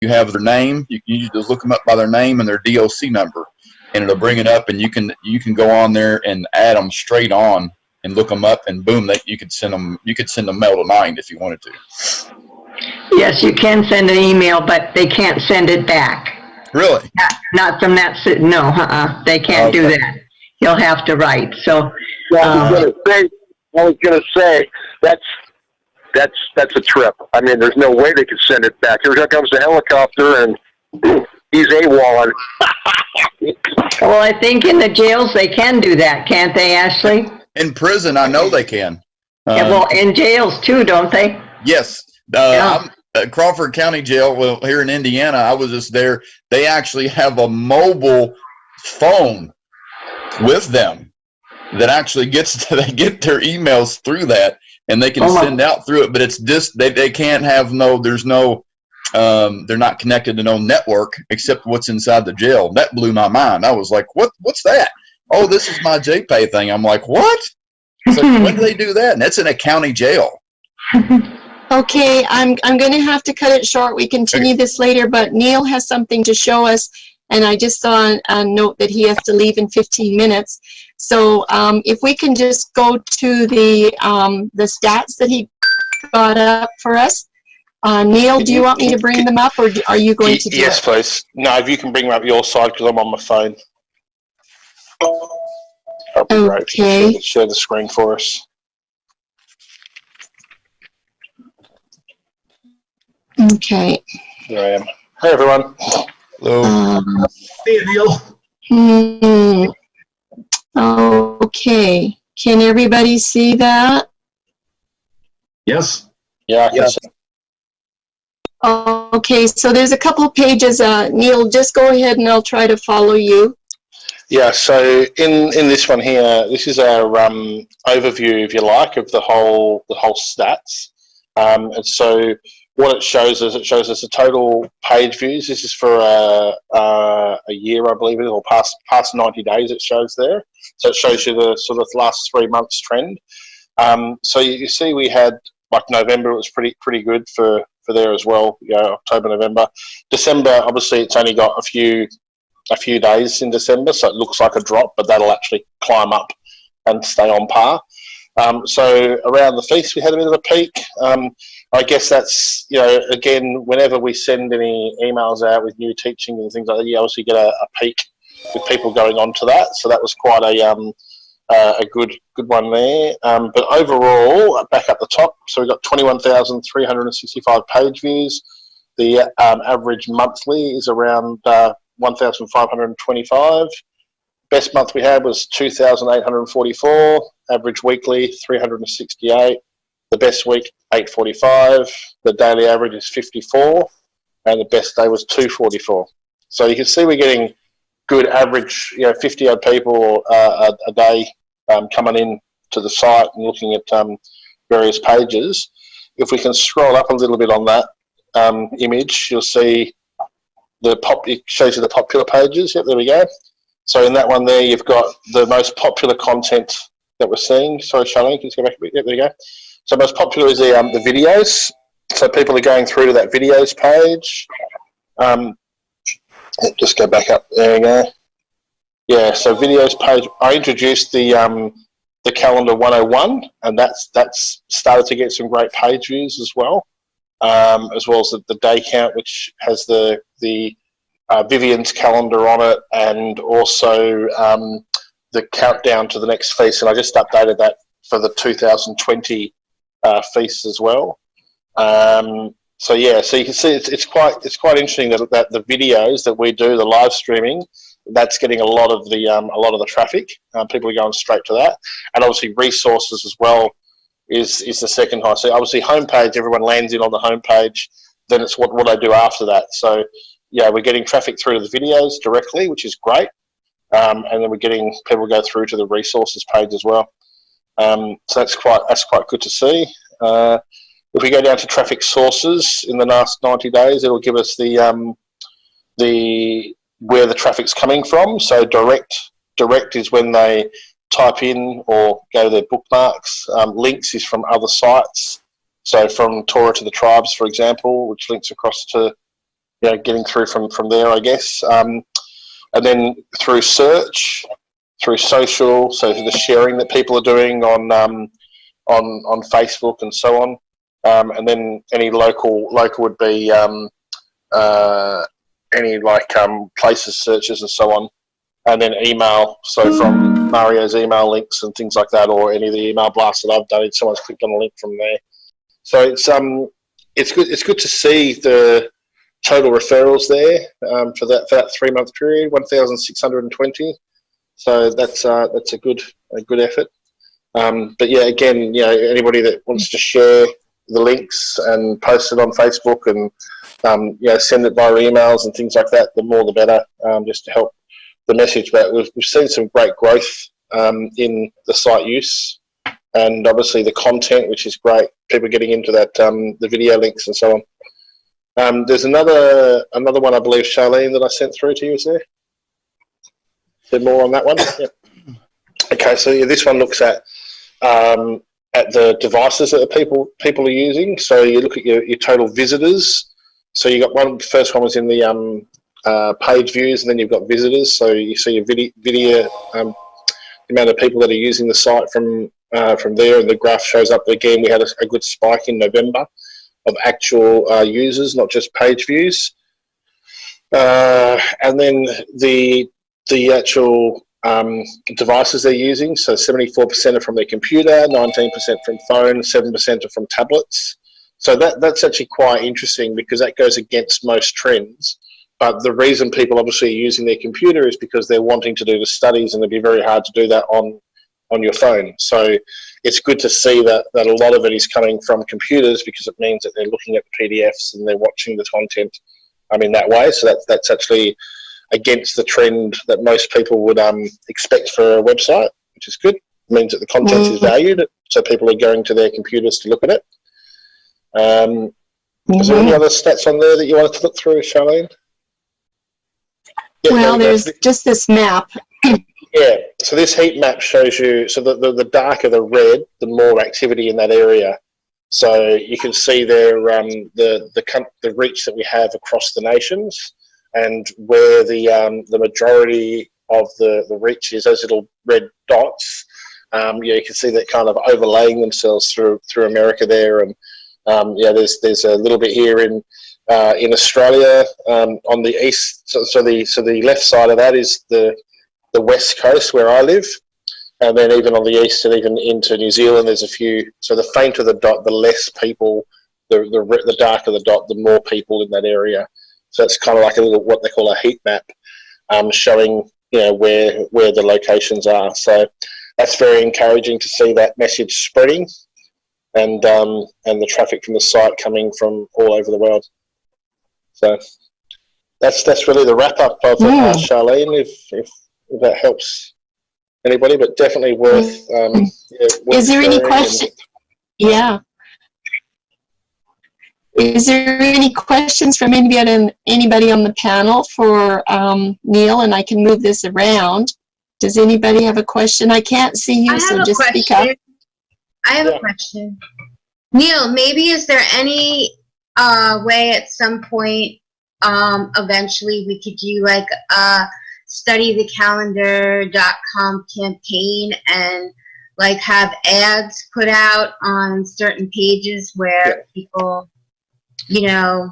you have their name. You just look them up by their name and their DOC number, and it'll bring it up, and you can go on there and add them straight on and look them up, and boom, you could send them mail tonight if you wanted to. Yes, you can send an email, but they can't send it back. Really? Not from that. No, they can't do that. You'll have to write. So. I was gonna say that's a trip. I mean, there's no way they could send it back. Here comes the helicopter, and he's AWOLing. Well, I think in the jails they can do that, can't they, Ashley? In prison, I know they can. Yeah, well, in jails too, don't they? Yes. I'm at Crawford County Jail. Well, here in Indiana, I was just there. They actually have a mobile phone with them that actually they get their emails through that, and they can send out through it. But it's just they can't have there's no they're not connected to no network except what's inside the jail. That blew my mind. I was like, what's that? Oh, this is my JPay thing. I'm like, what? It's like, when do they do that? And that's in a county jail. Okay, I'm going to have to cut it short. We continue this later, but Neil has something to show us, and I just saw a note that he has to leave in 15 minutes. So if we can just go to the stats that he got up for us. Neil, do you want me to bring them up, or are you going to do it? Yes, please. No, if you can bring them up your side, because I'm on my phone. That'd be great. Okay. Share the screen for us. Okay. Here I am. Hey, everyone. Hello. Hey, Neil. Okay. Can everybody see that? Yes. Yeah, I can see. Okay, so there's a couple of pages. Neil, just go ahead and I'll try to follow you. Yeah, so in this one here, this is our overview, if you like, of the whole stats. And so what it shows us the total page views. This is for a year, I believe it is, or past 90 days. It shows there. So it shows you the sort of last 3 months trend. So you see, we had like November. It was pretty good for there as well. October, November, December. Obviously, it's only got a few days in December, so it looks like a drop, but that'll actually climb up and stay on par. So around the feast, we had a bit of a peak. I guess that's, again, whenever we send any emails out with new teaching and things like that, you obviously get a peak with people going on to that. So that was quite a good one there. But overall, back up the top, so we've got 21,365 page views. The average monthly is around 1,525. Best month we had was 2,844. Average weekly 368. The best week 845. The daily average is 54, and the best day was 244. So you can see we're getting good average, 50 odd people a day coming in to the site and looking at various pages. If we can scroll up a little bit on that image, you'll see it shows you the popular pages. Yep, there we go. So in that one there, you've got the most popular content that we're seeing. Sorry, Charlene, can you go back a bit? Yep, there you go. So most popular is the videos. So people are going through to that videos page. Just go back up. There we go. Yeah, so videos page. I introduced the calendar 101, and that's started to get some great page views as well as the day count, which has the Vivian's calendar on it, and also the countdown to the next feast. And I just updated that for the 2020 feast as well. So you can see it's quite interesting that the videos that we do, the live streaming, that's getting a lot of the traffic. People are going straight to that, and obviously resources as well is the second high. So obviously homepage, everyone lands in on the homepage. Then it's what I do after that. So yeah, we're getting traffic through to the videos directly, which is great, and then we're getting people go through to the resources page as well. So that's quite good to see. If we go down to traffic sources in the last 90 days, it'll give us the where the traffic's coming from. So direct is when they type in or go to their bookmarks. Links is from other sites. So from Torah to the Tribes, for example, which links across to getting through from there, I guess. And then through search, through social, so the sharing that people are doing on Facebook and so on. And then any local would be any places searches and so on. And then email, so from Mario's email links and things like that, or any of the email blasts that I've done, someone's clicked on a link from there. So it's good to see the total referrals there for that 3 month period, 1,620. So that's a good effort. But yeah, again, anybody that wants to share the links and post it on Facebook and send it via emails and things like that, the more the better, just to help the message. But we've seen some great growth in the site use, and obviously the content, which is great. People getting into that, the video links and so on. There's another one, I believe, Charlene, that I sent through to you. Is there? Is there more on that one? Yep. Okay, so yeah, this one looks at the devices that people are using. So you look at your total visitors. So you got first one was in the page views, and then you've got visitors. So you see your video, the amount of people that are using the site from there, and the graph shows up again. We had a good spike in November of actual users, not just page views. And then the actual devices they're using. So 74% are from their computer, 19% from phone, 7% are from tablets. So that's actually quite interesting, because that goes against most trends. But the reason people obviously are using their computer is because they're wanting to do the studies, and it'd be very hard to do that on your phone. So it's good to see that a lot of it is coming from computers, because it means that they're looking at the PDFs and they're watching the content in that way. So that's actually against the trend that most people would expect for a website, which is good. It means that the content is valued, so people are going to their computers to look at it. Is there any other stats on there that you wanted to look through, Charlene? Yeah, well, there's just this map. Yeah, so this heat map shows you, so the darker the red, the more activity in that area. So you can see there the reach that we have across the nations, and where the majority of the reach is, those little red dots. You can see that kind of overlaying themselves through America there, and there's a little bit here in Australia on the east. So the left side of that is the west coast where I live, and then even on the east and even into New Zealand, there's a few. So the fainter the dot, the less people. The darker the dot, the more people in that area. So it's kind of like a little, what they call a heat map, showing where the locations are. So that's very encouraging to see that message spreading, and the traffic from the site coming from all over the world. So that's really the wrap up of Charlene, if that helps anybody, but definitely worth. Is there any question? Yeah. Is there any questions from anybody on the panel for Neil? And I can move this around. Does anybody have a question? I can't see you, so just speak up. I have a question. Neil, maybe is there any way at some point eventually we could do like a studythecalendar.com campaign and like have ads put out on certain pages where people, Yeah.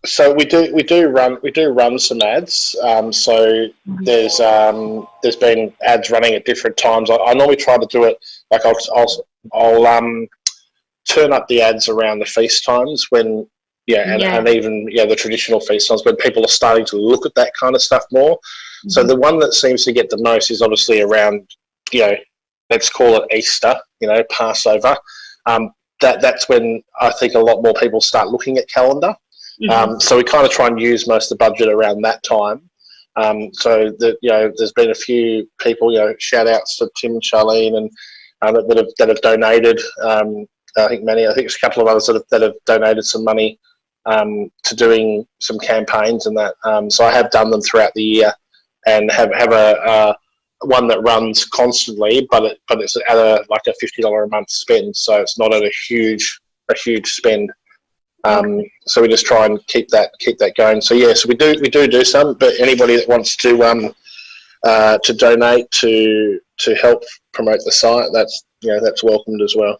So we do run some ads. So there's been ads running at different times. I normally try to do it like I'll turn up the ads around the feast times when and even the traditional feast times when people are starting to look at that kind of stuff more. So the one that seems to get the most is obviously around let's call it Easter, Passover. That's when I think a lot more people start looking at calendar. So we kind of try and use most of the budget around that time. So that there's been a few people, shout outs to Tim and Charlene and that have donated. I think there's a couple of others that have donated some money to doing some campaigns and that. So I have done them throughout the year and have a one that runs constantly, but it's at like a $50 a month spend, so it's not at a huge spend. So we just try and keep that going. So yes, we do some, but anybody that wants to donate to help promote the site, that's welcomed as well.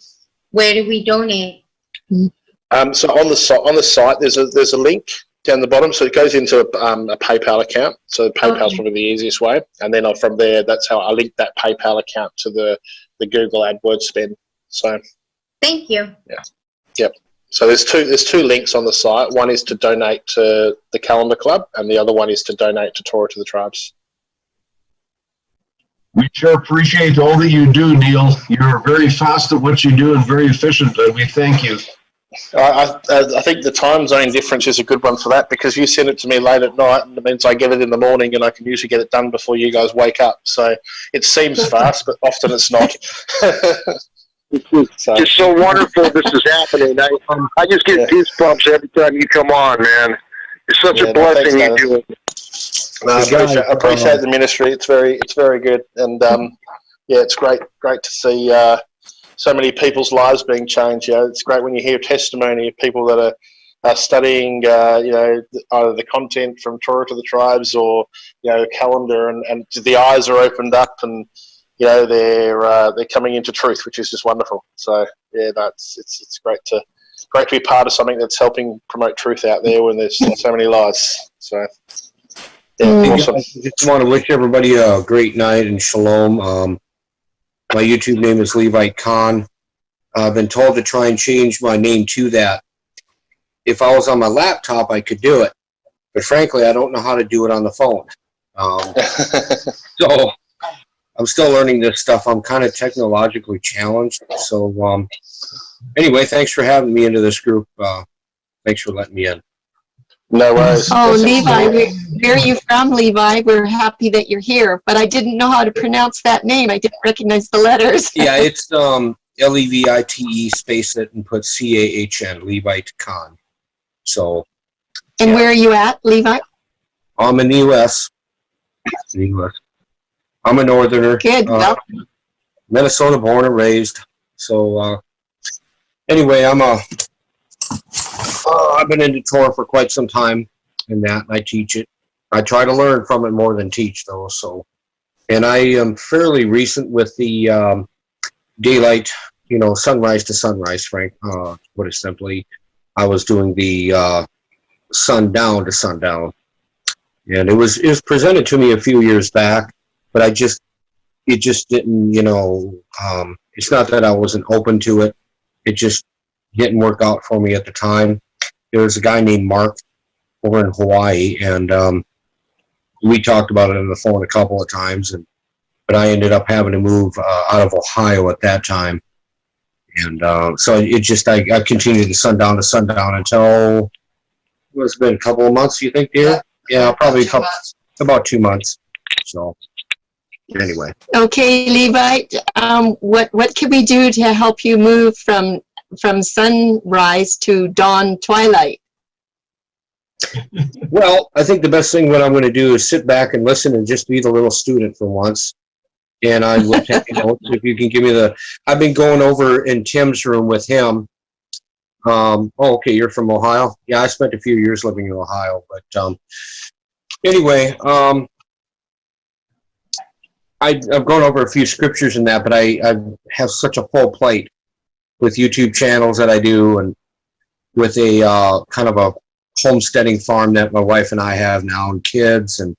Where do we donate? So on the site, there's a link down the bottom. So it goes into a PayPal account. So PayPal's probably the easiest way, and then from there, that's how I link that PayPal account to the Google AdWords spend. So Thank you. yeah, yep. So there's two links on the site. One is to donate to the Calendar Club, and the other one is to donate to Torah to the Tribes. We sure appreciate all that you do, Neil. You're very fast at what you do and very efficient, and we thank you. I think the time zone difference is a good one for that, because you send it to me late at night, and it means I get it in the morning, and I can usually get it done before you guys wake up. So it seems fast, but often it's not. It's so wonderful this is happening. I just get goosebumps every time you come on, man. It's such a blessing you do it. I appreciate the ministry. It's very good, and it's great to see so many people's lives being changed. It's great when you hear testimony of people that are studying, either the content from Torah to the Tribes or Calendar, and the eyes are opened up, and they're coming into truth, which is just wonderful. So it's great to be part of something that's helping promote truth out there when there's so many lies. So. Yeah, awesome. I just want to wish everybody a great night and shalom. My YouTube name is Levite Khan. I've been told to try and change my name to that. If I was on my laptop, I could do it. But frankly, I don't know how to do it on the phone. So I'm still learning this stuff. I'm kind of technologically challenged. So anyway, thanks for having me into this group. Thanks for letting me in. No worries. Oh, Levi, where are you from, Levi? We're happy that you're here, but I didn't know how to pronounce that name. I didn't recognize the letters. Yeah, it's Levite space it and put CAHN, Levite Khan. So. And where are you at, Levi? I'm in the U.S. I'm a northerner. Good. Well, Minnesota born and raised. So anyway, I've been into Torah for quite some time, and I teach it. I try to learn from it more than teach, though. So, and I am fairly recent with the daylight, sunrise to sunrise. Frank, put it simply, I was doing the sundown to sundown, and it was presented to me a few years back, but it just didn't. It's not that I wasn't open to it. It just didn't work out for me at the time. There was a guy named Mark over in Hawaii, and we talked about it on the phone a couple of times, but I ended up having to move out of Ohio at that time. And so I continued the sundown to sundown until it's been a couple of months, you think, dear? Yeah, probably about 2 months. So anyway. okay, Levi, what can we do to help you move from sunrise to dawn twilight? Well, I think the best thing what I'm going to do is sit back and listen and just be the little student for once. And I will take notes if you can give me I've been going over in Tim's room with him. Okay, you're from Ohio? Yeah, I spent a few years living in Ohio. But anyway, I've gone over a few scriptures in that, but I have such a full plate with YouTube channels that I do, and with a kind of a homesteading farm that my wife and I have now, and kids, and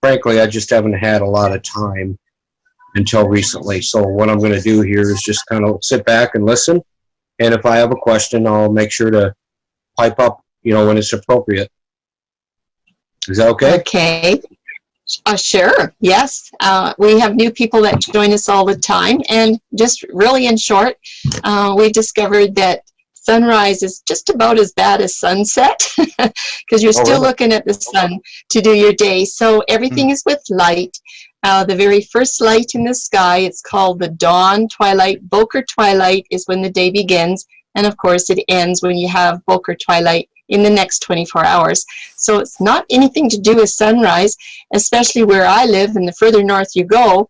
frankly, I just haven't had a lot of time until recently. So what I'm going to do here is just kind of sit back and listen, and if I have a question, I'll make sure to pipe up, when it's appropriate. Is that okay? Okay. Sure. Yes. We have new people that join us all the time, and just really in short, we discovered that sunrise is just about as bad as sunset because you're still looking at the sun to do your day. So everything is with light. The very first light in the sky, it's called the dawn twilight. Boker twilight is when the day begins, and of course it ends when you have Boker twilight in the next 24 hours. So it's not anything to do with sunrise, especially where I live, and the further north you go,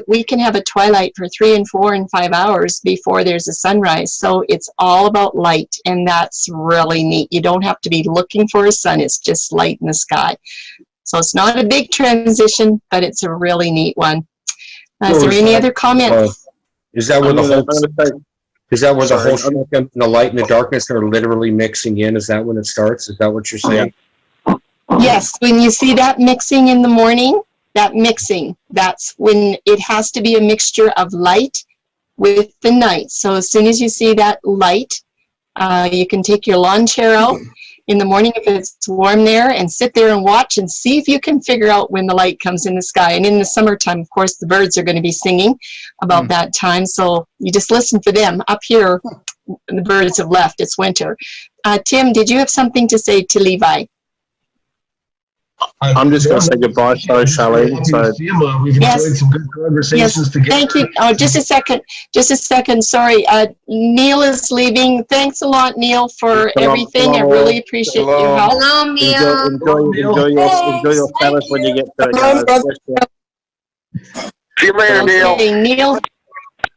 we can have a twilight for 3 and 4 and 5 hours before there's a sunrise. So it's all about light, and that's really neat. You don't have to be looking for a sun. It's just light in the sky. So it's not a big transition, but it's a really neat one. Is there any other comments? Is that where the whole smoke and the light and the darkness are literally mixing in? Is that when it starts? Is that what you're saying? Yes, when you see that mixing in the morning, that's when it has to be a mixture of light with the night. So as soon as you see that light, you can take your lawn chair out in the morning if it's warm there and sit there and watch and see if you can figure out when the light comes in the sky. And in the summertime, of course, the birds are going to be singing about that time. So you just listen for them. Up here, the birds have left. It's winter. Tim, did you have something to say to Levi? I'm just going to say goodbye, Charlene. So we've enjoyed some good conversations together. Thank you. Oh, just a second. Sorry. Neil is leaving. Thanks a lot, Neil, for everything. I really appreciate your help. Hello, Neil. Enjoy your Sabbath when you get to it. See you later, Neil. Okay, Neil.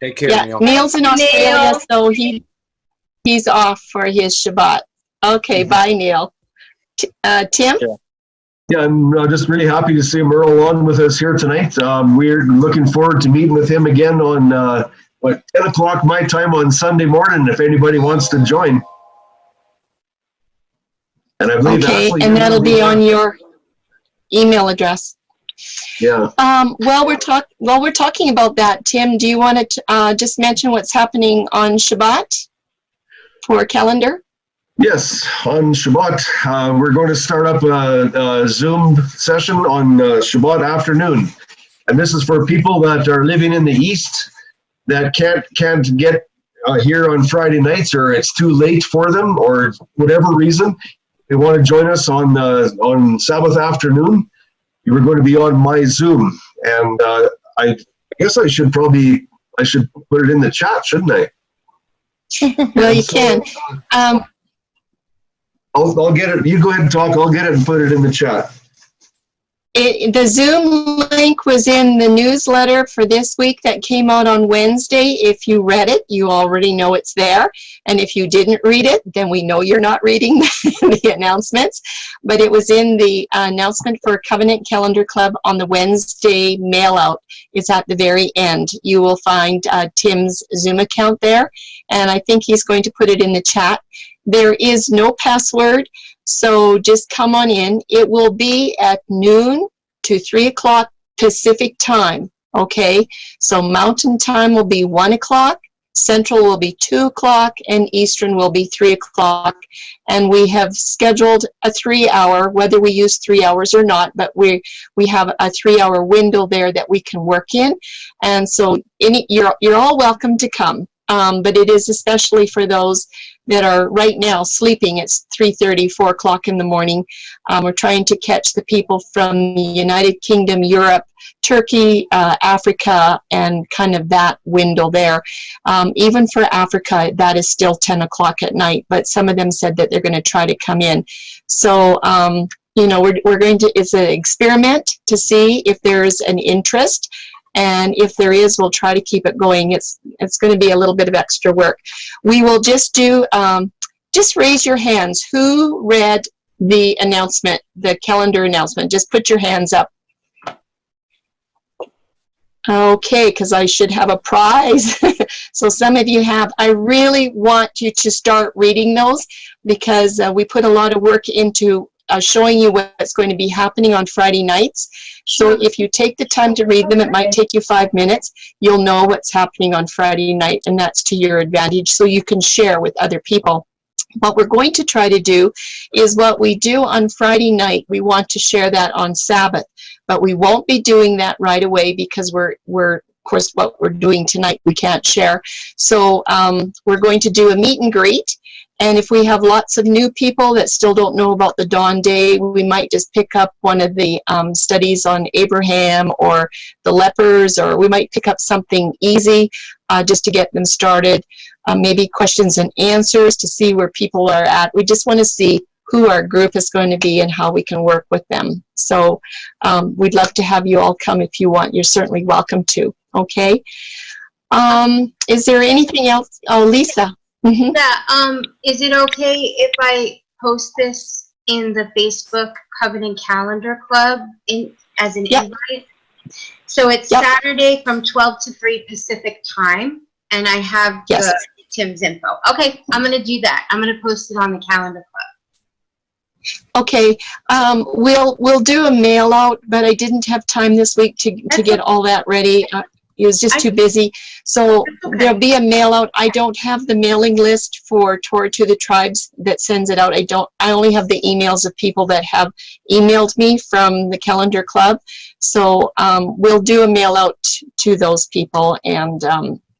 Take care, Yeah, Neil. Neil's in Australia, so he's off for his Shabbat. Okay, bye, Neil. Tim? Yeah, I'm just really happy to see Merle on with us here tonight. We're looking forward to meeting with him again on 10 o'clock my time on Sunday morning, if anybody wants to join. And I believe Okay, and that'll be on your email address. Yeah. While we're talking about that, Tim, do you want to just mention what's happening on Shabbat for calendar? Yes, on Shabbat, we're going to start up a Zoom session on Shabbat afternoon. And this is for people that are living in the East that can't get here on Friday nights, or it's too late for them, or whatever reason. They want to join us on Sabbath afternoon. We're going to be on my Zoom. And I guess I should put it in the chat, shouldn't I? Well, you can. I'll get it. You go ahead and talk. I'll get it and put it in the chat. The Zoom link was in the newsletter for this week that came out on Wednesday. If you read it, you already know it's there. And if you didn't read it, then we know you're not reading the announcements. But it was in the announcement for Covenant Calendar Club on the Wednesday mail out. It's at the very end. You will find Tim's Zoom account there. And I think he's going to put it in the chat. There is no password, so just come on in. It will be at noon to 3 o'clock Pacific time, okay? So Mountain time will be 1 o'clock, Central will be 2 o'clock, and Eastern will be 3 o'clock. And we have scheduled a 3-hour, whether we use 3 hours or not, but we have a 3-hour window there that we can work in. And so you're all welcome to come, but it is especially for those that are right now sleeping. It's 3:30, 4 o'clock in the morning. We're trying to catch the people from the United Kingdom, Europe, Turkey, Africa, and kind of that window there. Even for Africa, that is still 10 o'clock at night, but some of them said that they're going to try to come in. So, we're going to, it's an experiment to see if there's an interest. And if there is, we'll try to keep it going. It's going to be a little bit of extra work. We will just do, just raise your hands. Who read the announcement, the calendar announcement? Just put your hands up. Okay, because I should have a prize. So some of you have. I really want you to start reading those, because we put a lot of work into showing you what's going to be happening on Friday nights. So if you take the time to read them, it might take you 5 minutes. You'll know what's happening on Friday night, and that's to your advantage, so you can share with other people. What we're going to try to do is what we do on Friday night. We want to share that on Sabbath, but we won't be doing that right away, because we're of course, what we're doing tonight we can't share. So we're going to do a meet and greet. And if we have lots of new people that still don't know about the Dawn Day, we might just pick up one of the studies on Abraham or the lepers, or we might pick up something easy just to get them started. Maybe questions and answers to see where people are at. We just want to see who our group is going to be and how we can work with them. So we'd love to have you all come if you want. You're certainly welcome to, okay? Is there anything else? Oh, Lisa. Mm-hmm. Yeah, is it okay if I post this in the Facebook Covenant Calendar Club as an invite? So it's Saturday from 12 to 3 Pacific time, and I have Tim's info. Okay, I'm going to do that. I'm going to post it on the Calendar Club. Okay, we'll do a mail out, but I didn't have time this week to get all that ready. It was just too busy. So there'll be a mail out. I don't have the mailing list for Torah to the Tribes that sends it out. I only have the emails of people that have emailed me from the Calendar Club. So we'll do a mail out to those people, and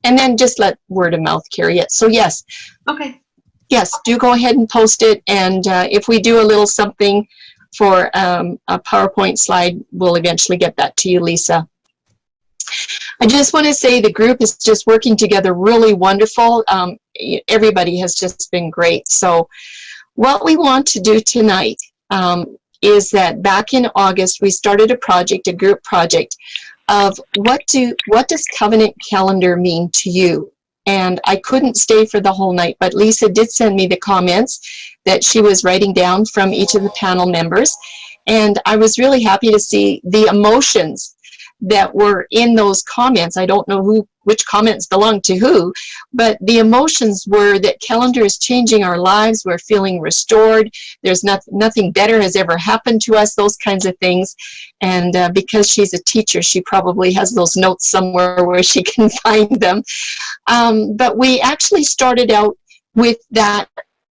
then just let word of mouth carry it. So yes. Okay. Yes, do go ahead and post it. And if we do a little something for a PowerPoint slide, we'll eventually get that to you, Lisa. I just want to say the group is just working together really wonderful. Everybody has just been great. So what we want to do tonight is that back in August, we started a project, a group project, of what does Covenant Calendar mean to you? And I couldn't stay for the whole night, but Lisa did send me the comments that she was writing down from each of the panel members. And I was really happy to see the emotions that were in those comments. I don't know which comments belong to who, but the emotions were that calendar is changing our lives. We're feeling restored. There's nothing better has ever happened to us, those kinds of things. And because she's a teacher, she probably has those notes somewhere where she can find them. But we actually started out with that,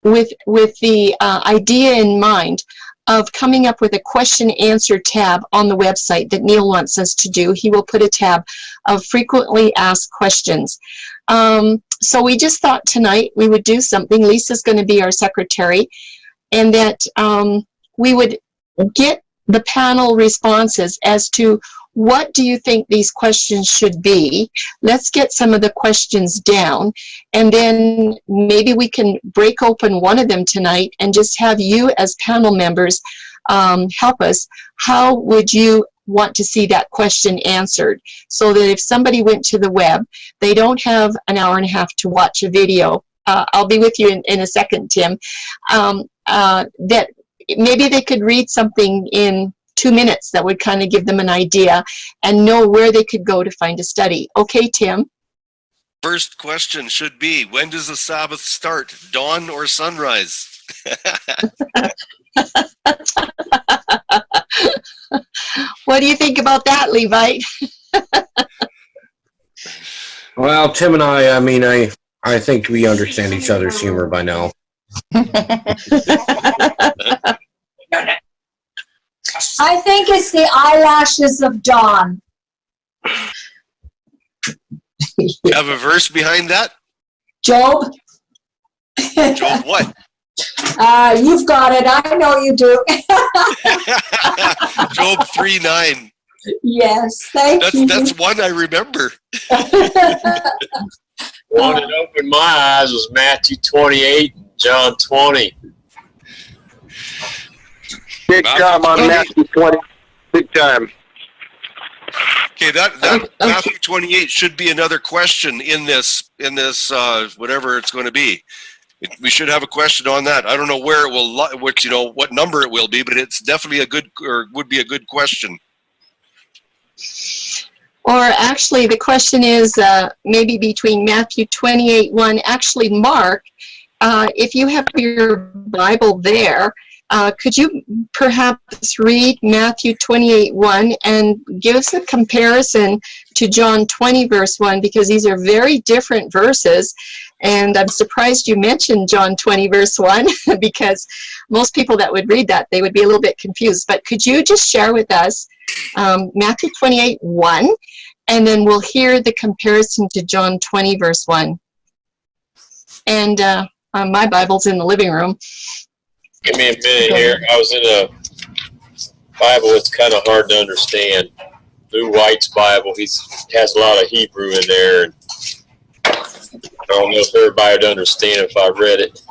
with the idea in mind of coming up with a question answer tab on the website that Neil wants us to do. He will put a tab of frequently asked questions. So we just thought tonight we would do something. Lisa's going to be our secretary, and that we would get the panel responses as to what do you think these questions should be. Let's get some of the questions down, and then maybe we can break open one of them tonight and just have you as panel members help us. How would you want to see that question answered, so that if somebody went to the web, they don't have an hour and a half to watch a video. I'll be with you in a second, Tim. That maybe they could read something in 2 minutes that would kind of give them an idea and know where they could go to find a study. Okay, Tim? First question should be, when does the Sabbath start? Dawn or sunrise? What do you think about that, Levite? Well, Tim and I think we understand each other's humor by now. I think it's the eyelashes of dawn. You have a verse behind that? Job? Job what? You've got it. I know you do. Job 3:9. Yes, thank you. That's one I remember. One that opened my eyes was Matthew 28 and John 20. Big time on Matthew 20. Big time. Okay, that Matthew 28 should be another question in this whatever it's going to be. We should have a question on that. I don't know where it will, what number it will be, but it's definitely would be a good question. Or actually, the question is maybe between Matthew 28:1. Actually, Mark, if you have your Bible there, could you perhaps read Matthew 28:1 and give us a comparison to John 20 verse 1, because these are very different verses, and I'm surprised you mentioned John 20 verse 1 because most people that would read that, they would be a little bit confused. But could you just share with us Matthew 28:1, and then we'll hear the comparison to John 20 verse 1. And My Bible's in the living room. Give me a minute here. I was in a Bible. It's kind of hard to understand. Lou White's Bible. He has a lot of Hebrew in there. And I don't know if everybody would understand if I read it.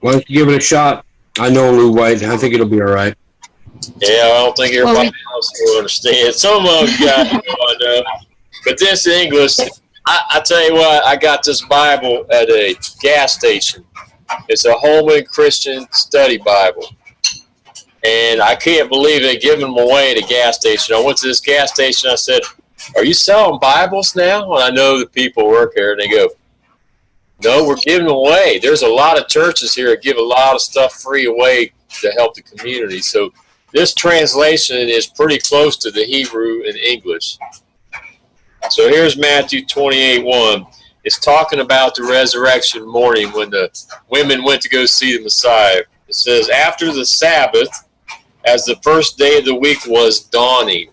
Why don't you give it a shot? I know Lou White. I think it'll be all right. Yeah, I don't think everybody else will understand. Some of them got I know. But this English, I tell you what, I got this Bible at a gas station. It's a Holman Christian Study Bible. And I can't believe they give them away at a gas station. I went to this gas station. I said, "Are you selling Bibles now?" And I know the people work here, and they go, "No, we're giving them away." There's a lot of churches here that give a lot of stuff free away to help the community. So this translation is pretty close to the Hebrew and English. So here's Matthew 28:1. It's talking about the resurrection morning when the women went to go see the Messiah. It says, "After the Sabbath, as the first day of the week was dawning."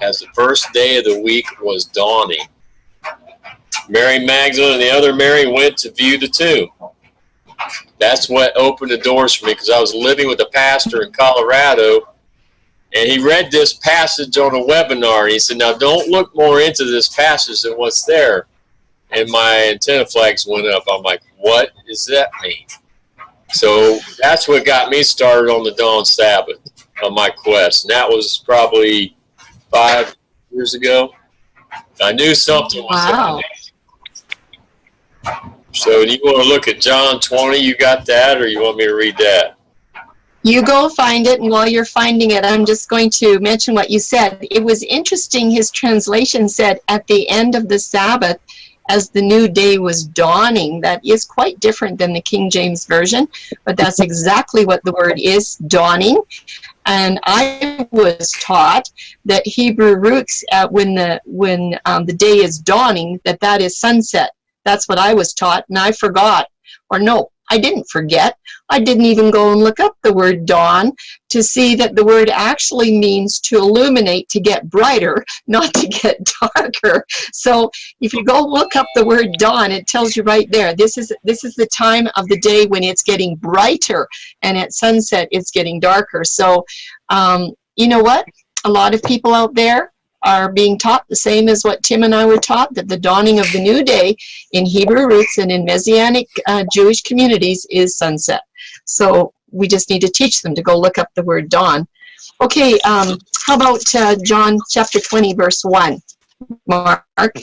As the first day of the week was dawning. Mary Magdalene and the other Mary went to view the tomb. That's what opened the doors for me, because I was living with a pastor in Colorado, and he read this passage on a webinar, and he said, "Now don't look more into this passage than what's there." And my antenna flags went up. I'm like, what does that mean? So that's what got me started on the Dawn Sabbath on my quest. And that was probably 5 years ago. I knew something was happening. So do you want to look at John 20? You got that, or you want me to read that? You go find it, and while you're finding it, I'm just going to mention what you said. It was interesting, his translation said, "at the end of the Sabbath, as the new day was dawning." That is quite different than the King James Version, but that's exactly what the word is, dawning. And I was taught that Hebrew roots when the day is dawning, that is sunset. That's what I was taught, and I forgot. Or no, I didn't forget. I didn't even go and look up the word dawn to see that the word actually means to illuminate, to get brighter, not to get darker. So if you go look up the word dawn, it tells you right there, this is the time of the day when it's getting brighter, and at sunset it's getting darker. So you know what? A lot of people out there are being taught the same as what Tim and I were taught, that the dawning of the new day in Hebrew roots and in Messianic Jewish communities is sunset. So we just need to teach them to go look up the word dawn. Okay, how about John chapter 20, verse 1? Mark? Okay,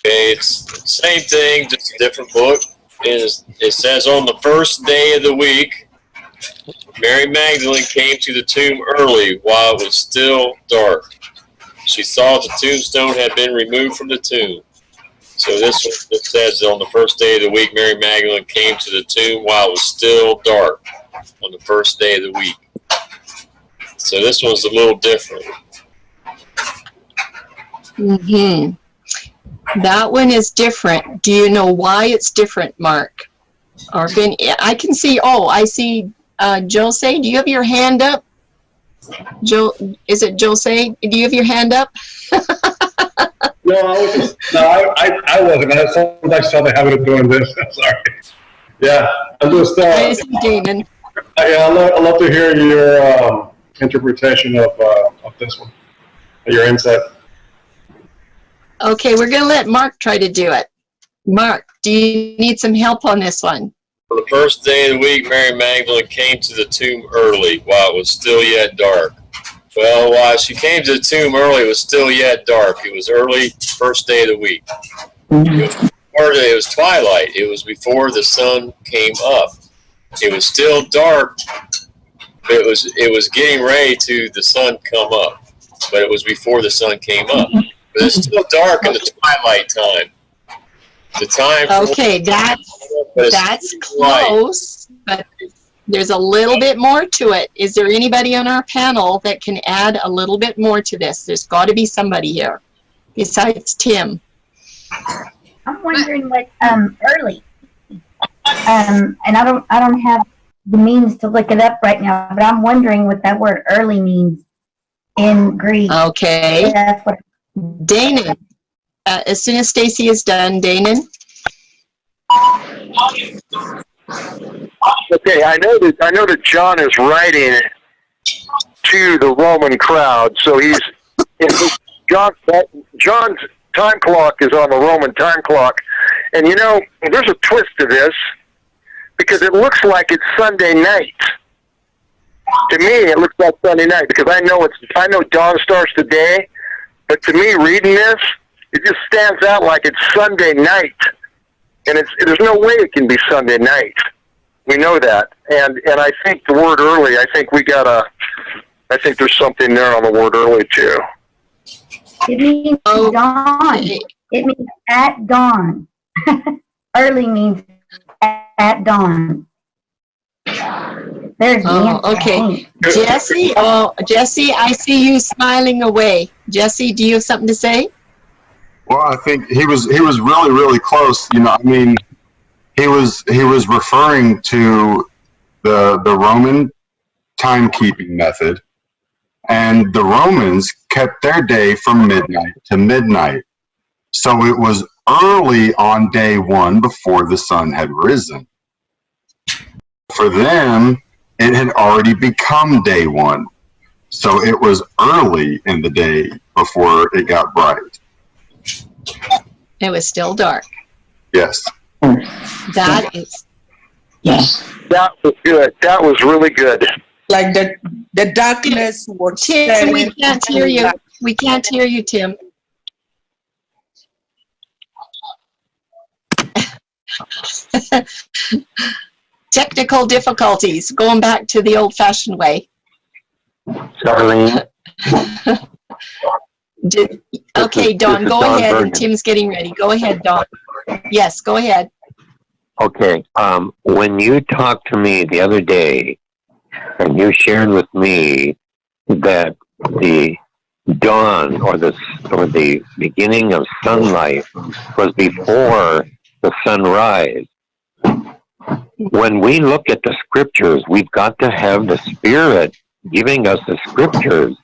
it's the same thing, just a different book. It says, "On the first day of the week, Mary Magdalene came to the tomb early while it was still dark. She saw the tombstone had been removed from the tomb." So it says, on the first day of the week, Mary Magdalene came to the tomb while it was still dark on the first day of the week. So this one's a little different. That one is different. Do you know why it's different, Mark? Or I can see, I see Jose. Do you have your hand up? Is it Jose? Do you have your hand up? No, I wasn't. I saw the habit of doing this. I'm sorry. Yeah, I'm just. I see Damon. Yeah, I'd love to hear your interpretation of this one, your insight. Okay, we're going to let Mark try to do it. Mark, do you need some help on this one? On the first day of the week, Mary Magdalene came to the tomb early while it was still yet dark. Well, while she came to the tomb early, it was still yet dark. It was early, first day of the week. It was twilight. It was before the sun came up. It was still dark. It was getting ready to the sun come up, but it was before the sun came up. But it's still dark in the twilight time. The time. Okay, that's close, but there's a little bit more to it. Is there anybody on our panel that can add a little bit more to this? There's got to be somebody here besides Tim. I'm wondering what early. And I don't have the means to look it up right now, but I'm wondering what that word early means in Greek. Okay. That's what. Danon, as soon as Stacy is done, Danon. Okay, I know that John is writing to the Roman crowd, so John's time clock is on the Roman time clock, and there's a twist to this because it looks like it's Sunday night. To me, it looks like Sunday night because I know dawn starts today, but to me, reading this, it just stands out like it's Sunday night, and there's no way it can be Sunday night. We know that, and I think the word early. I think there's something there on the word early too. It means dawn. It means at dawn. Early means at dawn. There's the answer. Okay. Jesse, Jesse, I see you smiling away. Jesse, do you have something to say? Well, I think he was really, really close. I mean, he was referring to the Roman timekeeping method, and the Romans kept their day from midnight to midnight. So it was early on day one before the sun had risen. For them, it had already become day one. So it was early in the day before it got bright. It was still dark. Yes. That is. Yes. That was good. That was really good. Like the darkness was. Tim, we can't hear you. We can't hear you, Tim. Technical difficulties, going back to the old-fashioned way. Darlene. Okay, Dawn, go ahead. And Tim's getting ready. Go ahead, Dawn. Yes, go ahead. Okay. When you talked to me the other day, and you shared with me that the dawn or the beginning of sunlight was before the sunrise. When we look at the scriptures, we've got to have the Spirit giving us the scriptures.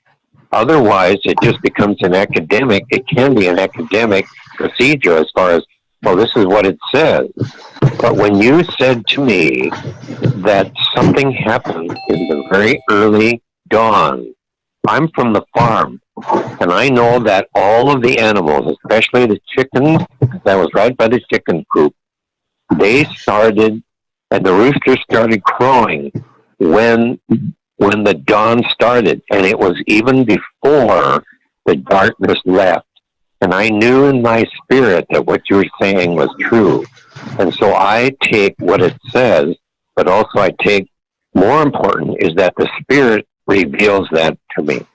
Otherwise, it just becomes an academic. It can be an academic procedure as far as, well, this is what it says. But when you said to me that something happened in the very early dawn, I'm from the farm, and I know that all of the animals, especially the chickens, that was right by the chicken coop, they started, and the rooster started crowing when the dawn started, and it was even before the darkness left. And I knew in my spirit that what you were saying was true. And so I take what it says, but also I take, more important, is that the Spirit reveals that to me.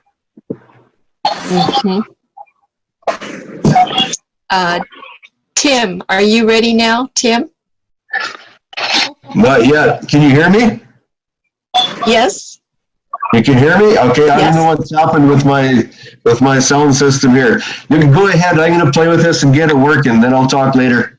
Mm-hmm. Tim, are you ready now, Tim? Not yet. Can you hear me? Yes. You can hear me? Okay, I Yes. don't know what's happened with my sound system here. You can go ahead. I'm going to play with this and get it working. Then I'll talk later.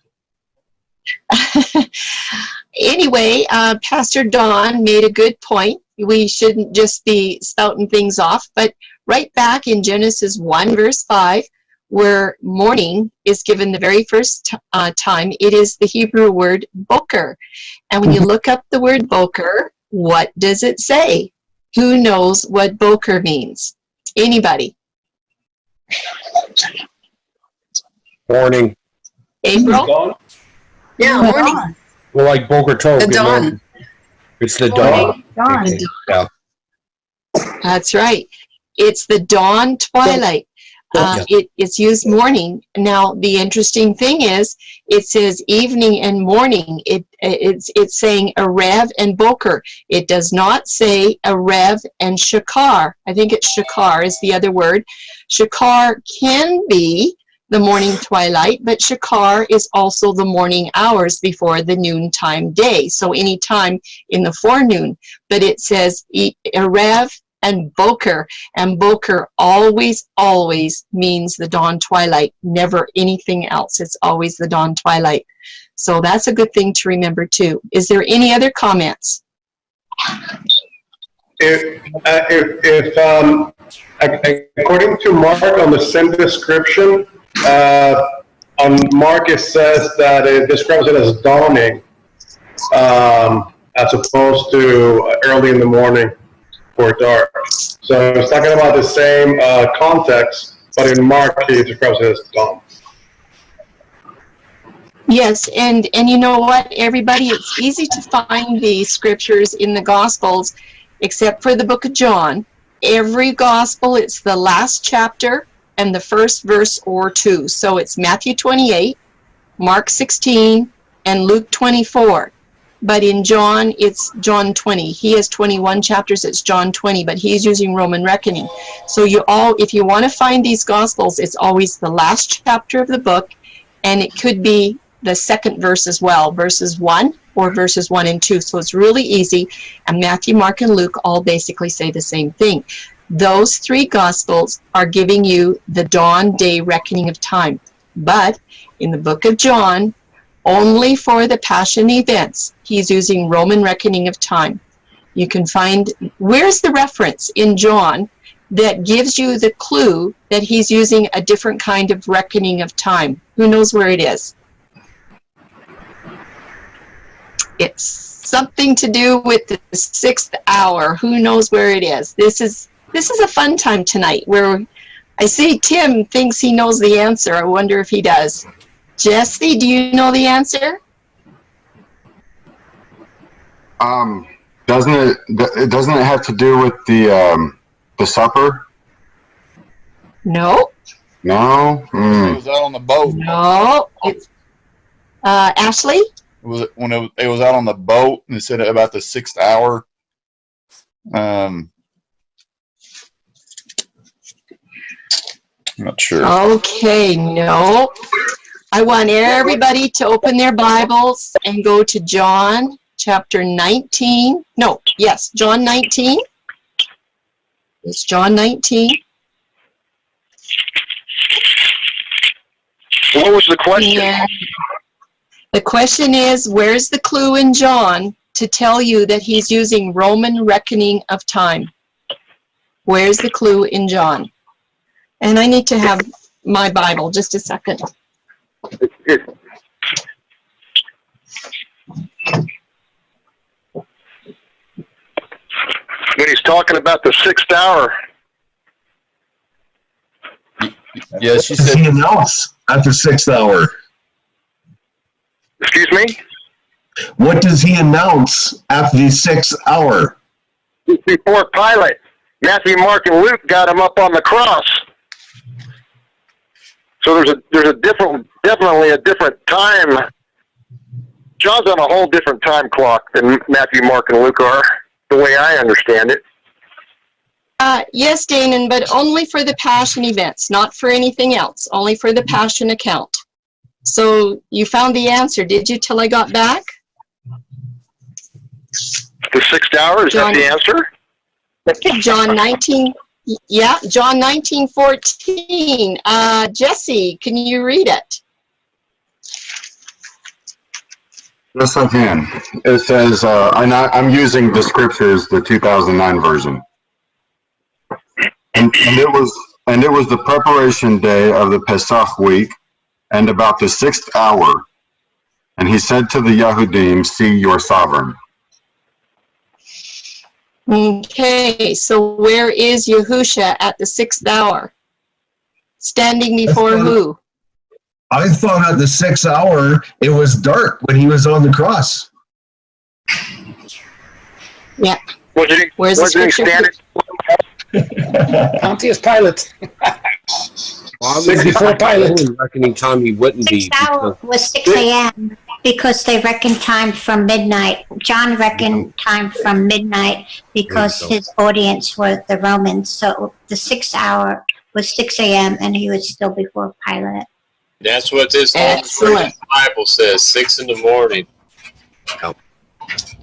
Anyway, Pastor Don made a good point. We shouldn't just be spouting things off, but right back in Genesis 1, verse 5, where morning is given the very first time, it is the Hebrew word boker. And when you look up the word boker, what does it say? Who knows what boker means? Anybody? Morning. April? Yeah, morning. Well, like Boker Tov. The dawn. It's the dawn. Dawn. Okay. Yeah. That's right. It's the dawn twilight. It's used morning. Now, the interesting thing is, it says evening and morning. It's saying Erev and Boker. It does not say Erev and Shakar. I think it's Shakar is the other word. Shakar can be the morning twilight, but Shakar is also the morning hours before the noontime day. So any time in the forenoon. But it says Erev and Boker always means the dawn twilight, never anything else. It's always the dawn twilight. So that's a good thing to remember too. Is there any other comments? According to Mark on the same description, on Mark it says that it describes it as dawning, as opposed to early in the morning or dark. So it's talking about the same context, but in Mark he describes it as dawn. Yes, and you know what, everybody, it's easy to find the scriptures in the Gospels, except for the book of John. Every Gospel, it's the last chapter and the first verse or two. So it's Matthew 28, Mark 16, and Luke 24. But in John, it's John 20. He has 21 chapters, it's John 20, but he's using Roman reckoning. So if you want to find these Gospels, it's always the last chapter of the book, and it could be the second verse as well, verses 1 or verses 1 and 2. So it's really easy. And Matthew, Mark, and Luke all basically say the same thing. Those three Gospels are giving you the dawn day reckoning of time. But in the book of John, only for the Passion events, he's using Roman reckoning of time. You can find, where's the reference in John that gives you the clue that he's using a different kind of reckoning of time? Who knows where it is? It's something to do with the 6th hour. Who knows where it is? This is a fun time tonight where I see Tim thinks he knows the answer. I wonder if he does. Jesse, do you know the answer? Doesn't it have to do with the supper? No. No. It was out on the boat. No. It's Ashley? Was it when it was out on the boat and it said about the 6th hour? I'm not sure. Okay, no. I want everybody to open their Bibles and go to John chapter 19. No, yes, John 19. It's John 19. What was the question? And the question is, where's the clue in John to tell you that he's using Roman reckoning of time? Where's the clue in John? And I need to have my Bible, just a second. When he's talking about the 6th hour. Yeah, she said he announced at the 6th hour. Excuse me? What does he announce at the 6th hour? Before Pilate. Matthew, Mark, and Luke got him up on the cross. So there's a definitely a different time. John's on a whole different time clock than Matthew, Mark, and Luke are, the way I understand it. Yes, Danon, but only for the Passion events, not for anything else, only for the Passion account. So you found the answer, did you, till I got back? The 6th hour, is that the answer? John 19, yeah, John 19:14. Jesse, can you read it? Yes, I can. It says, I'm using the scriptures, the 2009 version. And it was the preparation day of the Pesach week, and about the 6th hour. And he said to the Yehudim, see your sovereign. Okay, so where is Yahusha at the 6th hour? Standing before who? I thought at the 6th hour it was dark when he was on the cross. Yeah. Where's the scripture? Pontius Pilate. Before Pilate. Reckoning time he wouldn't be. 6th hour was 6 a.m. because they reckoned time from midnight. John reckoned time from midnight because his audience were the Romans. So the 6th hour was 6 a.m. and he was still before Pilate. That's what this Bible says, 6 in the morning.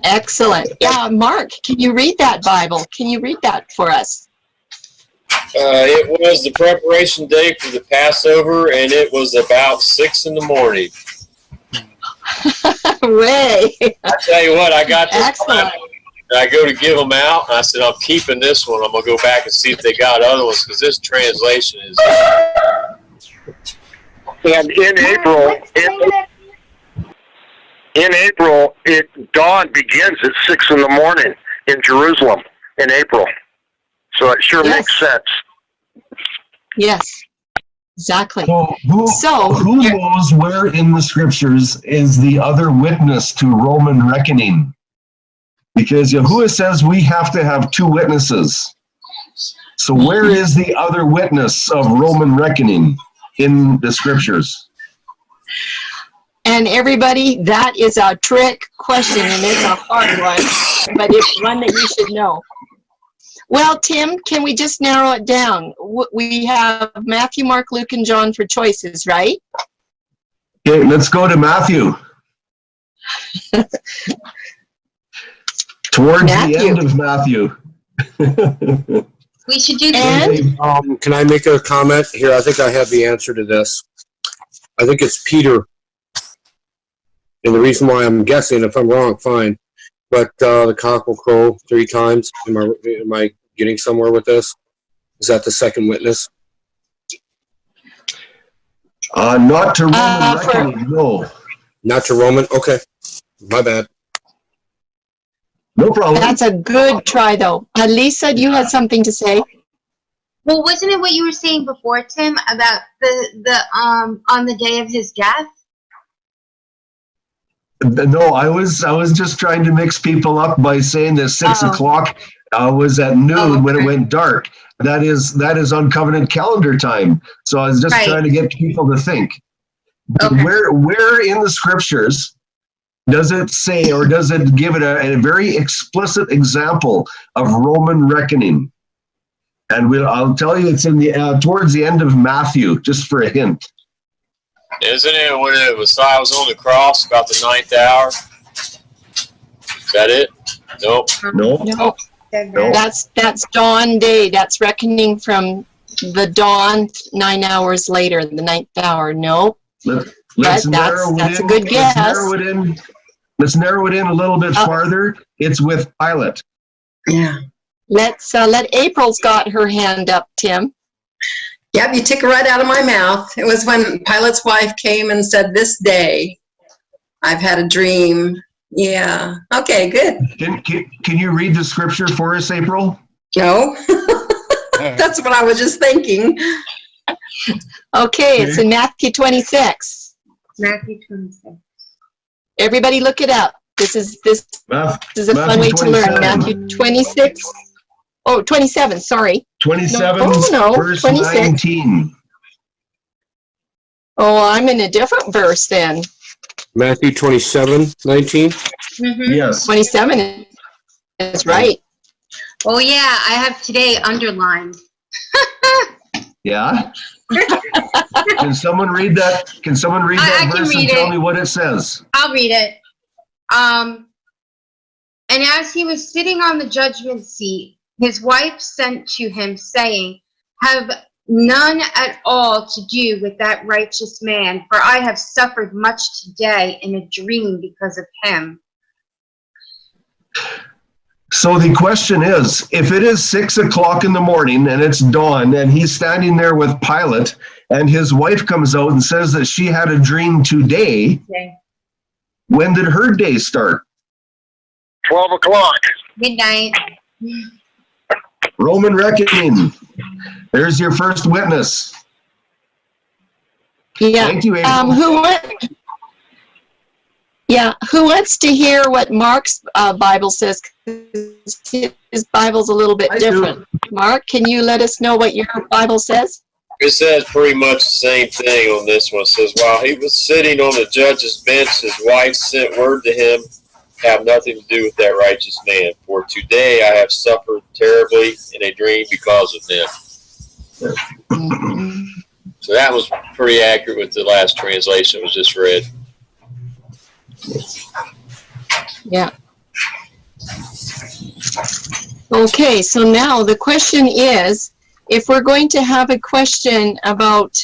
Excellent. Yeah, Mark, can you read that Bible? Can you read that for us? It was the preparation day for the Passover, and it was about 6 in the morning. Ray. I tell you what, I got this Excellent. Bible, and I go to give them out, and I said, I'm keeping this one. I'm going to go back and see if they got other ones, because this translation is... And in April, dawn begins at 6 in the morning in Jerusalem in April. So it sure makes sense. Yes, exactly. So who knows where in the scriptures is the other witness to Roman reckoning? Because Yahuwah says we have to have two witnesses. So where is the other witness of Roman reckoning in the scriptures? And everybody, that is a trick question, and it's a hard one, but it's one that you should know. Well, Tim, can we just narrow it down? We have Matthew, Mark, Luke, and John for choices, right? Okay, let's go to Matthew. Towards the end of Matthew. We should do that. Can I make a comment here? I think I have the answer to this. I think it's Peter. And the reason why I'm guessing, if I'm wrong, fine. But the cock will crow 3 times. Am I getting somewhere with this? Is that the second witness? Not to Roman reckoning, no. Not to Roman? Okay. My bad. No problem. That's a good try, though. Lisa, you had something to say? Well, wasn't it what you were saying before, Tim, about the on the day of his death? No, I was just trying to mix people up by saying that 6 o'clock was at noon when it went dark. That is on covenant calendar time. So I was just trying to get people to think. Okay. Where in the scriptures does it say, or does it give it a very explicit example of Roman reckoning? And I'll tell you, it's in the towards the end of Matthew, just for a hint. Isn't it when the Messiah was on the cross, about the 9th hour? Is that it? Nope. Nope. That's dawn day. That's reckoning from the dawn 9 hours later, the 9th hour. Nope. That's a good guess. Let's narrow it in a little bit farther. It's with Pilate. Yeah. Let's let April's got her hand up, Tim. Yep, you took it right out of my mouth. It was when Pilate's wife came and said, "This day, I've had a dream." Yeah. Okay, good. Can you read the scripture for us, April? No. That's what I was just thinking. Okay, it's in Matthew 26. Matthew 26. Everybody look it up. This is a fun way to learn. Matthew 26. Oh, 27, sorry. 27, verse 26. 19. Oh, I'm in a different verse then. Matthew 27, 19? Mm-hmm. Yes. 27 is right. Oh, yeah, I have today underlined. Yeah? Can someone read that? Can someone read that verse and tell me what it says? I'll read it. And as he was sitting on the judgment seat, his wife sent to him, saying, "Have none at all to do with that righteous man, for I have suffered much today in a dream because of him." So the question is, if it is 6 o'clock in the morning and it's dawn and he's standing there with Pilate and his wife comes out and says that she had a dream today, when did her day start? 12 o'clock. Midnight. Roman reckoning. There's your first witness. Yeah. Thank you, April. Who wants to hear what Mark's Bible says? His Bible's a little bit different. Mark, can you let us know what your Bible says? It says pretty much the same thing on this one. It says, while he was sitting on the judge's bench, his wife sent word to him, "Have nothing to do with that righteous man, for today I have suffered terribly in a dream because of them." Mm-hmm. So that was pretty accurate with the last translation was just read. Yeah. Okay, so now the question is, if we're going to have a question about,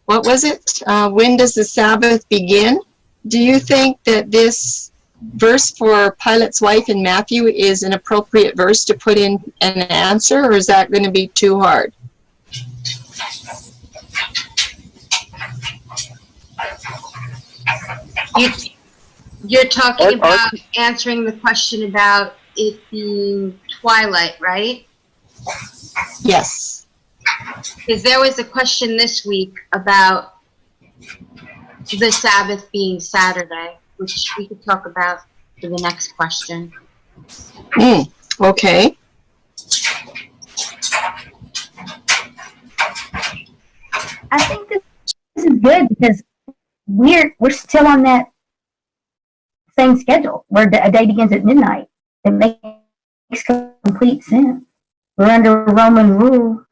what was it? When does the Sabbath begin? Do you think that this verse for Pilate's wife in Matthew is an appropriate verse to put in an answer, or is that going to be too hard? You're talking about answering the question about it being twilight, right? Yes. Because there was a question this week about the Sabbath being Saturday, which we could talk about for the next question. Okay. I think this is good because we're still on that same schedule where a day begins at midnight. It makes complete sense. We're under Roman rule.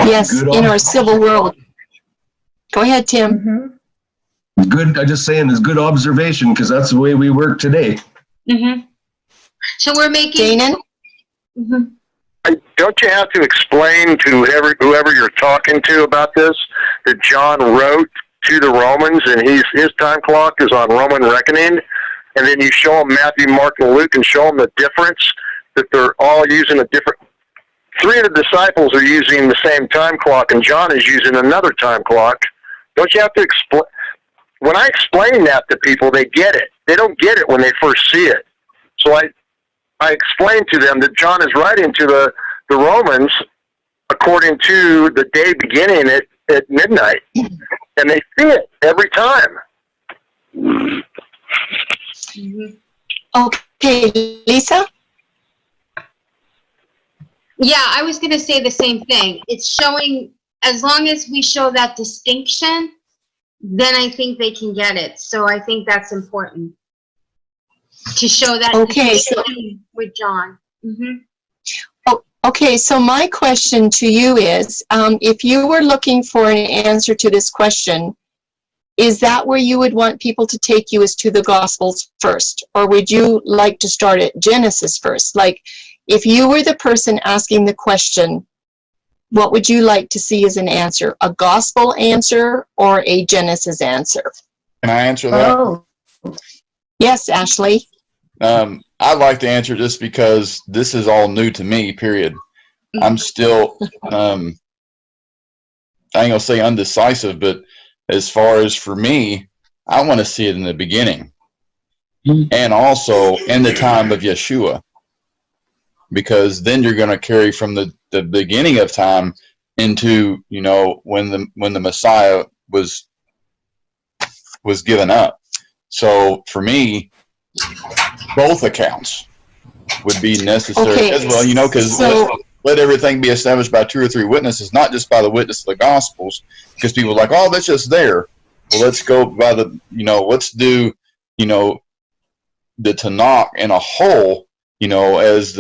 Yes, in our civil world. Go ahead, Tim. Good. I'm just saying, it's good observation because that's the way we work today. So we're making. Danon? Don't you have to explain to whoever you're talking to about this that John wrote to the Romans and his time clock is on Roman reckoning, and then you show them Matthew, Mark, and Luke and show them the difference, that they're all using a different. 3 of the disciples are using the same time clock, and John is using another time clock. Don't you have to explain? When I explain that to people, they get it. They don't get it when they first see it. So I explained to them that John is writing to the Romans according to the day beginning at midnight. And they see it every time. Okay, Lisa? Yeah, I was going to say the same thing. It's showing, as long as we show that distinction, then I think they can get it. So I think that's important to show that distinction with John. Okay, so my question to you is, if you were looking for an answer to this question, is that where you would want people to take you, is to the Gospels first? Or would you like to start at Genesis first? Like, if you were the person asking the question, what would you like to see as an answer? A Gospel answer or a Genesis answer? Can I answer that? Yes, Ashley. I'd like to answer just because this is all new to me, period. I'm still, I ain't gonna say undecisive, but as far as for me, I want to see it in the beginning and also in the time of Yeshua, because then you're going to carry from the beginning of time into, you know, when the Messiah was given up. So for me, both accounts would be necessary as well, you know, because let everything be established by 2 or 3 witnesses, not just by the witness of the Gospels, because people are like, oh, that's just there. Well, let's go by the, you know, let's do, you know, the Tanakh in a whole, you know, as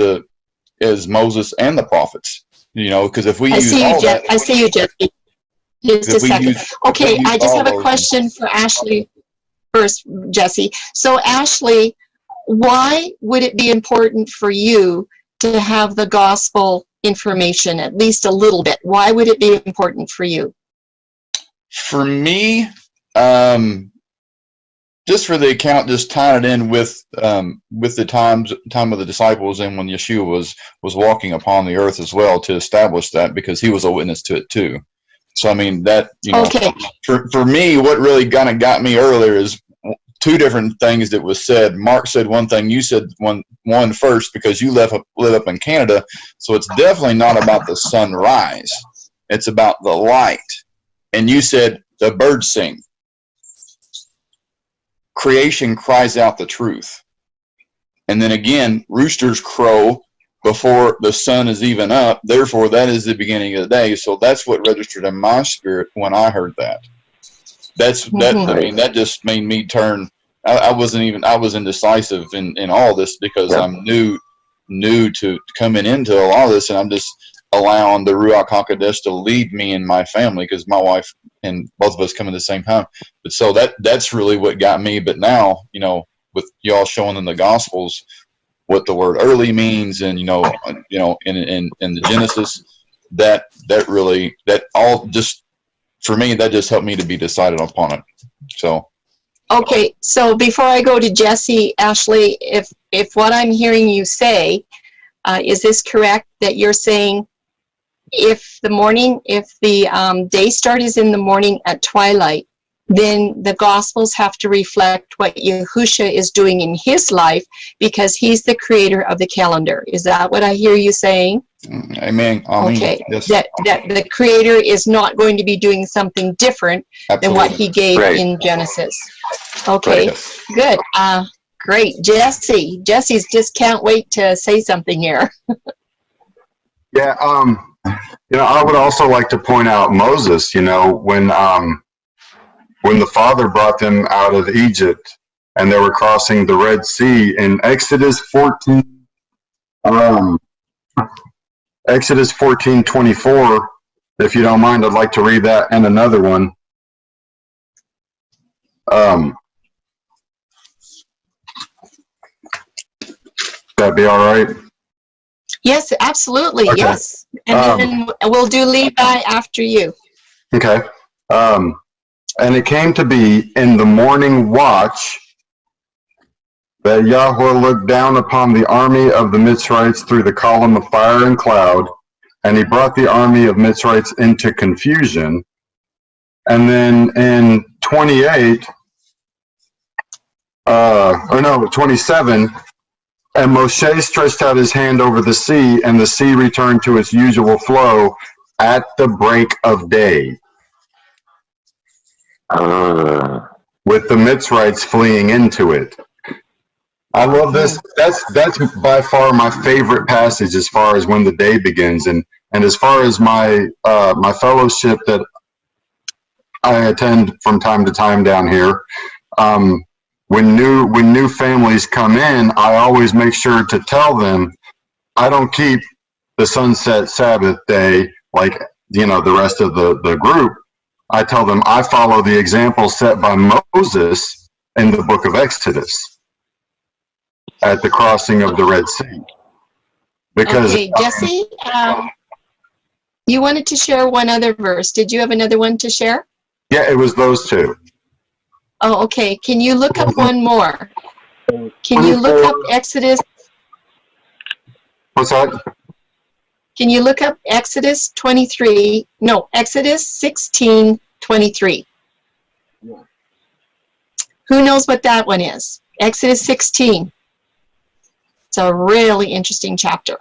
Moses and the prophets, you know, because if we use all that. I see you, Jesse. Just a second. Okay, I just have a question for Ashley first, Jesse. So, Ashley, why would it be important for you to have the gospel information, at least a little bit? Why would it be important for you? For me, just for the account, just tying it in with the time of the disciples and when Yeshua was walking upon the earth as well, to establish that, because he was a witness to it too. So I mean that, you know, for me, what really kind of got me earlier is 2 different things that was said. Mark said one thing, you said one first, because you live up in Canada, so it's definitely not about the sunrise. It's about the light. And you said the birds sing. Creation cries out the truth. And then again, roosters crow before the sun is even up. Therefore, that is the beginning of the day. So that's what registered in my spirit when I heard that. I mean, that just made me turn. I was indecisive in all this, because I'm new to coming into a lot of this, and I'm just allowing the Ruach HaKodesh to lead me and my family, because my wife and both of us come at the same time. But so that's really what got me. But now, you know, with y'all showing in the Gospels what the word early means, and in the Genesis, that all just, for me, that just helped me to be decided upon it. So. Okay, so before I go to Jesse, Ashley, if what I'm hearing you say, is this correct, that you're saying if the day start is in the morning at twilight, then the Gospels have to reflect what Yahusha is doing in his life, because he's the creator of the calendar. Is that what I hear you saying? Amen. Okay. Yes. That the creator is not going to be doing something different than what he gave in Genesis. Okay. Right. Good. Great. Jesse's just can't wait to say something here. Yeah, I would also like to point out Moses, when the Father brought them out of Egypt and they were crossing the Red Sea in Exodus 14:24. If you don't mind, I'd like to read that and another one. That'd be all right? Yes, absolutely. Okay. Yes. And then we'll do Levi after you. Okay. And it came to be in the morning watch that Yahweh looked down upon the army of the Mitzrites through the column of fire and cloud, and he brought the army of Mitzrites into confusion. And then in 27, and Moshe stretched out his hand over the sea, and the sea returned to its usual flow at the break of day. With the Mitzrites fleeing into it. I love this. That's by far my favorite passage as far as when the day begins, and as far as my my fellowship that I attend from time to time down here. When new families come in, I always make sure to tell them I don't keep the sunset Sabbath day like the rest of the group. I tell them I follow the example set by Moses in the book of Exodus at the crossing of the Red Sea. Because okay, Jesse, you wanted to share one other verse. Did you have another one to share? Yeah, it was those two. Oh, okay. Can you look up one more? Can you look up Exodus? What's that? Can you look up Exodus 23? No, Exodus 16:23. Who knows what that one is? Exodus 16. It's a really interesting chapter.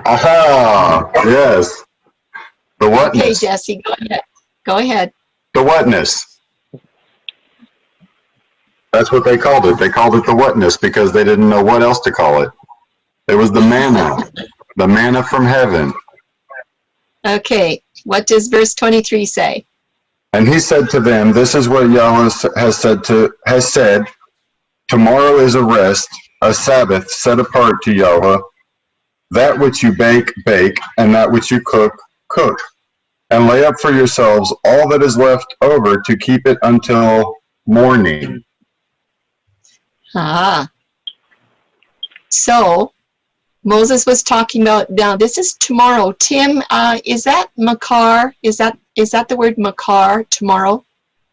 Aha! Yes. The whatness. Okay, Jesse, go ahead. Go ahead. The whatness. That's what they called it. They called it the whatness because they didn't know what else to call it. It was the manna. The manna from heaven. Okay, what does verse 23 say? And he said to them, this is what Yahweh has said, tomorrow is a rest, a Sabbath set apart to Yahweh. That which you bake, bake, and that which you cook, cook. And lay up for yourselves all that is left over to keep it until morning. So Moses was talking about, now this is tomorrow. Tim, is that makar? Is that the word makar, tomorrow?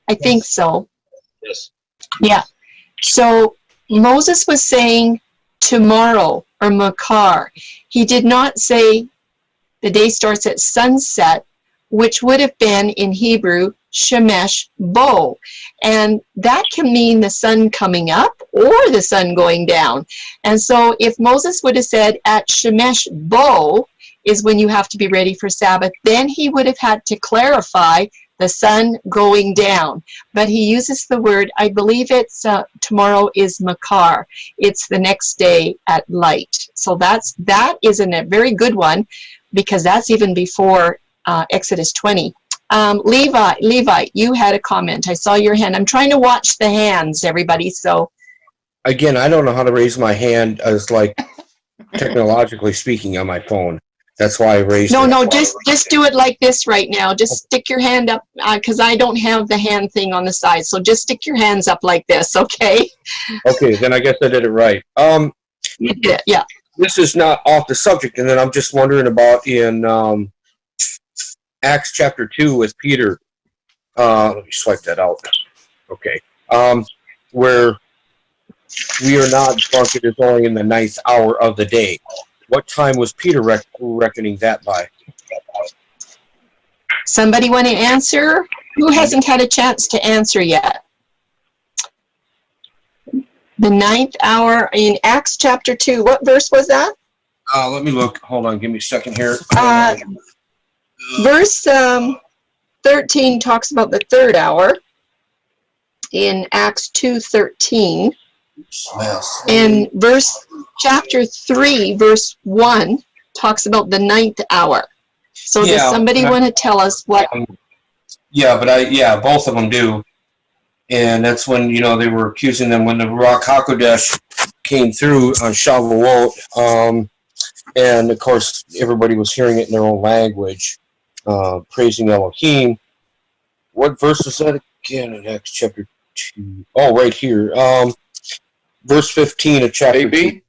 I think so. Yes. Yeah. So Moses was saying tomorrow or makar. He did not say the day starts at sunset, which would have been in Hebrew shemesh bo, and that can mean the sun coming up or the sun going down. And so if Moses would have said at shemesh bo is when you have to be ready for Sabbath, then he would have had to clarify the sun going down. But he uses the word, I believe it's tomorrow is makar. It's the next day at light. So that is a very good one, because that's even before Exodus 20. Levi, you had a comment. I saw your hand. I'm trying to watch the hands, everybody. So again, I don't know how to raise my hand as like technologically speaking on my phone. That's why I raised it. No, just do it like this right now. Just stick your hand up, because I don't have the hand thing on the side. So just stick your hands up like this, okay? Okay, then I guess I did it right. You did, yeah. This is not off the subject, and then I'm just wondering about in Acts chapter 2 with Peter. Let me swipe that out. Okay. Where we are not drunk, it is only in the 9th hour of the day. What time was Peter reckoning that by? Somebody want to answer? Who hasn't had a chance to answer yet? The 9th hour in Acts chapter 2. What verse was that? Let me look. Hold on. Give me a second here. Verse 13 talks about the 3rd hour in Acts 2:13. And chapter 3, verse 1 talks about the 9th hour. So does somebody want to tell us what? Yeah, but both of them do. And that's when, they were accusing them when the Ruach HaKodesh came through on Shavuot. And of course, everybody was hearing it in their own language, praising Elohim. What verse is that again in Acts chapter 2? Oh, right here. Verse 15 of chapter 2.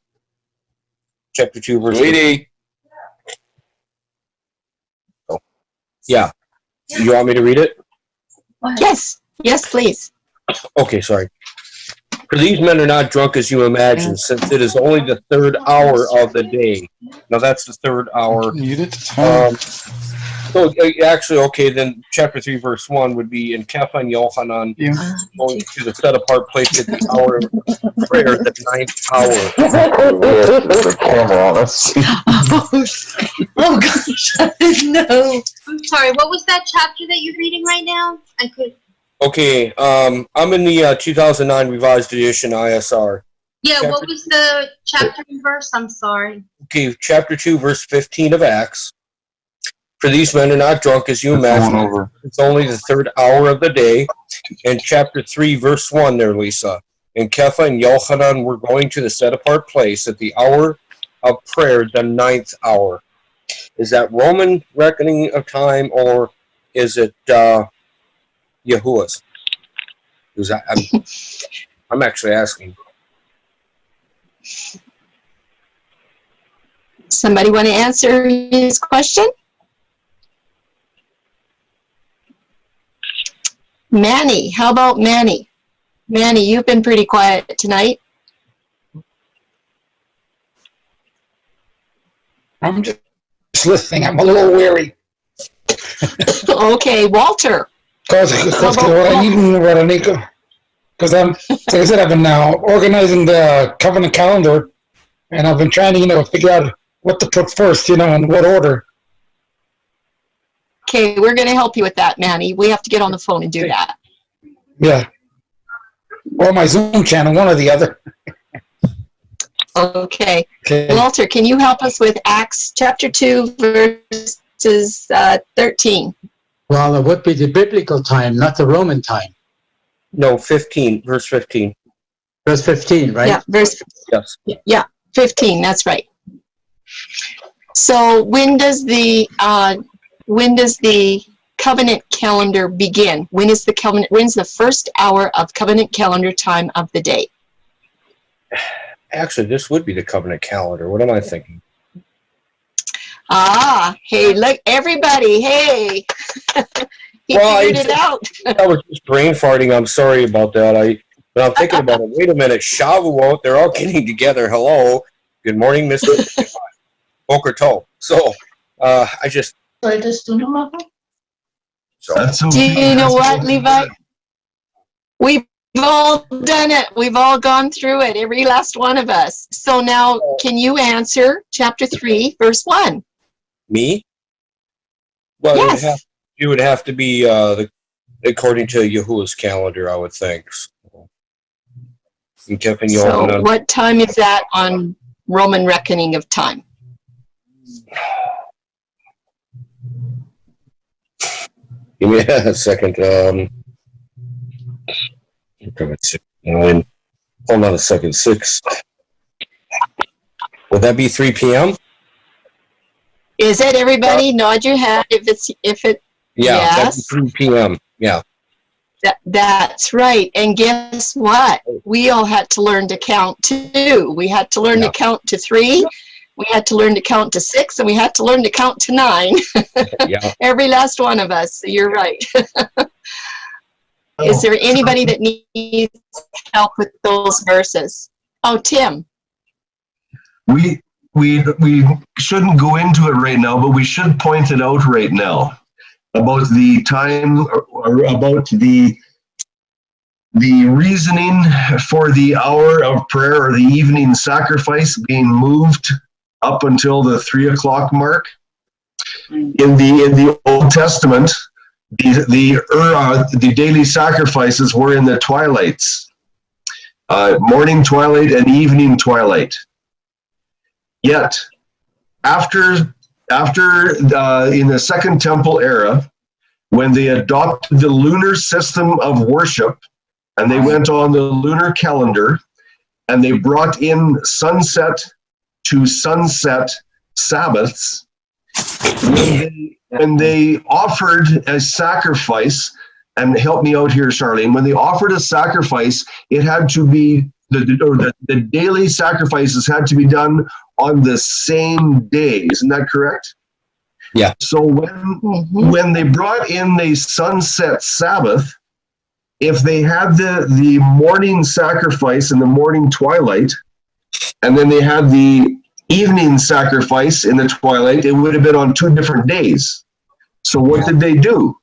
Chapter 2, verse 15. Oh. Yeah. You want me to read it? Yes. Yes, please. Okay, sorry. For these men are not drunk as you imagine, since it is only the 3rd hour of the day. Now that's the 3rd hour. So actually, okay, then chapter 3, verse 1 would be in Kepha and Yohanan going to the set apart place at the hour of prayer, the 9th hour. Oh gosh, I didn't know. I'm sorry, what was that chapter that you're reading right now? I could. Okay, I'm in the 2009 revised edition ISR. Yeah, what was the chapter and verse? I'm sorry. Okay, chapter 2, verse 15 of Acts. For these men are not drunk as you imagine. It's only the 3rd hour of the day. And chapter 3, verse 1 there, Lisa. And Kepha and Yochanan were going to the set apart place at the hour of prayer, the 9th hour. Is that Roman reckoning of time, or is it Yahuwah's? I'm actually asking. Somebody want to answer his question? Manny, how about Manny? Manny, you've been pretty quiet tonight. I'm just listening. I'm a little weary. Okay, Walter. Because I'm, like I said, I've been now organizing the covenant calendar, and I've been trying to, figure out what to put first, in what order. Okay, we're going to help you with that, Manny. We have to get on the phone and do that. Yeah. Or my Zoom channel, one or the other. Okay. Walter, can you help us with Acts chapter 2, verses 13? Well, it would be the biblical time, not the Roman time. No, 15, verse 15. Verse 15, right? Yeah, Yes. Yeah, 15, that's right. So when does the covenant calendar begin? When's the first hour of covenant calendar time of the day? Actually, this would be the covenant calendar. What am I thinking? Hey, look, everybody, hey. He figured it out. I was just brain farting. I'm sorry about that. But I'm thinking about it. Wait a minute. Shavuot, they're all getting together. Hello. Good morning, Mr. Boker Tov. So, I just... Do you know what, Levi? We've all done it. We've all gone through it, every last one of us. So now, can you answer chapter 3, verse 1? Me? Well, yes. It would have to be according to Yahuwah's calendar, I would think. So what time is that on Roman reckoning of time? Give me a second. Hold on a second. 6. Would that be 3 p.m.? Is it, everybody? Nod your head if it. Yeah, yes. That'd be 3 p.m. Yeah. That's right. And guess what? We all had to learn to count too. We had to learn to count to 3. We had to learn to count to 6, and we had to learn to count to 9. Yeah. Every last one of us. So you're right. Is there anybody that needs help with those verses? Oh, Tim. We shouldn't go into it right now, but we should point it out right now. about the time or about the reasoning for the hour of prayer or the evening sacrifice being moved up until the 3 o'clock mark. In the Old Testament, the daily sacrifices were in the twilights, morning twilight and evening twilight. Yet, after in the Second Temple era, when they adopted the lunar system of worship, and they went on the lunar calendar, and they brought in sunset to sunset Sabbaths, when they offered a sacrifice, and help me out here, Charlene, when they offered a sacrifice, it had to be, the daily sacrifices had to be done on the same day. Isn't that correct? Yeah. So when they brought in the sunset Sabbath, if they had the morning sacrifice in the morning twilight, and then they had the evening sacrifice in the twilight, it would have been on 2 different days. So what did they do?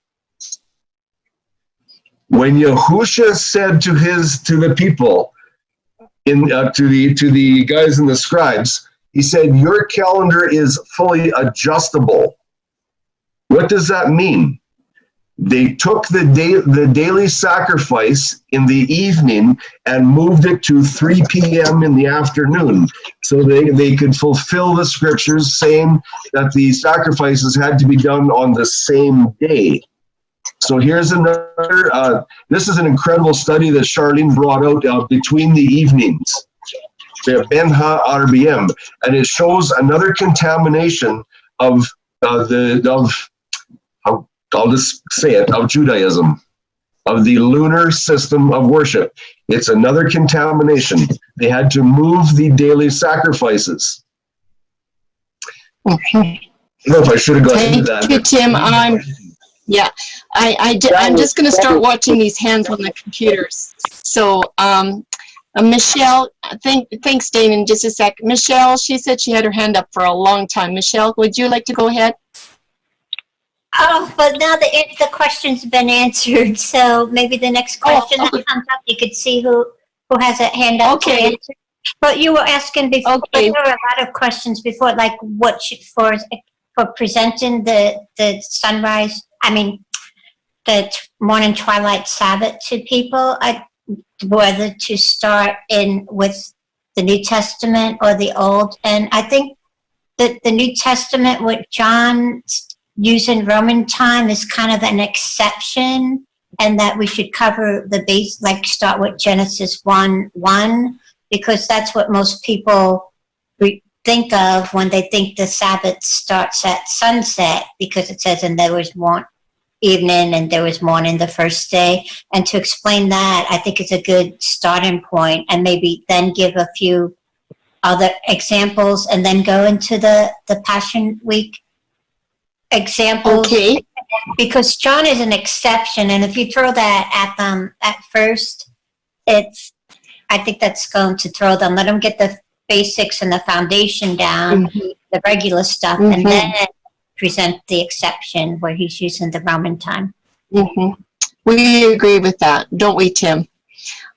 When Yahusha said to the people, to the guys and the scribes, he said, "Your calendar is fully adjustable." What does that mean? They took the daily sacrifice in the evening and moved it to 3 p.m. in the afternoon, so they could fulfill the scriptures saying that the sacrifices had to be done on the same day. So here's another, this is an incredible study that Charlene brought out between the evenings, the Ben Ha-RBM, and it shows another contamination of I'll just say it, of Judaism, of the lunar system of worship. It's another contamination. They had to move the daily sacrifices. I don't know if I should have gone into that. Thank you, Tim. I'm just going to start watching these hands on the computers. So, Michelle, thanks, Dane, in just a sec. Michelle, she said she had her hand up for a long time. Michelle, would you like to go ahead? Oh, but now the question's been answered, so maybe the next question that comes up, you could see who has a hand up to answer. But you were asking before, there were a lot of questions before, like what for presenting the sunrise, the morning twilight Sabbath to people, whether to start with the New Testament or the Old. And I think that the New Testament, what John using Roman time, is kind of an exception, and that we should cover the base, like start with Genesis 1:1, because that's what most people think of when they think the Sabbath starts at sunset, because it says, and there was evening and there was morning the first day. And to explain that, I think it's a good starting point, and maybe then give a few other examples and then go into the Passion Week examples. Okay. Because John is an exception, and if you throw that at them at first, I think that's going to throw them. Let them get the basics and the foundation down, the regular stuff, and then present the exception where he's using the Roman time. We agree with that, don't we, Tim?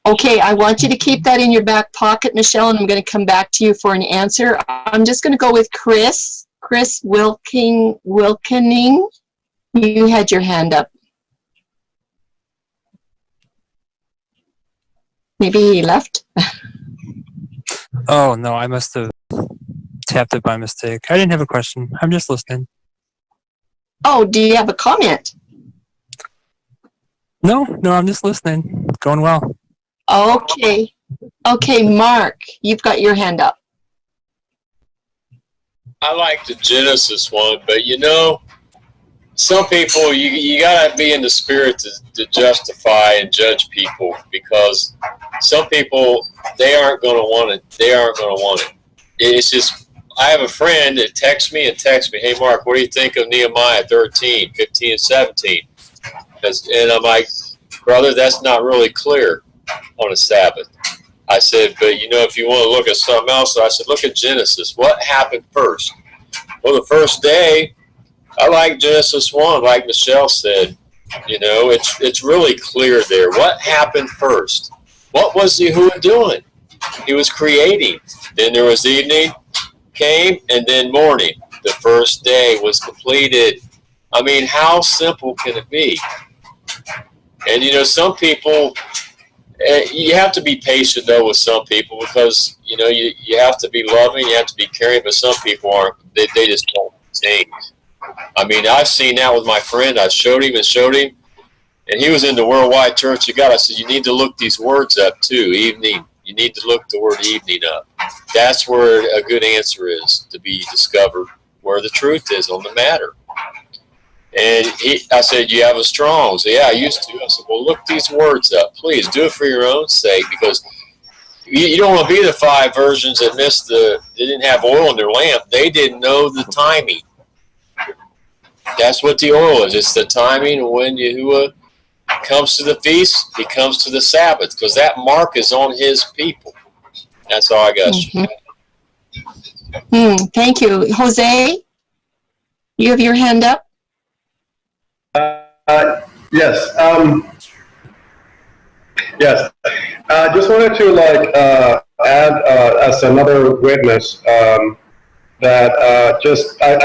Okay, I want you to keep that in your back pocket, Michelle, and I'm going to come back to you for an answer. I'm just going to go with Chris Wilkening. You had your hand up. Maybe he left. Oh, no, I must have tapped it by mistake. I didn't have a question. I'm just listening. Oh, do you have a comment? No, I'm just listening. Going well. Okay, Mark, you've got your hand up. I like the Genesis one, but some people, you gotta be in the spirit to justify and judge people, because some people, they aren't gonna want it. It's just, I have a friend that texts me, hey Mark, what do you think of Nehemiah 13, 15, and 17? And I'm like, brother, that's not really clear on a Sabbath. I said, but if you want to look at something else, I said, look at Genesis. What happened first? Well, the first day, I like Genesis 1, like Michelle said. You know, it's really clear there. What happened first? What was Yahuwah doing? He was creating. Then there was evening came, and then morning. The first day was completed. I mean, how simple can it be? And, you know, some people, you have to be patient, though, with some people because, you know, you have to be loving, you have to be caring, but some people aren't. They just don't change. I mean, I've seen that with my friend. I showed him, and he was in the Worldwide Church of God. I said, you need to look these words up, too, evening. You need to look the word evening up. That's where a good answer is to be discovered, where the truth is on the matter. And I said, you have a Strong's? Yeah, I used to. I said, well, look these words up. Please do it for your own sake, because you don't want to be the 5 virgins that they didn't have oil in their lamp. They didn't know the timing. That's what the oil is. It's the timing when Yahuwah comes to the feast, he comes to the Sabbath, because that mark is on his people. That's all I got. Thank you. Jose, you have your hand up? Yes. Yes. Just wanted to add as another witness that I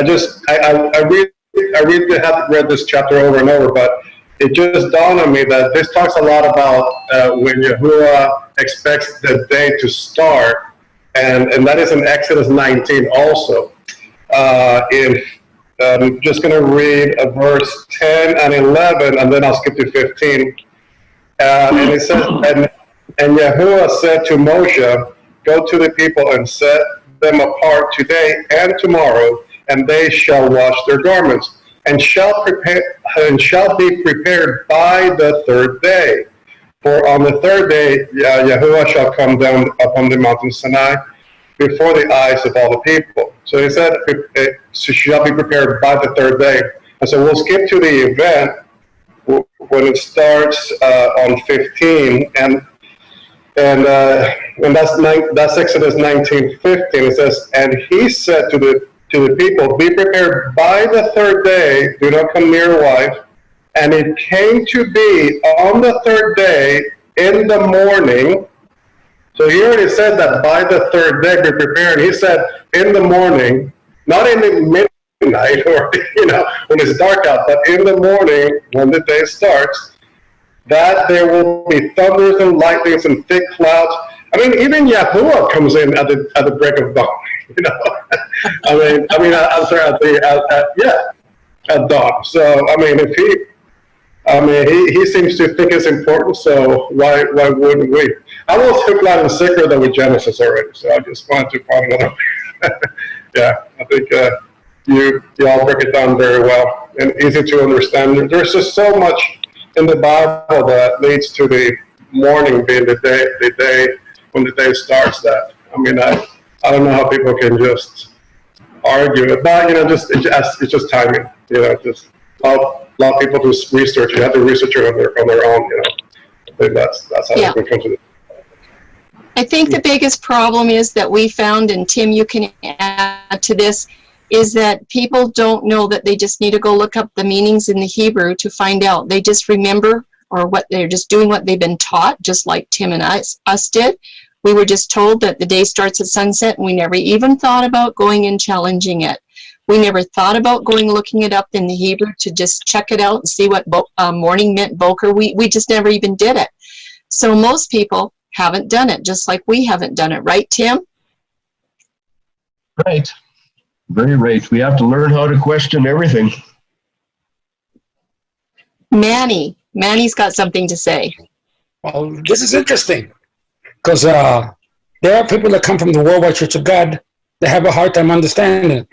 really haven't read this chapter over and over, but it just dawned on me that this talks a lot about when Yahuwah expects the day to start, and that is in Exodus 19 also. I'm just going to read verse 10 and 11, and then I'll skip to 15. And it says, and Yahuwah said to Moshe, go to the people and set them apart today and tomorrow, and they shall wash their garments, and shall be prepared by the third day. For on the third day, Yahuwah shall come down upon the mountain Sinai before the eyes of all the people. So he said, shall be prepared by the third day. And so we'll skip to the event when it starts on 15, and that's Exodus 19:15. It says, and he said to the people, be prepared by the third day, do not come near your wife. And it came to be on the third day in the morning. So he already said that by the third day be prepared. He said in the morning, not in the midnight or, you know, when it's dark out, but in the morning when the day starts, that there will be thunders and lightnings and thick clouds. I mean, even Yahuwah comes in at the break of dawn. You know, I'm sorry, at dawn. So I mean, he seems to think it's important. So why wouldn't we? I was hooked, line, and sinker though with Genesis already. So I just wanted to point it out. Yeah, I think you all break it down very well and easy to understand. There's just so much in the Bible that leads to the morning being the day when the day starts. That I mean, I don't know how people can just argue it, but you know, it's just timing. You know, just allow people to research. You have to research it on their own. You know, I think that's how people come to it. I think the biggest problem is that we found, and Tim, you can add to this, is that people don't know that they just need to go look up the meanings in the Hebrew to find out. They just remember, or what they're just doing what they've been taught, just like Tim and us did. We were just told that the day starts at sunset, and we never even thought about going and challenging it. We never thought about going looking it up in the Hebrew to just check it out and see what morning meant, boker. We just never even did it. So most people haven't done it, just like we haven't done it. Right, Tim? Right. Very right. We have to learn how to question everything. Manny's got something to say. Well, this is interesting because there are people that come from the Worldwide Church of God that have a hard time understanding it.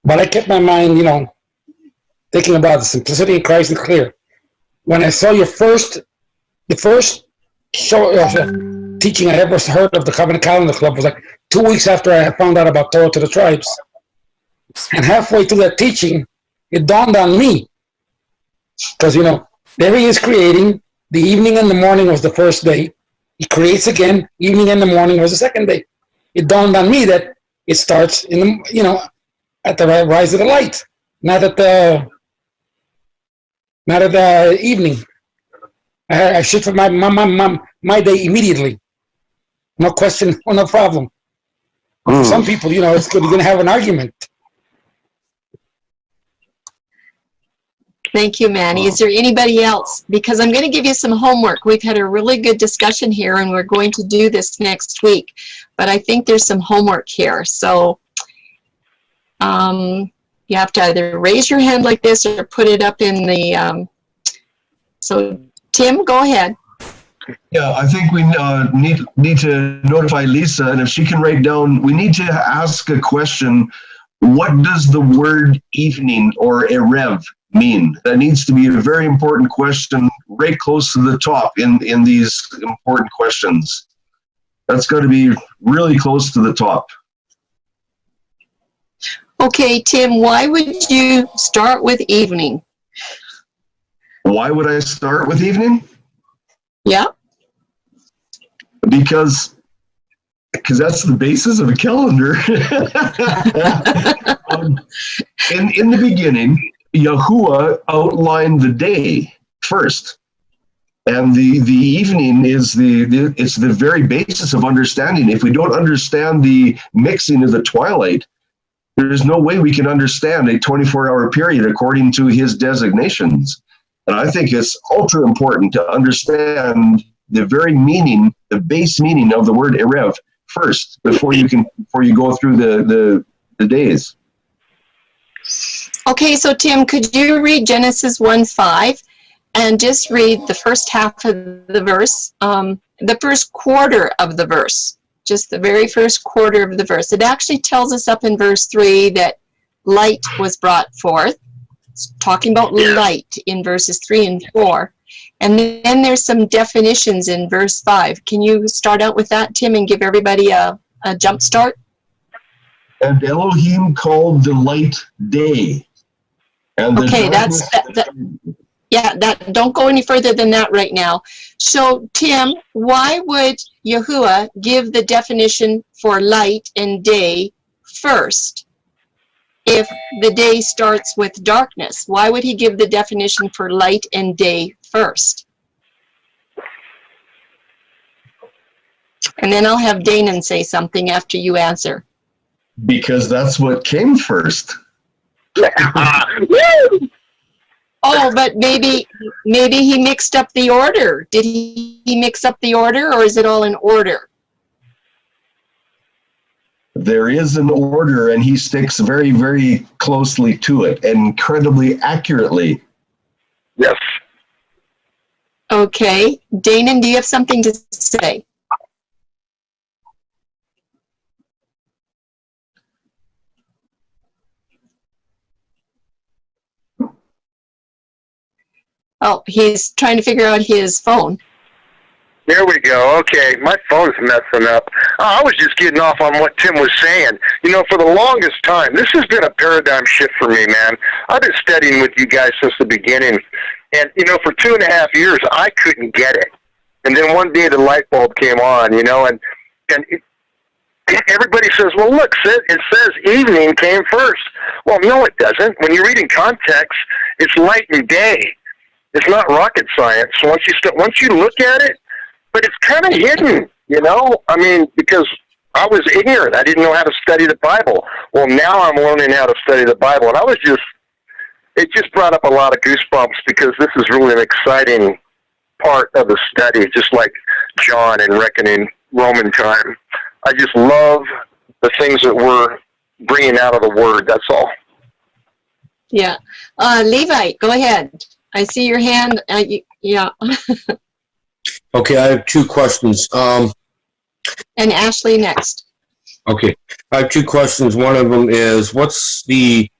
But I kept my mind, you know, thinking about the simplicity of Christ and clear. When I saw the first show teaching I ever heard of the Covenant Calendar Club was like 2 weeks after I had found out about Torah to the Tribes. And halfway through that teaching, it dawned on me. Because, you know, there he is creating. The evening and the morning was the first day. He creates again. Evening and the morning was the second day. It dawned on me that it starts in the, you know, at the rise of the light. not at the evening. I shoot for my day immediately. No question or no problem. For some people, it's good. You're going to have an argument. Thank you, Manny. Is there anybody else? Because I'm going to give you some homework. We've had a really good discussion here, and we're going to do this next week. But I think there's some homework here. So you have to either raise your hand like this or put it up in the... So, Tim, go ahead. Yeah, I think we need to notify Lisa, and if she can write down, we need to ask a question. What does the word evening or erev mean? That needs to be a very important question, right close to the top in these important questions. That's got to be really close to the top. Okay, Tim, why would you start with evening? Why would I start with evening? Yeah. Because that's the basis of a calendar. In the beginning, Yahuwah outlined the day first, and the evening is it's the very basis of understanding. If we don't understand the mixing of the twilight, there's no way we can understand a 24-hour period according to his designations. And I think it's ultra important to understand the very meaning, the base meaning of the word erev first before you go through the days. Okay, so Tim, could you read Genesis 1:5 and just read the first half of the verse, the first quarter of the verse, just the very first quarter of the verse. It actually tells us up in verse 3 that light was brought forth. It's talking about light in verses 3 and 4. And then there's some definitions in verse 5. Can you start out with that, Tim, and give everybody a jump start? And Elohim called the light day. And okay, don't go any further than that right now. So, Tim, why would Yahuwah give the definition for light and day first if the day starts with darkness? Why would he give the definition for light and day first? And then I'll have Danon say something after you answer. Because that's what came first. Oh, but maybe he mixed up the order. Did he mix up the order, or is it all in order? There is an order, and he sticks very, very closely to it, incredibly accurately. Yes. Okay. Danon, do you have something to say? Oh, he's trying to figure out his phone. There we go. Okay, my phone's messing up. I was just getting off on what Tim was saying. You know, for the longest time, this has been a paradigm shift for me, man. I've been studying with you guys since the beginning. And, you know, for 2.5 years, I couldn't get it. And then one day the light bulb came on, you know, and everybody says, well, look, it says evening came first. Well, no, it doesn't. When you read in context, it's light and day. It's not rocket science. Once you look at it, but it's kind of hidden, you know? I mean, because I was ignorant. I didn't know how to study the Bible. Well, now I'm learning how to study the Bible. And it just brought up a lot of goosebumps because this is really an exciting part of the study, just like John and reckoning Roman time. I just love the things that we're bringing out of the Word, that's all. Yeah. Levi, go ahead. I see your hand. Yeah. Okay, I have two questions. And Ashley next. Okay, I have two questions. One of them is, what's the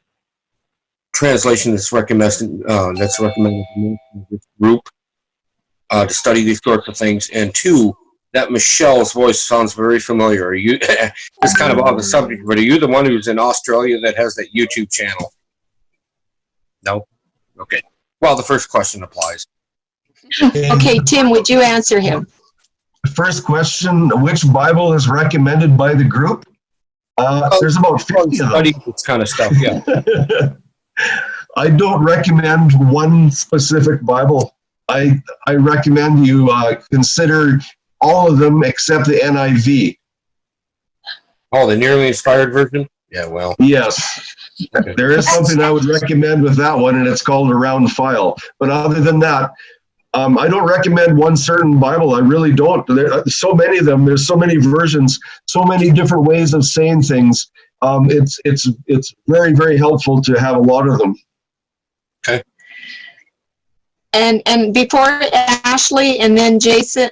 translation that's recommended in this group to study these sorts of things? And two, that Michelle's voice sounds very familiar. Are you? It's kind of off the subject, but are you the one who's in Australia that has that YouTube channel? No. Okay. Well, the first question applies. Okay, Tim, would you answer him? First question, which Bible is recommended by the group? There's about 50 of them. This kind of stuff, yeah. I don't recommend one specific Bible. I recommend you consider all of them except the NIV. Oh, the nearly inspired version? Yeah, well. Yes. There is something I would recommend with that one, and it's called a round file. But other than that, I don't recommend one certain Bible. I really don't. There's so many of them. There's so many versions, so many different ways of saying things. It's very, very helpful to have a lot of them. Okay. And before Ashley and then Jesse,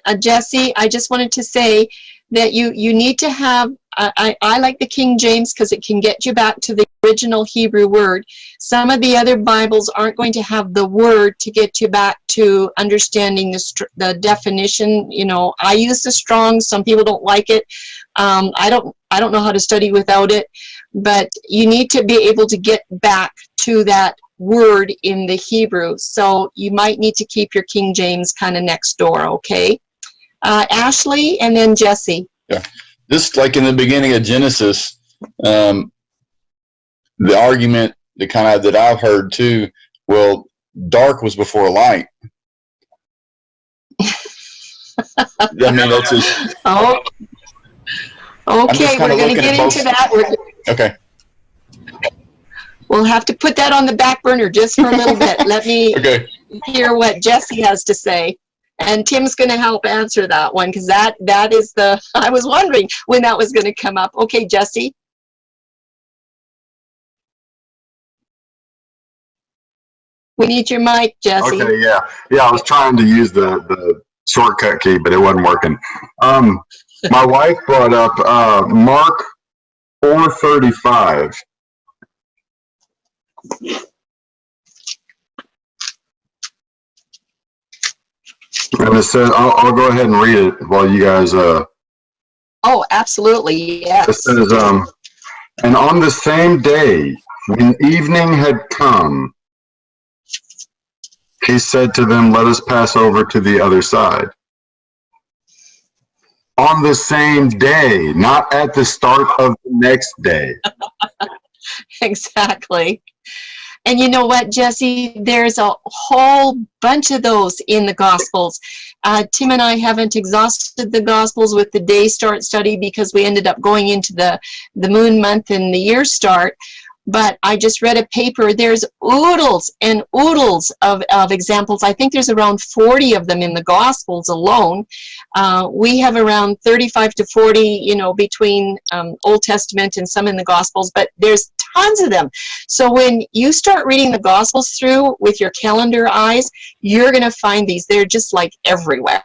I just wanted to say that you need to have, I like the King James because it can get you back to the original Hebrew word. Some of the other Bibles aren't going to have the word to get you back to understanding the definition. You know, I use the Strong's. Some people don't like it. I don't know how to study without it, but you need to be able to get back to that word in the Hebrew. So you might need to keep your King James kind of next door, okay? Ashley and then Jesse. Yeah, just like in the beginning of Genesis, the argument that I've heard too, well, dark was before light. I mean, that's just. Oh. Okay, we're going to get into that. Okay. We'll have to put that on the back burner just for a little bit. Let me hear what Jesse has to say. And Tim's going to help answer that one because that is I was wondering when that was going to come up. Okay, Jesse. We need your mic, Jesse. Okay, yeah. I was trying to use the shortcut key, but it wasn't working. My wife brought up Mark 4:35. And it says, I'll go ahead and read it while you guys. Oh, absolutely, yes. It says, and on the same day, when evening had come, he said to them, let us pass over to the other side. On the same day, not at the start of the next day. Exactly. And you know what, Jesse? There's a whole bunch of those in the Gospels. Tim and I haven't exhausted the Gospels with the day start study because we ended up going into the moon month and the year start. But I just read a paper. There's oodles and oodles of examples. I think there's around 40 of them in the Gospels alone. We have around 35 to 40, you know, between Old Testament and some in the Gospels, but there's tons of them. So when you start reading the Gospels through with your calendar eyes, you're going to find these. They're just like everywhere.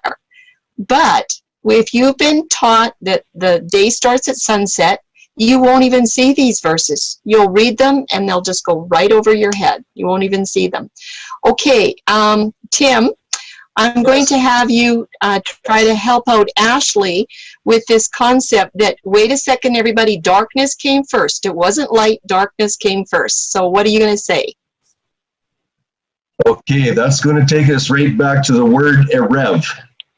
But if you've been taught that the day starts at sunset, you won't even see these verses. You'll read them and they'll just go right over your head. You won't even see them. Okay, Tim, I'm going to have you try to help out Ashley with this concept that, wait a second, everybody, darkness came first. It wasn't light, darkness came first. So what are you going to say? Okay, that's going to take us right back to the word erev,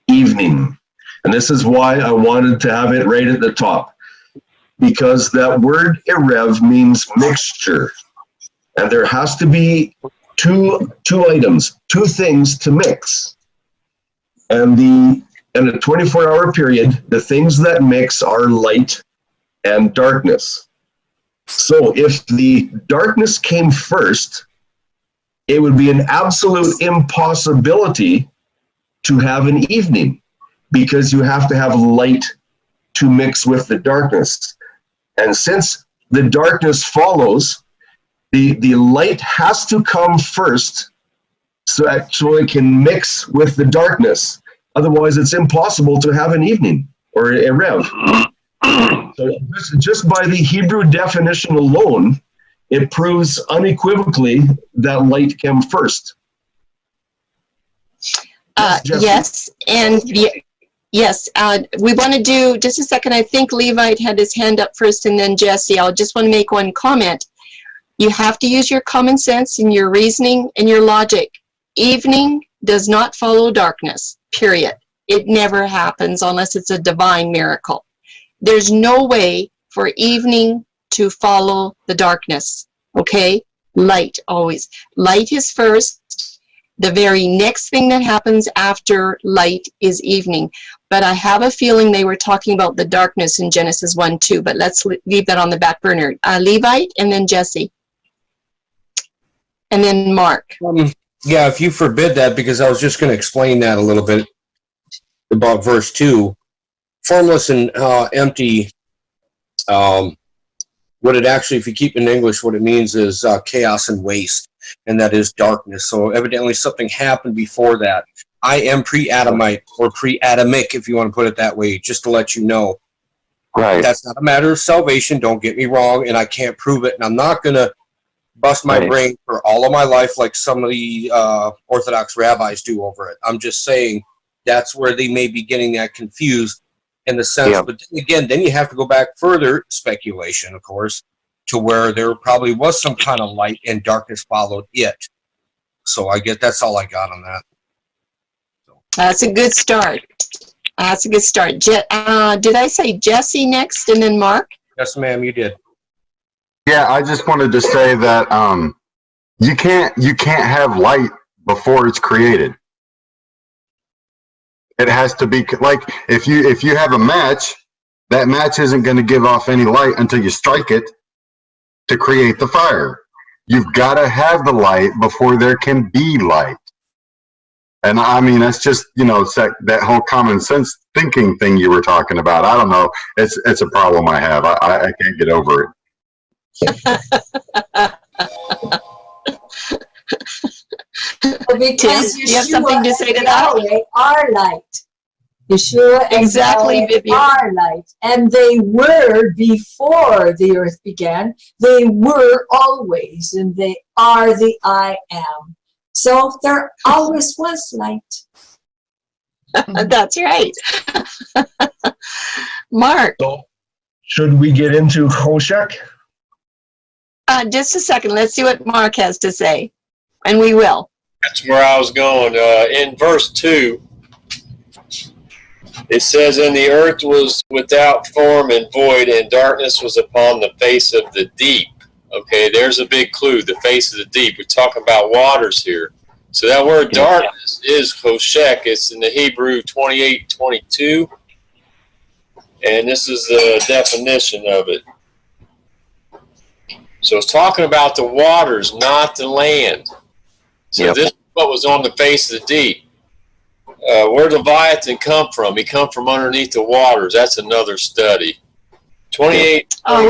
evening. And this is why I wanted to have it right at the top. Because that word erev means mixture. And there has to be two items, two things to mix. And in a 24-hour period, the things that mix are light and darkness. So if the darkness came first, it would be an absolute impossibility to have an evening because you have to have light to mix with the darkness. And since the darkness follows, the light has to come first so it can mix with the darkness. Otherwise, it's impossible to have an evening or a rev. So just by the Hebrew definition alone, it proves unequivocally that light came first. Yes, and yes, we want to do, just a second, I think Levite had his hand up first and then Jesse. I'll just want to make one comment. You have to use your common sense and your reasoning and your logic. Evening does not follow darkness, period. It never happens unless it's a divine miracle. There's no way for evening to follow the darkness, okay? Light, always. Light is first. The very next thing that happens after light is evening. But I have a feeling they were talking about the darkness in Genesis 1:2, but let's leave that on the back burner. Levite, and then Jesse. And then Mark. Yeah, if you forbid that, because I was just going to explain that a little bit about verse 2. Formless and empty, what it actually, if you keep in English, what it means is chaos and waste, and that is darkness. So evidently something happened before that. I am pre-Adamite, or pre-Adamic, if you want to put it that way, just to let you know. Right. That's not a matter of salvation, don't get me wrong, and I can't prove it, and I'm not going to bust my brain for all of my life like some of the Orthodox rabbis do over it. I'm just saying that's where they may be getting that confused in the sense. But then again, then you have to go back further, speculation, of course, to where there probably was some kind of light and darkness followed it. So I get that's all I got on that. That's a good start. That's a good start. Did I say Jesse next and then Mark? Yes, ma'am, you did. Yeah, I just wanted to say that you can't have light before it's created. It has to be like if you have a match, that match isn't going to give off any light until you strike it to create the fire. You've got to have the light before there can be light. And I mean, that's just, that whole common sense thinking thing you were talking about. I don't know. It's a problem I have. I can't get over it. Because Tim, you have something to say to that? Yahweh are light. Yeshua and Exactly, Yahweh Vivian. are light. And they were before the earth began. They were always, and they are the I am. So there always was light. That's right. Mark. So, should we get into Hoshek? Just a second. Let's see what Mark has to say. And we will. That's where I was going. In verse 2, it says, "And the earth was without form and void, and darkness was upon the face of the deep." Okay, there's a big clue, the face of the deep. We're talking about waters here. So that word darkness is choshek. It's in the Hebrew 28:22. And this is the definition of it. So it's talking about the waters, not the land. So this is what was on the face of the deep. Where did Leviathan come from? He come from underneath the waters. That's another study. 28. Oh,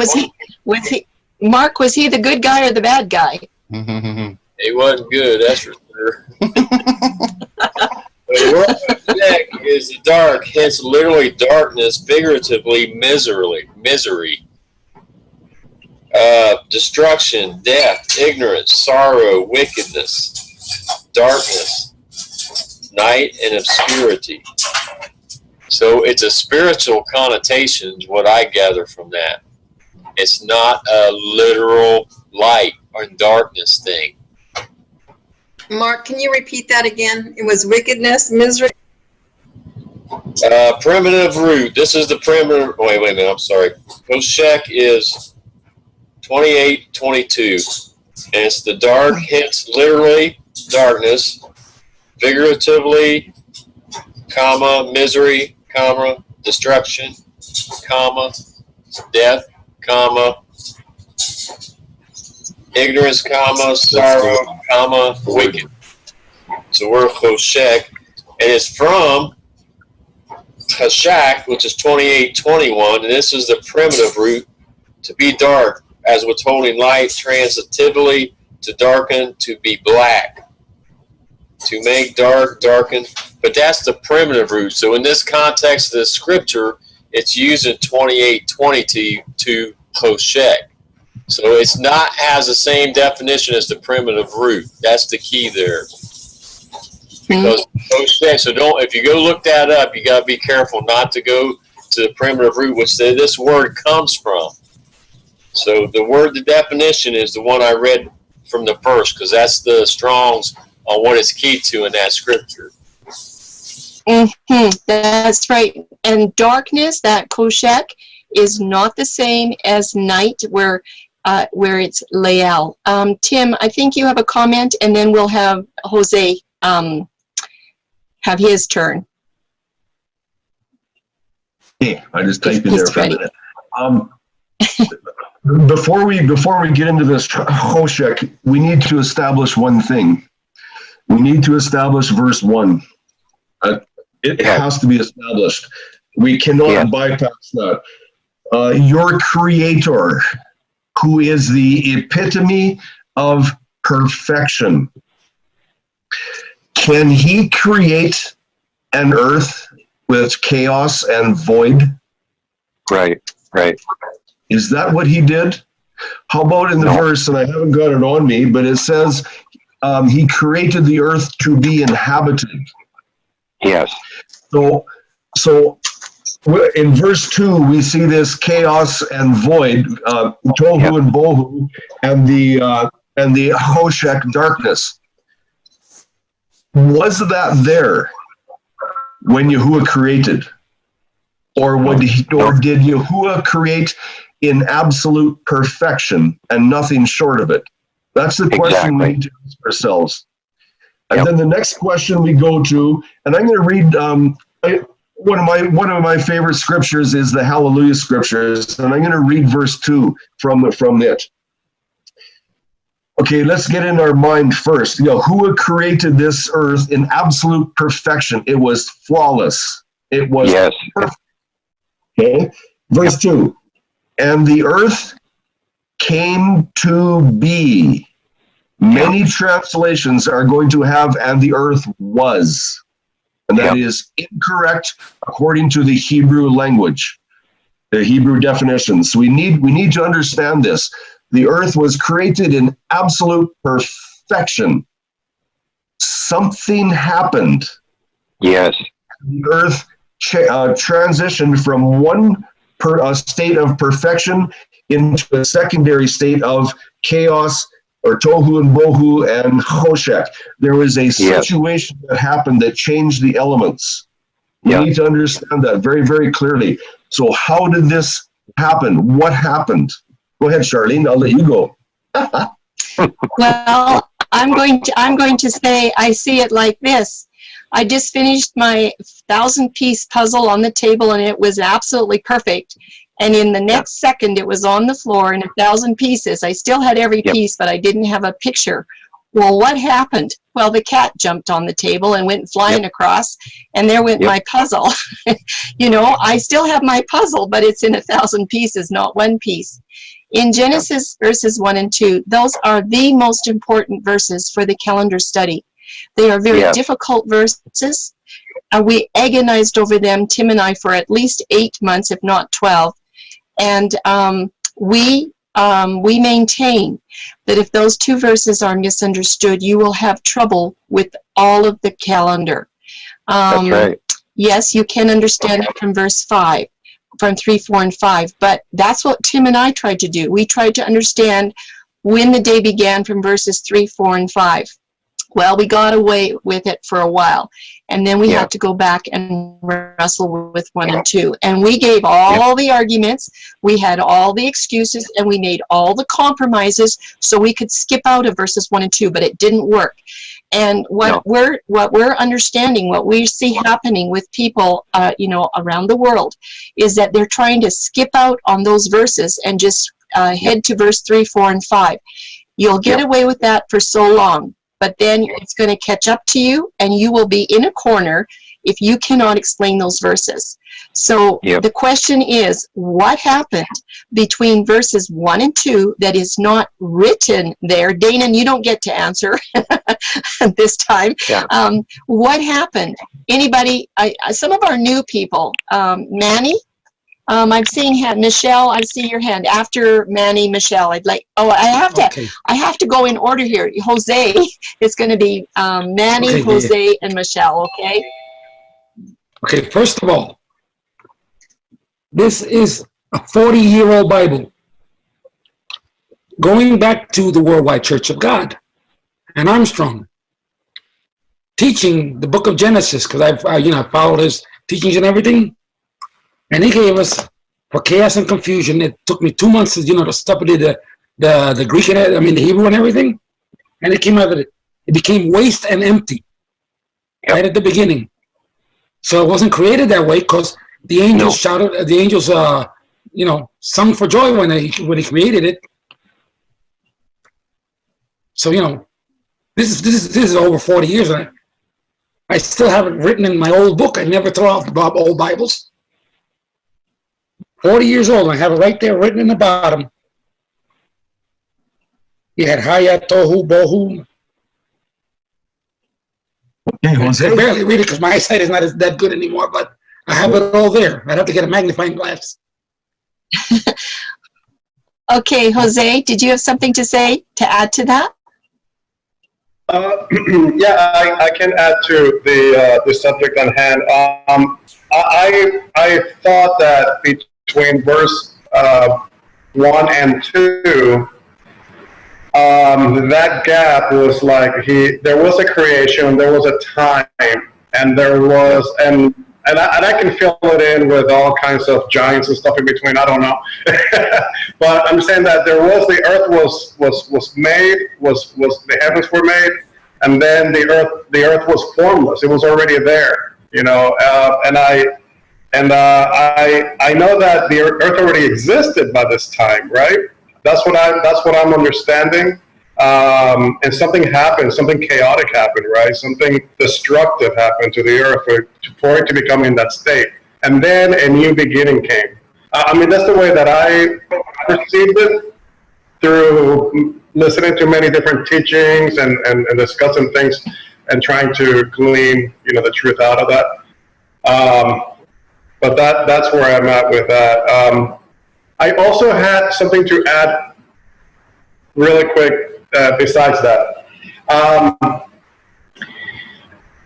Mark, was he the good guy or the bad guy? He wasn't good, that's for sure. The word choshek is the dark, hence literally darkness, figuratively misery. Destruction, death, ignorance, sorrow, wickedness, darkness, night, and obscurity. So it's a spiritual connotation, is what I gather from that. It's not a literal light or darkness thing. Mark, can you repeat that again? It was wickedness, misery. Primitive root. This is the primitive. Wait a minute. I'm sorry. Choshek is 28:22, and it's the dark. Hence, literally darkness, figuratively, comma, misery, comma, destruction, comma, death, comma, ignorance, comma, sorrow, comma, wicked. So we're choshek, and it's from chashak, which is 28:21, and this is the primitive root, to be dark, as withholding light, transitively, to darken, to be black, to make dark, darken. But that's the primitive root. So in this context of the scripture, it's using 28:22 to choshek. So it's not has the same definition as the primitive root. That's the key there. Because so don't, if you go look that up, you gotta be careful not to go to the primitive root, which this word comes from. So the definition is the one I read from the first, because that's the Strong's on what it's key to in that scripture. That's right. And darkness, that choshek, is not the same as night, where where it's Lael. Tim, I think you have a comment, and then we'll have Jose have his turn. Yeah, I just typed in there for a minute. Before we get into this Hoshek, we need to establish one thing. We need to establish verse 1. It has to be established. We cannot bypass that. Your creator, who is the epitome of perfection, can he create an earth with chaos and void? Right. Is that what he did? How about in the verse, and I haven't got it on me, but it says he created the earth to be inhabited. Yes. So in verse 2, we see this chaos and void, tohu and bohu, and the Hoshek, darkness. Was that there when Yahuwah created? Or did Yahuwah create in absolute perfection and nothing short of it? That's the question we need to ask ourselves. And then the next question we go to, and I'm going to read one of my favorite scriptures is the Hallelujah scriptures, and I'm going to read verse 2 from it. Okay, let's get in our mind first. Yahuwah created this earth in absolute perfection. It was flawless. It was perfect. Okay, verse 2. And the earth came to be. Many translations are going to have, and the earth was. And that is incorrect according to the Hebrew language, the Hebrew definitions. So we need to understand this. The earth was created in absolute perfection. Something happened. Yes. The earth transitioned from one state of perfection into a secondary state of chaos, or tohu and bohu and choshek. There was a situation that happened that changed the elements. We need to understand that very, very clearly. So how did this happen? What happened? Go ahead, Charlene. I'll let you go. Well, I'm going to say I see it like this. I just finished my 1,000-piece puzzle on the table, and it was absolutely perfect. And in the next second, it was on the floor in 1,000 pieces. I still had every piece, but I didn't have a picture. Well, what happened? Well, the cat jumped on the table and went flying across, and there went my puzzle. I still have my puzzle, but it's in 1,000 pieces, not one piece. In Genesis verses 1 and 2, those are the most important verses for the calendar study. They are very difficult verses. We agonized over them, Tim and I, for at least 8 months, if not 12. And we maintain that if those two verses are misunderstood, you will have trouble with all of the calendar. That's right. Yes, you can understand it from verse 5, from 3, 4, and 5, but that's what Tim and I tried to do. We tried to understand when the day began from verses 3, 4, and 5. Well, we got away with it for a while, and then we had to go back and wrestle with 1 and 2. And we gave all the arguments, we had all the excuses, and we made all the compromises so we could skip out of verses 1 and 2, but it didn't work. And what we're understanding, what we see happening with people, around the world, is that they're trying to skip out on those verses and just head to verse 3, 4, and 5. You'll get away with that for so long. But then it's going to catch up to you, and you will be in a corner if you cannot explain those verses. So the question is, what happened between verses 1 and 2 that is not written there? Dana, you don't get to answer this time. What happened? Anybody? Some of our new people, Manny? I'm seeing hand. Michelle, I see your hand. After Manny, Michelle, I have to go in order here. Jose, it's going to be Manny, Jose, and Michelle, okay? Okay, first of all, this is a 40-year-old Bible going back to the Worldwide Church of God and Armstrong, teaching the book of Genesis, because I followed his teachings and everything. And he gave us, for chaos and confusion, it took me 2 months to study the the Greek and the Hebrew and everything, and it came out of it. It became waste and empty right at the beginning. So it wasn't created that way because the angels shouted. The angels, sung for joy when he created it. So this is over 40 years, and I still have it written in my old book. I never throw out the old Bibles. 40 years old, and I have it right there written in the bottom. You had Haya, Tohu, Bohu. Okay, Jose. I can barely read it because my eyesight is not that good anymore, but I have it all there. I'd have to get a magnifying glass. Okay, Jose, did you have something to say to add to that? Yeah, I can add to the subject on hand. I thought that between verse 1 and 2, that gap was like there was a creation, there was a time, and there was and I can fill it in with all kinds of giants and stuff in between. I don't know, but I'm saying that there was the earth was made, was the heavens were made, and then the earth was formless. It was already there, and I know that the earth already existed by this time, right? That's what I'm understanding. And something happened, something chaotic happened, right? Something destructive happened to the earth for it to become in that state. And then a new beginning came. That's the way that I perceived it through listening to many different teachings and discussing things and trying to glean, the truth out of that. But that's where I'm at with that. I also had something to add really quick besides that.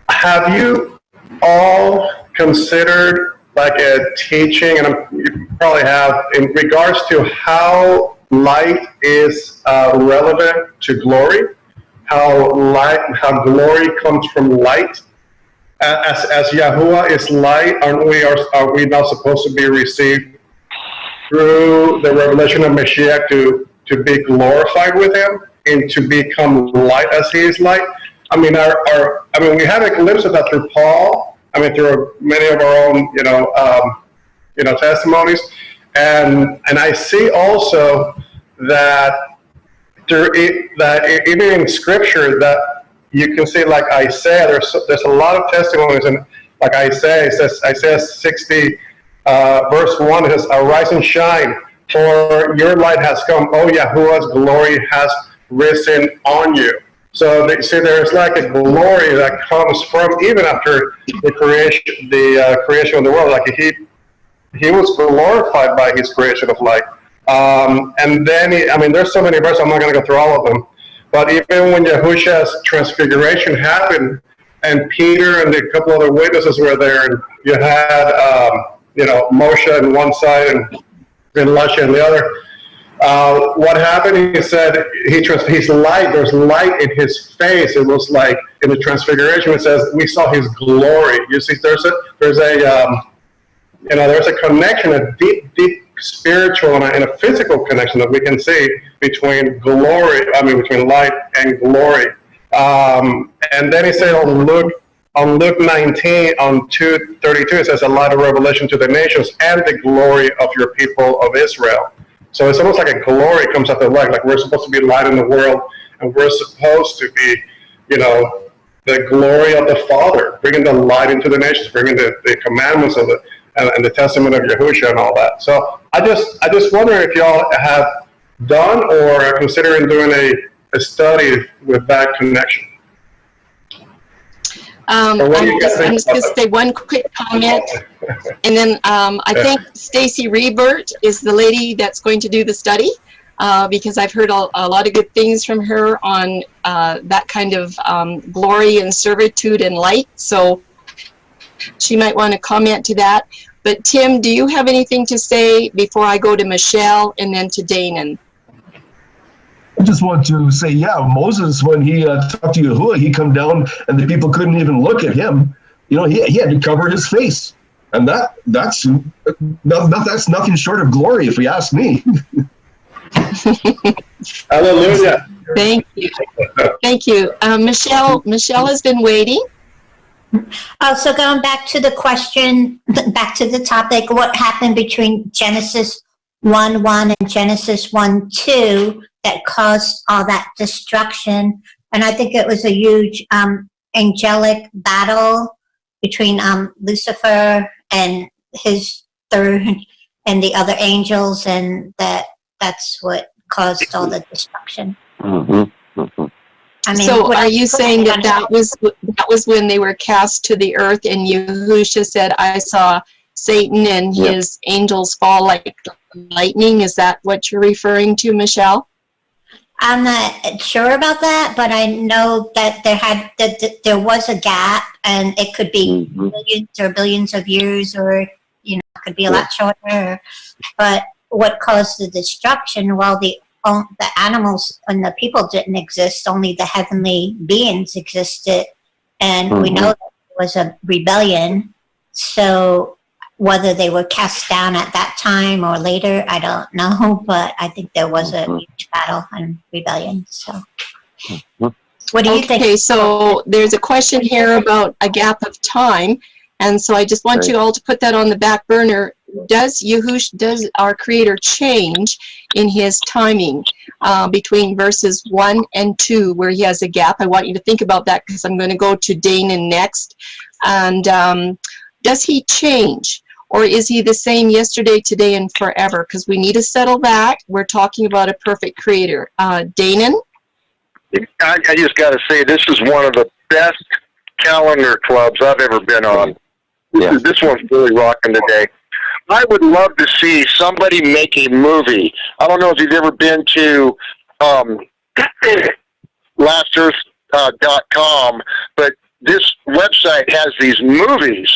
Have you all considered like a teaching, and you probably have, in regards to how light is relevant to glory, how glory comes from light? As Yahuwah is light, are we not supposed to be received through the revelation of Mashiach to be glorified with him and to become light as he is light? We have a glimpse of that through Paul. Through many of our own, testimonies, and I see also that that even in Scripture that you can see, like Isaiah, there's a lot of testimonies, and like Isaiah, it says, Isaiah 60, verse 1, it says, "Arise and shine, for your light has come. O Yahuwah's glory has risen on you." So there's like a glory that comes from even after the creation of the world. Like he was glorified by his creation of light. And then there's so many verses, I'm not going to go through all of them. But even when Yahushua's transfiguration happened, and Peter and a couple other witnesses were there, and you had Moshe on one side and Elisha on the other. What happened? He said his light. There's light in his face. It was like in the transfiguration. It says we saw his glory. You see, there's a connection, a deep spiritual and a physical connection that we can see between between light and glory. And then he said on Luke 19, on 2:32, it says a light of revelation to the nations and the glory of your people of Israel. So it's almost like a glory comes out of light. Like we're supposed to be light in the world, and we're supposed to be, the glory of the Father, bringing the light into the nations, bringing the commandments of and the testament of Yahushua and all that. So I just wonder if y'all have done or are considering doing a study with that connection. I'm just going to say one quick comment, and then I think Stacy Rebert is the lady that's going to do the study, because I've heard a lot of good things from her on that kind of glory and servitude and light, so she might want to comment to that. But Tim, do you have anything to say before I go to Michelle and then to Danon? I just want to say, Moses, when he talked to Yahuwah, he come down and the people couldn't even look at him. He had to cover his face. And that's nothing short of glory, if you ask me. Hallelujah. Thank you. Thank you. Michelle has been waiting. So going back to the question, back to the topic, what happened between Genesis 1:1 and Genesis 1:2 that caused all that destruction? And I think it was a huge angelic battle between Lucifer and his third and the other angels, and that's what caused all the destruction. Mm-hmm. Mm-hmm. I mean, so are you saying that was when they were cast to the earth, and Yahusha said, I saw Satan and his angels fall like lightning? Is that what you're referring to, Michelle? I'm not sure about that, but I know that there was a gap, and it could be millions or billions of years, or it could be a lot shorter. But what caused the destruction? Well, the animals and the people didn't exist; only the heavenly beings existed, and we know that there was a rebellion. So whether they were cast down at that time or later, I don't know, but I think there was a huge battle and rebellion. So what do you think? Okay, so there's a question here about a gap of time, and so I just want you all to put that on the back burner. Does our Creator change in his timing between verses 1 and 2 where he has a gap? I want you to think about that, because I'm going to go to Dana next. And does he change? Or is he the same yesterday, today, and forever? Because we need to settle that. We're talking about a perfect Creator. Danon? I just got to say, this is one of the best calendar clubs I've ever been on. This one's really rocking today. I would love to see somebody make a movie. I don't know if you've ever been to lastearth.com, but this website has these movies.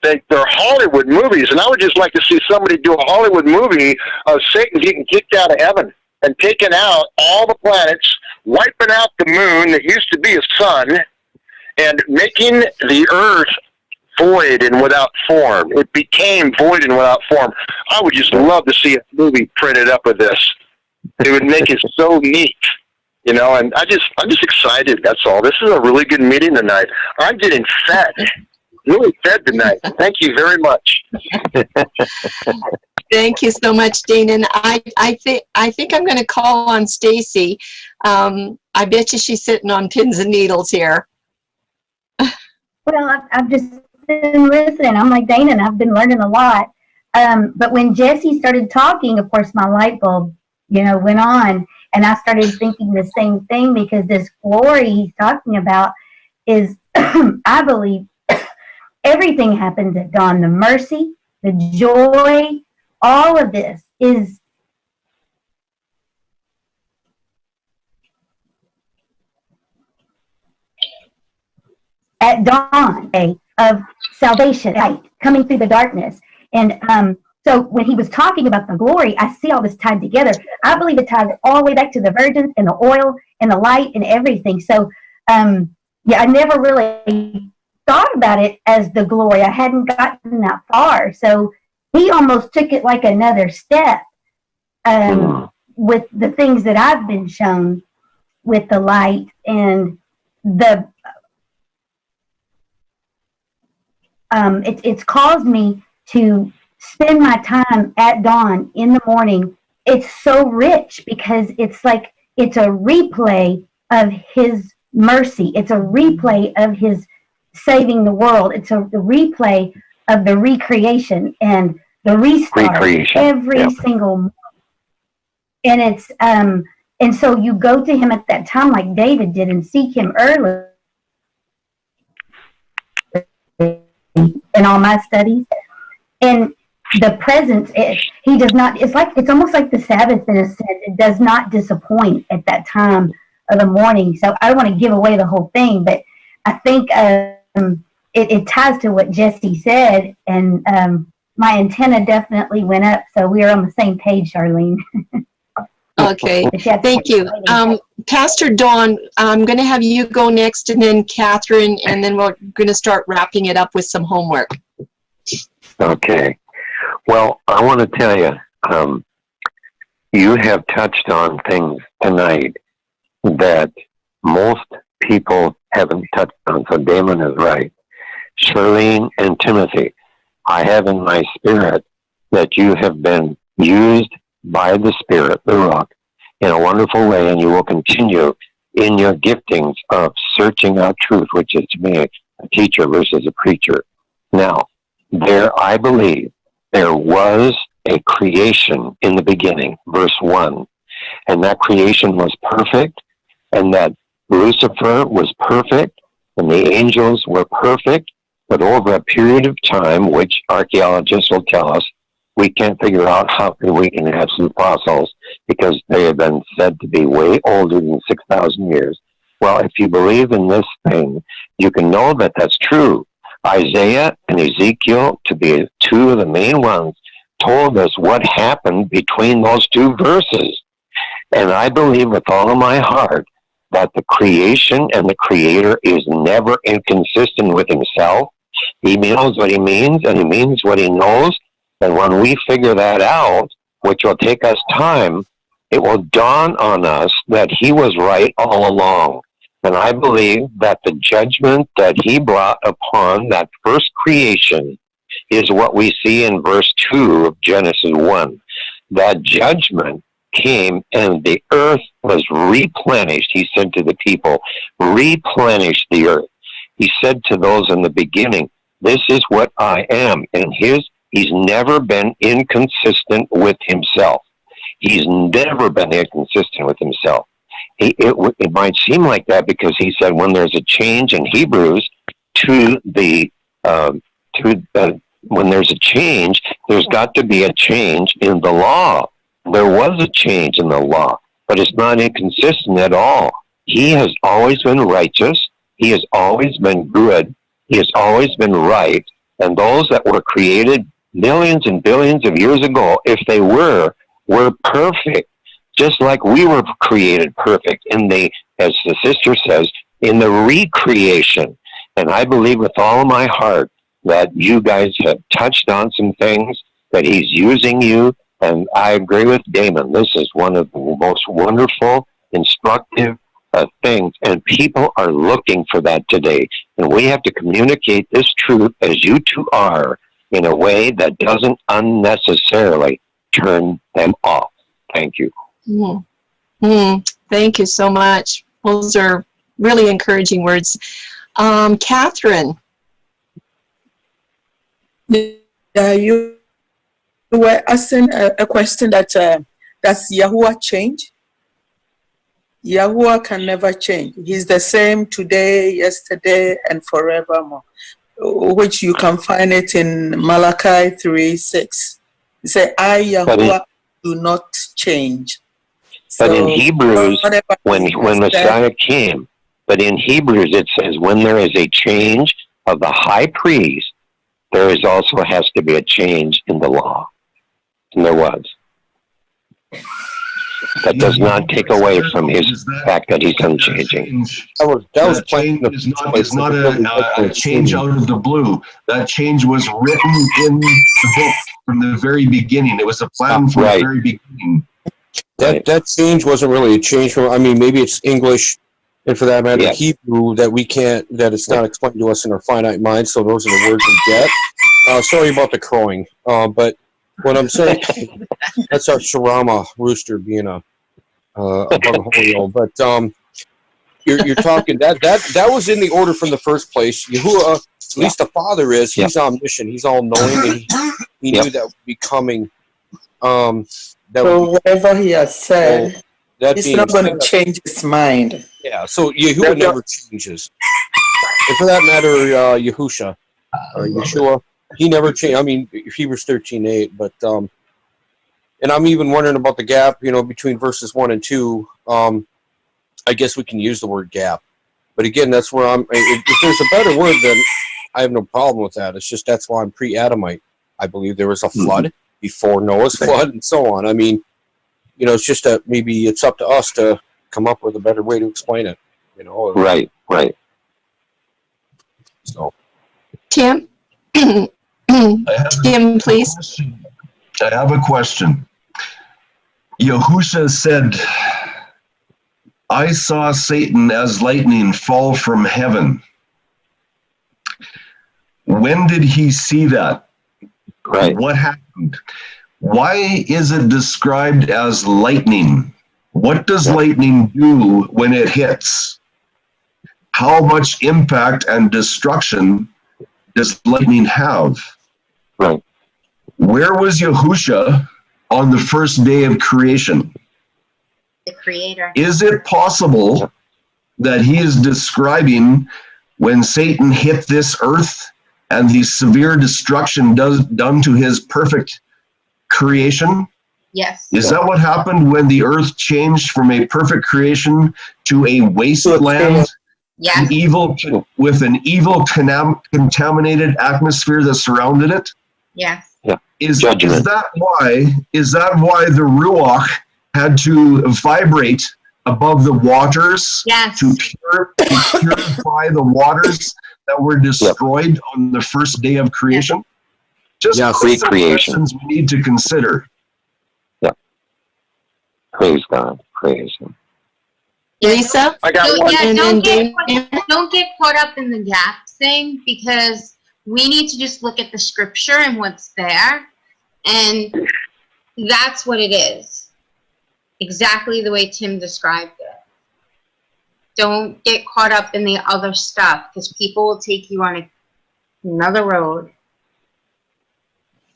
They're Hollywood movies, and I would just like to see somebody do a Hollywood movie of Satan getting kicked out of heaven and taking out all the planets, wiping out the moon that used to be a sun, and making the earth void and without form. It became void and without form. I would just love to see a movie printed up of this. It would make it so neat, and I'm just excited. That's all. This is a really good meeting tonight. I'm getting fed, really fed tonight. Thank you very much. Thank you so much, Danon. I think I'm going to call on Stacy. I bet you she's sitting on pins and needles here. Well, I've just been listening. I'm like Danon. I've been learning a lot. But when Jesse started talking, of course, my light bulb, went on, and I started thinking the same thing, because this glory he's talking about is, I believe, everything happens at dawn. The mercy, the joy, all of this is at dawn of salvation, light coming through the darkness. And so when he was talking about the glory, I see all this tied together. I believe it ties all the way back to the virgins and the oil and the light and everything. So I never really thought about it as the glory. I hadn't gotten that far. So he almost took it like another step with the things that I've been shown with the light and the it's caused me to spend my time at dawn in the morning. It's so rich, because it's like it's a replay of his mercy. It's a replay of his saving the world. It's a replay of the recreation and the restart every single morning. And it's and so you go to him at that time like David did and seek him early in all my studies. And the presence, he does not, it's almost like the Sabbath in a sense. It does not disappoint at that time of the morning. So I don't want to give away the whole thing, but I think it ties to what Jesse said, and my antenna definitely went up. So we are on the same page, Charlene. Okay, thank you. Pastor Dawn, I'm going to have you go next, and then Catherine, and then we're going to start wrapping it up with some homework. Okay. Well, I want to tell you, you have touched on things tonight that most people haven't touched on. So Damon is right. Charlene and Timothy, I have in my spirit that you have been used by the Spirit, the Rock, in a wonderful way, and you will continue in your giftings of searching out truth, which is to me a teacher versus a preacher. Now, I believe there was a creation in the beginning, verse 1, and that creation was perfect, and that Lucifer was perfect, and the angels were perfect, but over a period of time, which archaeologists will tell us, we can't figure out how we can have some fossils because they have been said to be way older than 6,000 years. Well, if you believe in this thing, you can know that that's true. Isaiah and Ezekiel, to be two of the main ones, told us what happened between those two verses. And I believe with all of my heart that the creation and the creator is never inconsistent with himself. He knows what he means, and he means what he knows. And when we figure that out, which will take us time, it will dawn on us that he was right all along. And I believe that the judgment that he brought upon that first creation is what we see in verse 2 of Genesis 1. That judgment came and the earth was replenished. He said to the people, replenish the earth. He said to those in the beginning, this is what I am. And he's never been inconsistent with himself. He's never been inconsistent with himself. It might seem like that because he said when there's a change in Hebrews when there's a change, there's got to be a change in the law. There was a change in the law, but it's not inconsistent at all. He has always been righteous. He has always been good. He has always been right. And those that were created millions and billions of years ago, if they were perfect, just like we were created perfect in as the sister says, in the recreation. And I believe with all of my heart that you guys have touched on some things, that he's using you. And I agree with Damon. This is one of the most wonderful, instructive things. And people are looking for that today. And we have to communicate this truth, as you two are, in a way that doesn't unnecessarily turn them off. Thank you. Thank you so much. Those are really encouraging words. Catherine. Yeah, you were asking a question that does Yahuwah change? Yahuwah can never change. He's the same today, yesterday, and forevermore, which you can find it in Malachi 3:6. It says, I, Yahuwah, do not change. But in Hebrews, when Messiah came, but in Hebrews it says when there is a change of the high priest, there is also has to be a change in the law. And there was. That does not take away from his fact that he's unchanging. That change is not a change out of the blue. That change was written in the book from the very beginning. It was a plan from the very beginning. That change wasn't really a change from, I mean, maybe it's English, and for that matter, Hebrew, that it's not explained to us in our finite mind, so those are the words we get. Sorry about the crowing, but what I'm saying, that's our Sharama rooster being a bugahoreo, but you're talking, that was in the order from the first place. Yahuwah, at least the Father is, he's omniscient, he's all-knowing, and he knew that would be coming. So whatever he has said, he's not going to change his mind. Yeah, so Yahuwah never changes. And for that matter, Yahusha, or Yeshua, he never changed. I mean, Hebrews 13:8, but and I'm even wondering about the gap, between verses 1 and 2. I guess we can use the word gap. But again, that's where if there's a better word, then I have no problem with that. It's just that's why I'm pre-Adamite. I believe there was a flood before Noah's flood and so on. I mean, it's just that maybe it's up to us to come up with a better way to explain it. Right. So, Tim, Tim, please. I have a question. Yahusha said, I saw Satan as lightning fall from heaven. When did he see that? Right. What happened? Why is it described as lightning? What does lightning do when it hits? How much impact and destruction does lightning have? Right. Where was Yahusha on the first day of creation? The creator. Is it possible that he is describing when Satan hit this earth and the severe destruction done to his perfect creation? Yes. Is that what happened when the earth changed from a perfect creation to a wasteland? Yes. With an evil contaminated atmosphere that surrounded it? Yes. Is that why the Ruach had to vibrate above the waters to purify the waters that were destroyed on the first day of creation? Just recreation. Questions we need to consider. Yeah. Praise God. Praise Him. Lisa? I got So, one. yeah, And don't then get caught up in the gap thing, because we need to just look at the scripture and what's there, and that's what it is. Exactly the way Tim described it. Don't get caught up in the other stuff, because people will take you on another road.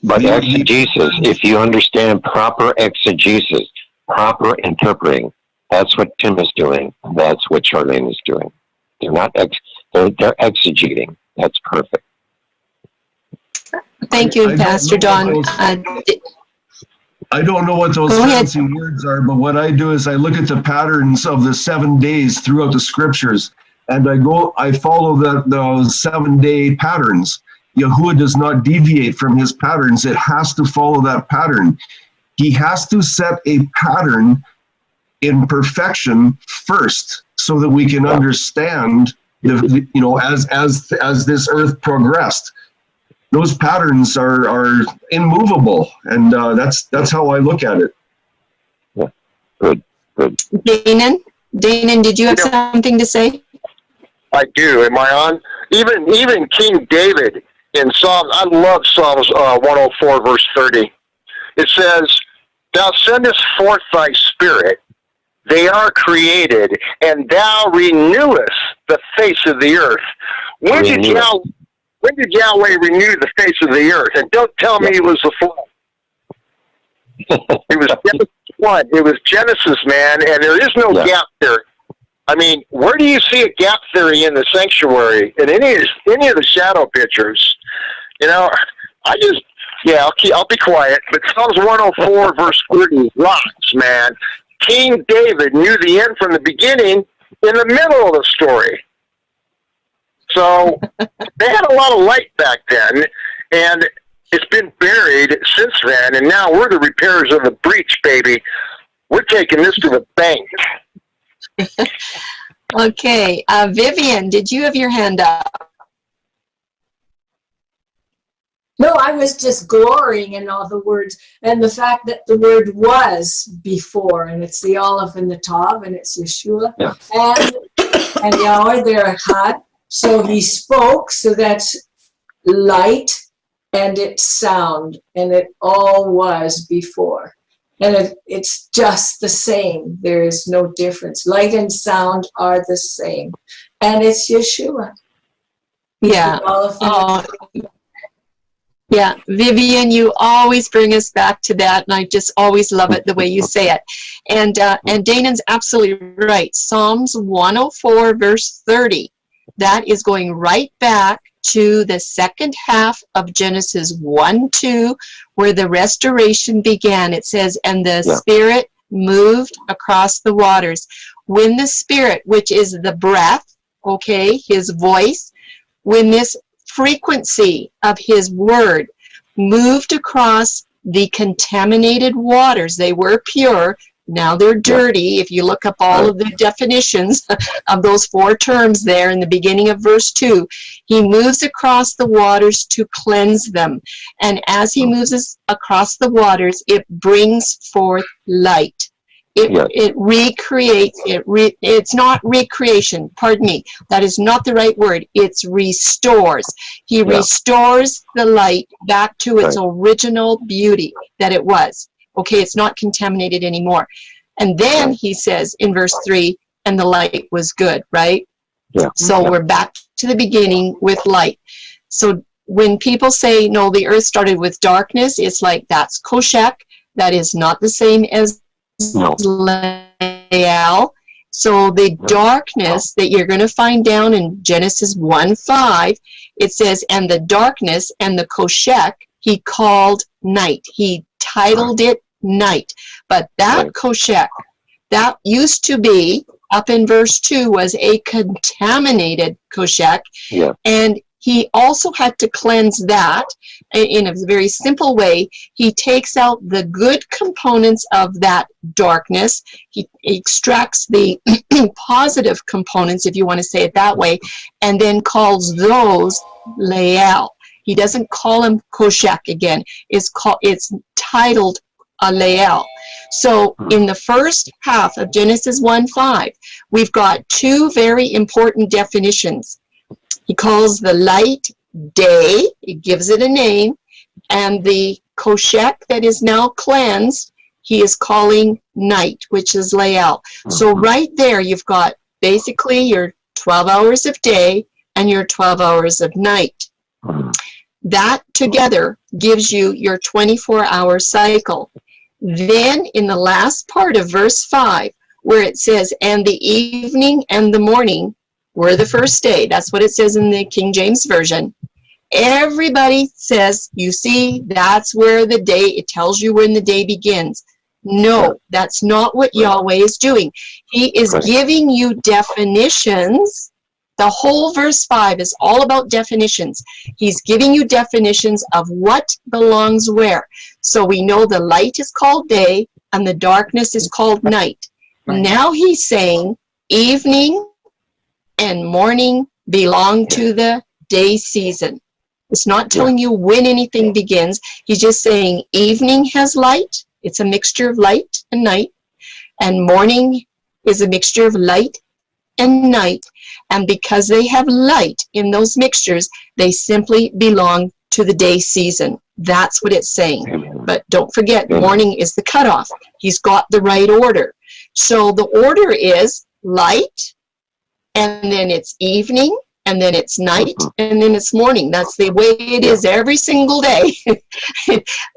But exegesis, if you understand proper exegesis, proper interpreting, that's what Tim is doing. That's what Charlene is doing. They're not they're exegeting. That's perfect. Thank you, Pastor Don. I don't know what those fancy words are, but what I do is I look at the patterns of the 7 days throughout the scriptures, and I follow those 7-day patterns. Yahuwah does not deviate from his patterns. It has to follow that pattern. He has to set a pattern in perfection first, so that we can understand as this earth progressed. Those patterns are immovable, and that's how I look at it. Yeah, good. Danon, did you have something to say? I do. Am I on? Even King David in Psalms, I love Psalms 104, verse 30. It says, "Thou sendest forth thy spirit, they are created, and thou renewest the face of the earth." When did Yahweh renew the face of the earth? And don't tell me it was the flood. It was Genesis 1. It was Genesis, man, and there is no gap there. I mean, where do you see a gap theory in the sanctuary in any of the shadow pictures? I'll be quiet. But Psalms 104 verse 30 rocks, man. King David knew the end from the beginning in the middle of the story. So they had a lot of light back then, and it's been buried since then, and now we're the repairers of the breach, baby. We're taking this to the bank. Okay, Vivian, did you have your hand up? No, I was just glorying in all the words and the fact that the word was before, and it's the Aleph and the Tav, and it's Yeshua, and Yahweh there had. So he spoke, so that's light, and it's sound, and it all was before. And it's just the same. There is no difference. Light and sound are the same. And it's Yeshua. Yeah. Yeah, Vivian, you always bring us back to that, and I just always love it the way you say it. And Danon's absolutely right. Psalms 104, verse 30. That is going right back to the second half of Genesis 1:2, where the restoration began. It says, "And the Spirit moved across the waters." When the Spirit, which is the breath, his voice, when this frequency of his word moved across the contaminated waters, they were pure, Now they're dirty. If you look up all of the definitions of those 4 terms there in the beginning of verse 2, he moves across the waters to cleanse them. And as he moves across the waters, it brings forth light. It recreates, it's not recreation, pardon me, that is not the right word, it's restores. He restores the light back to its original beauty that it was. Okay, it's not contaminated anymore. And then he says in verse 3, and the light was good, right? So we're back to the beginning with light. So when people say, no, the earth started with darkness, it's like, that's Koshek. That is not the same as Lael. So the darkness that you're going to find down in Genesis 1:5, it says, and the darkness and the Koshek he called night. He titled it night. But that Koshek, that used to be, up in verse 2, was a contaminated Koshek. And he also had to cleanse that in a very simple way. He takes out the good components of that darkness. He extracts the positive components, if you want to say it that way, and then calls those Lael. He doesn't call him Koshek again. It's titled Lael. So in the first half of Genesis 1:5, we've got 2 very important definitions. He calls the light day, he gives it a name, and the Koshek that is now cleansed, he is calling night, which is Lael. So right there, you've got basically your 12 hours of day and your 12 hours of night. That together gives you your 24-hour cycle. Then in the last part of verse 5, where it says, and the evening and the morning were the first day. That's what it says in the King James Version. Everybody says, you see, that's where the day, it tells you when the day begins. No, that's not what Yahweh is doing. He is giving you definitions. The whole verse 5 is all about definitions. He's giving you definitions of what belongs where. So we know the light is called day and the darkness is called night. Now he's saying evening and morning belong to the day season. It's not telling you when anything begins. He's just saying evening has light. It's a mixture of light and night. And morning is a mixture of light and night. And because they have light in those mixtures, they simply belong to the day season. That's what it's saying. But don't forget, morning is the cutoff. He's got the right order. So the order is light, and then it's evening, and then it's night, and then it's morning. That's the way it is every single day.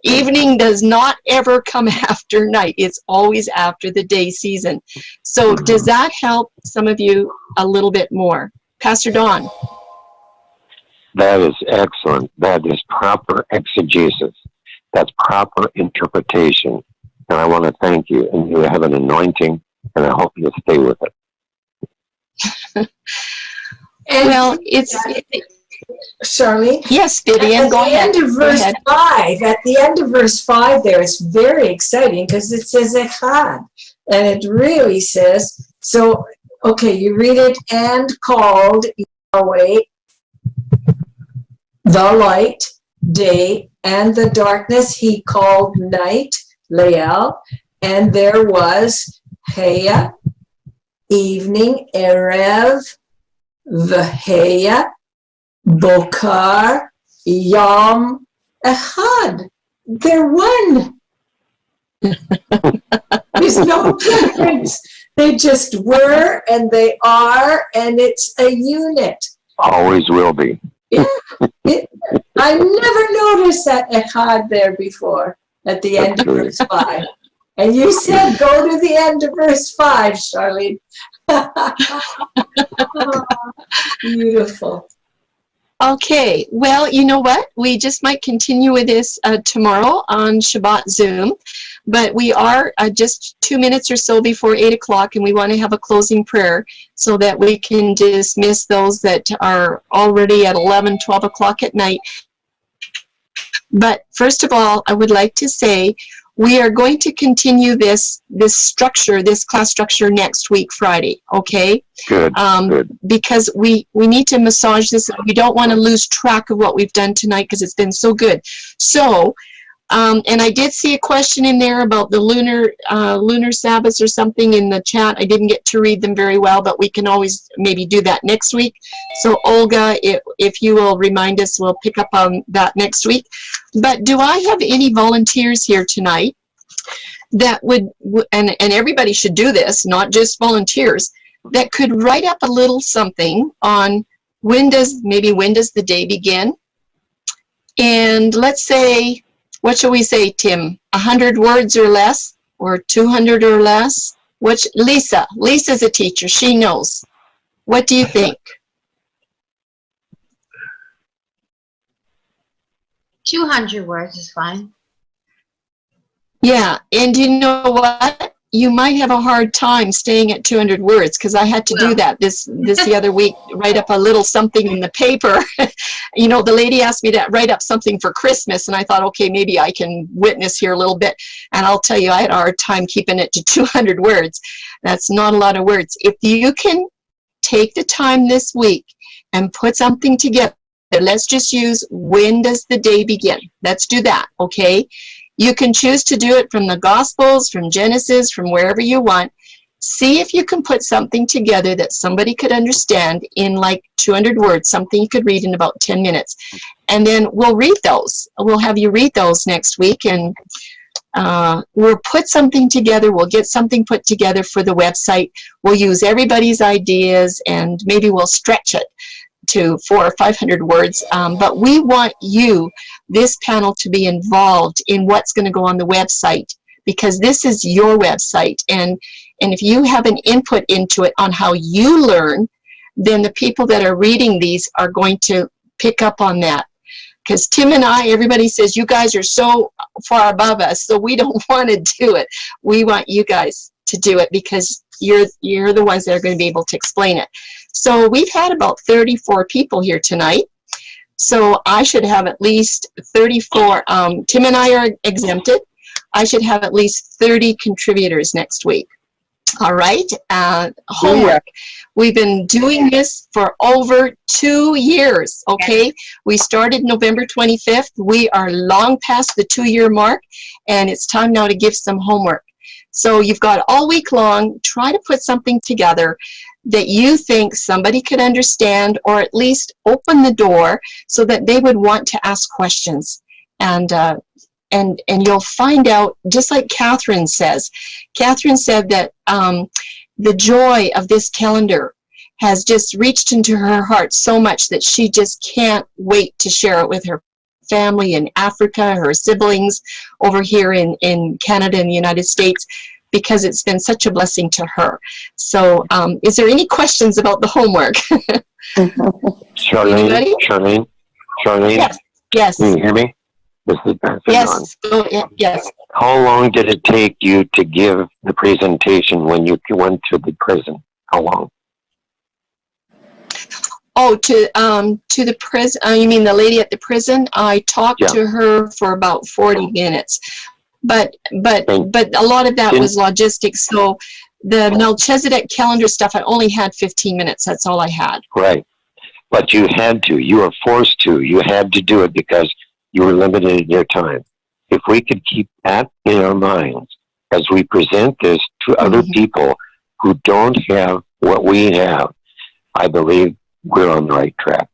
Evening does not ever come after night. It's always after the day season. So does that help some of you a little bit more? Pastor Don. That is excellent. That is proper exegesis. That's proper interpretation. And I want to thank you. And you have an anointing, and I hope you'll stay with it. Well, Charlene? Yes, Vivian, go ahead. At the end of verse 5 there, it's very exciting because it says Echad. And it really says, so, okay, you read it, and called Yahweh the light, day, and the darkness he called night, Lael, and there was Heya, evening, Erev, V'heya, Bokar, Yom, Echad. They're one. There's no difference. They just were, and they are, and it's a unit. Always will be. I never noticed that Echad there before at the end of verse 5. And you said go to the end of verse 5, Charlene. Oh, beautiful. Okay, well, you know what? We just might continue with this tomorrow on Shabbat Zoom, but we are just 2 minutes or so before 8 o'clock, and we want to have a closing prayer so that we can dismiss those that are already at 11, 12 o'clock at night. But first of all, I would like to say we are going to continue this class structure next week, Friday. Okay. Good. Good. Because we need to massage this. We don't want to lose track of what we've done tonight because it's been so good. So, and I did see a question in there about the lunar Sabbaths or something in the chat. I didn't get to read them very well, but we can always maybe do that next week. So Olga, if you will remind us, we'll pick up on that next week. But do I have any volunteers here tonight that would, and everybody should do this, not just volunteers, that could write up a little something on when does the day begin? And let's say, what shall we say, Tim? 100 words or less, or 200 or less? Lisa's a teacher. She knows. What do you think? 200 words is fine. Yeah, and you know what? You might have a hard time staying at 200 words because I had to do that this the other week, write up a little something in the paper. You know, the lady asked me to write up something for Christmas, and I thought, okay, maybe I can witness here a little bit. And I'll tell you, I had a hard time keeping it to 200 words. That's not a lot of words. If you can take the time this week and put something together, let's just use when does the day begin? Let's do that, okay? You can choose to do it from the Gospels, from Genesis, from wherever you want. See if you can put something together that somebody could understand in like 200 words, something you could read in about 10 minutes. And then we'll read those. We'll have you read those next week, and we'll put something together. We'll get something put together for the website. We'll use everybody's ideas, and maybe we'll stretch it to 400 or 500 words, but we want you, this panel, to be involved in what's going to go on the website, because this is your website, and if you have an input into it on how you learn, then the people that are reading these are going to pick up on that. Because Tim and I, everybody says, you guys are so far above us, so we don't want to do it. We want you guys to do it because you're the ones that are going to be able to explain it. So we've had about 34 people here tonight. So I should have at least 34. Tim and I are exempted. I should have at least 30 contributors next week. All right. Homework. We've been doing this for over 2 years. Okay. We started November 25th. We are long past the 2-year mark, and it's time now to give some homework. So you've got all week long. Try to put something together that you think somebody could understand, or at least open the door so that they would want to ask questions. And you'll find out, just like Catherine says. Catherine said that the joy of this calendar has just reached into her heart so much that she just can't wait to share it with her family in Africa, her siblings over here in Canada and the United States, because it's been such a blessing to her. So is there any questions about the homework? Charlene? Yes. Can you hear me? This is Yes. Yes. How long did it take you to give the presentation when you went to the prison? How long? Oh, to the prison. You mean the lady at the prison? I talked to her for about 40 minutes, but a lot of that was logistics. So the Melchizedek calendar stuff, I only had 15 minutes. That's all I had. Right, but you had to. You were forced to. You had to do it because you were limited in your time. If we could keep that in our minds as we present this to other people who don't have what we have, I believe we're on the right track.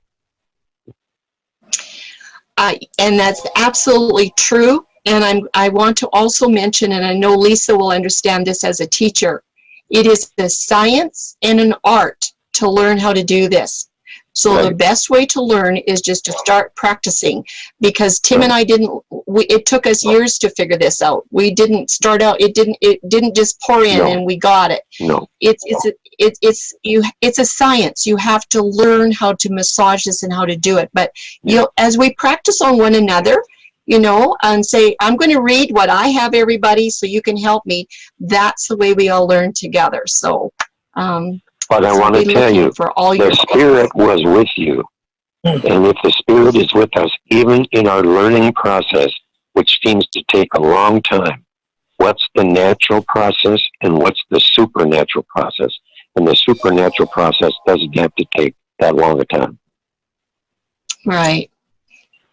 And that's absolutely true. And I want to also mention, and I know Lisa will understand this as a teacher, it is a science and an art to learn how to do this. So the best way to learn is just to start practicing, because Tim and I it took us years to figure this out. We didn't start out, it didn't just pour in and we got it. No. It's a science. You have to learn how to massage this and how to do it. But as we practice on one another, and say, I'm going to read what I have, everybody, so you can help me. That's the way we all learn together. So, but I want to tell you, the Spirit was with you. And if the Spirit is with us, even in our learning process, which seems to take a long time, what's the natural process and what's the supernatural process. And the supernatural process doesn't have to take that long a time. Right.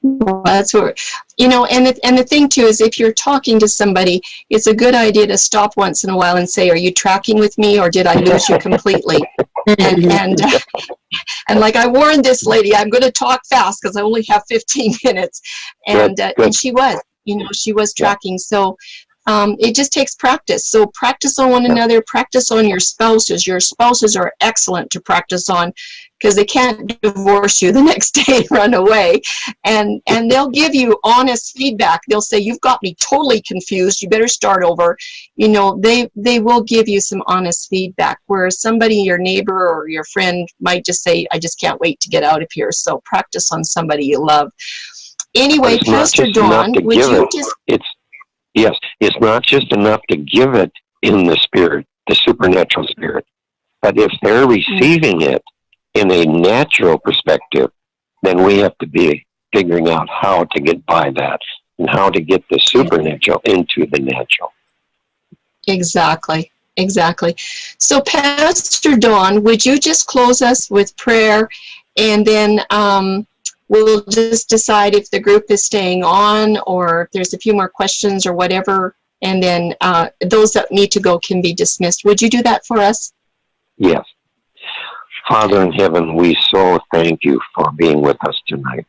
Well, that's what, you know, and the thing too is if you're talking to somebody, it's a good idea to stop once in a while and say, are you tracking with me or did I lose you completely? And like I warned this lady, I'm going to talk fast because I only have 15 minutes. And she was, you know, she was tracking. So it just takes practice. So practice on one another, practice on your spouses. Your spouses are excellent to practice on because they can't divorce you the next day and run away. And they'll give you honest feedback. They'll say, you've got me totally confused. You better start over. You know, they will give you some honest feedback, whereas somebody, your neighbor or your friend might just say, I just can't wait to get out of here. So practice on somebody you love. Anyway, Pastor Dawn, would you just... Yes, it's not just enough to give it in the spirit, the supernatural spirit. But if they're receiving it in a natural perspective, then we have to be figuring out how to get by that and how to get the supernatural into the natural. Exactly. Exactly. So Pastor Dawn, would you just close us with prayer, and then we'll just decide if the group is staying on or if there's a few more questions or whatever, and then those that need to go can be dismissed. Would you do that for us? Yes. Father in heaven, we so thank you for being with us tonight.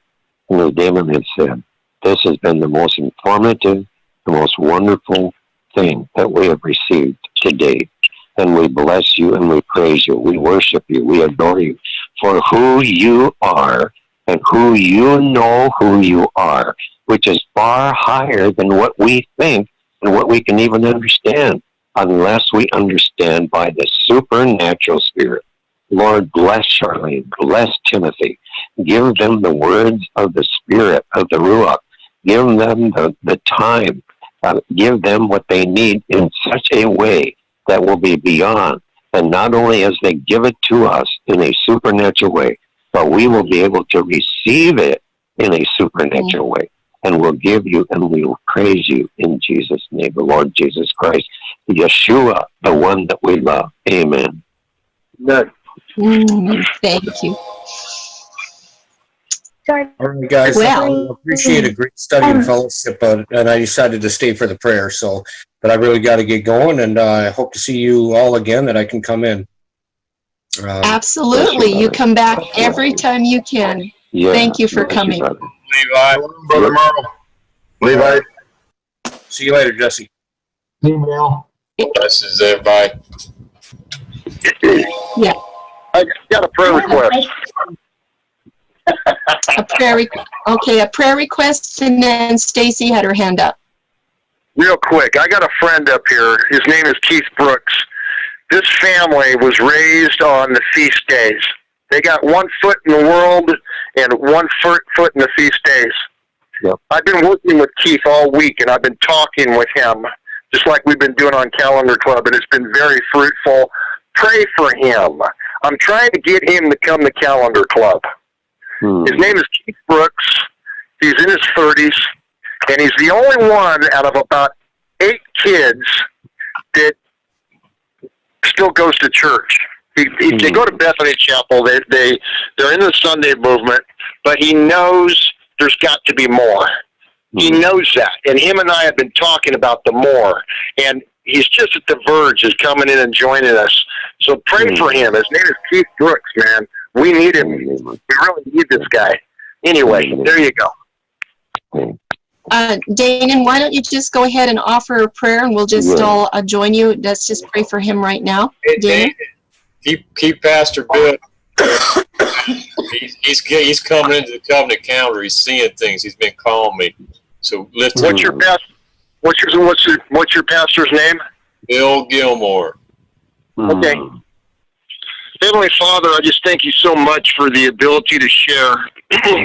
And as Damon had said, this has been the most informative, the most wonderful thing that we have received to date. And we bless you and we praise you. We worship you. We adore you for who you are and who you know who you are, which is far higher than what we think and what we can even understand, unless we understand by the supernatural spirit. Lord, bless Charlene, bless Timothy. Give them the words of the Spirit, of the Ruach. Give them the time. Give them what they need in such a way that will be beyond. And not only as they give it to us in a supernatural way, but we will be able to receive it in a supernatural way. And we'll give you and we will praise you in Jesus' name, the Lord Jesus Christ, Yeshua, the one that we love. Amen. Good. Thank you. Sorry. All right, guys. Well, I appreciate a great study and fellowship, and I decided to stay for the prayer. So, but I really got to get going, and I hope to see you all again. That I can come in. Absolutely, you come back every time you can. Yeah, thank you for coming. Levi. Brother Merle. Levi. See you later, Jesse. Email. Blesses everybody. Yeah. I got a prayer request. Okay, a prayer request, and then Stacy had her hand up. Real quick, I got a friend up here. His name is Keith Brooks. This family was raised on the feast days. They got 1 foot in the world and 1 foot in the feast days. Yep. I've been working with Keith all week, and I've been talking with him, just like we've been doing on Calendar Club, and it's been very fruitful. Pray for him. I'm trying to get him to come to Calendar Club. His name is Keith Brooks. He's in his 30s, and he's the only one out of about 8 kids that still goes to church. They go to Bethany Chapel. They're in the Sunday movement, but he knows there's got to be more. He knows that, and him and I have been talking about the more, and he's just at the verge of coming in and joining us. So pray for him. His name is Keith Brooks, man. We need him. We really need this guy. Anyway, there you go. Danon, why don't you just go ahead and offer a prayer, and we'll just all join you. Let's just pray for him right now. Hey, keep Pastor Bill. he's coming into the covenant calendar. He's seeing things. He's been calling me. So lift. What's your pastor's name? Bill Gilmore. Okay. Heavenly Father, I just thank you so much for the ability to share.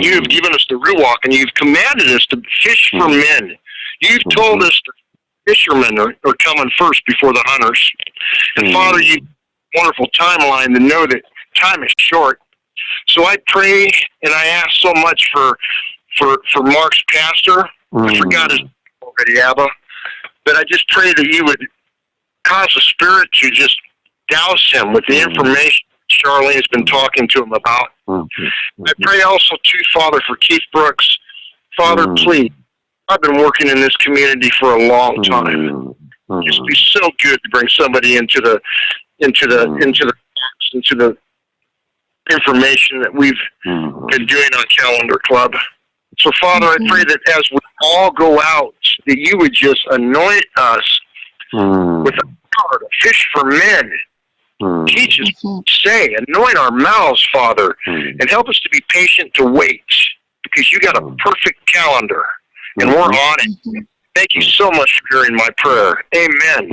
You've given us the Ruach, and you've commanded us to fish for men. You've told us the fishermen are coming first before the hunters. And Father, you have a wonderful timeline to know that time is short. So I pray and I ask so much for Mark's pastor. I forgot his name already, Abba. but I just pray that you would cause the Spirit to just douse him with the information Charlene has been talking to him about. I pray also, too, Father, for Keith Brooks. Father, please, I've been working in this community for a long time. It'd be so good to bring somebody into the information that we've been doing on Calendar Club. So, Father, I pray that as we all go out, that you would just anoint us with a power to fish for men. Teach us to say, anoint our mouths, Father, and help us to be patient to wait, because you got a perfect calendar, and we're on it. Thank you so much for hearing my prayer. Amen.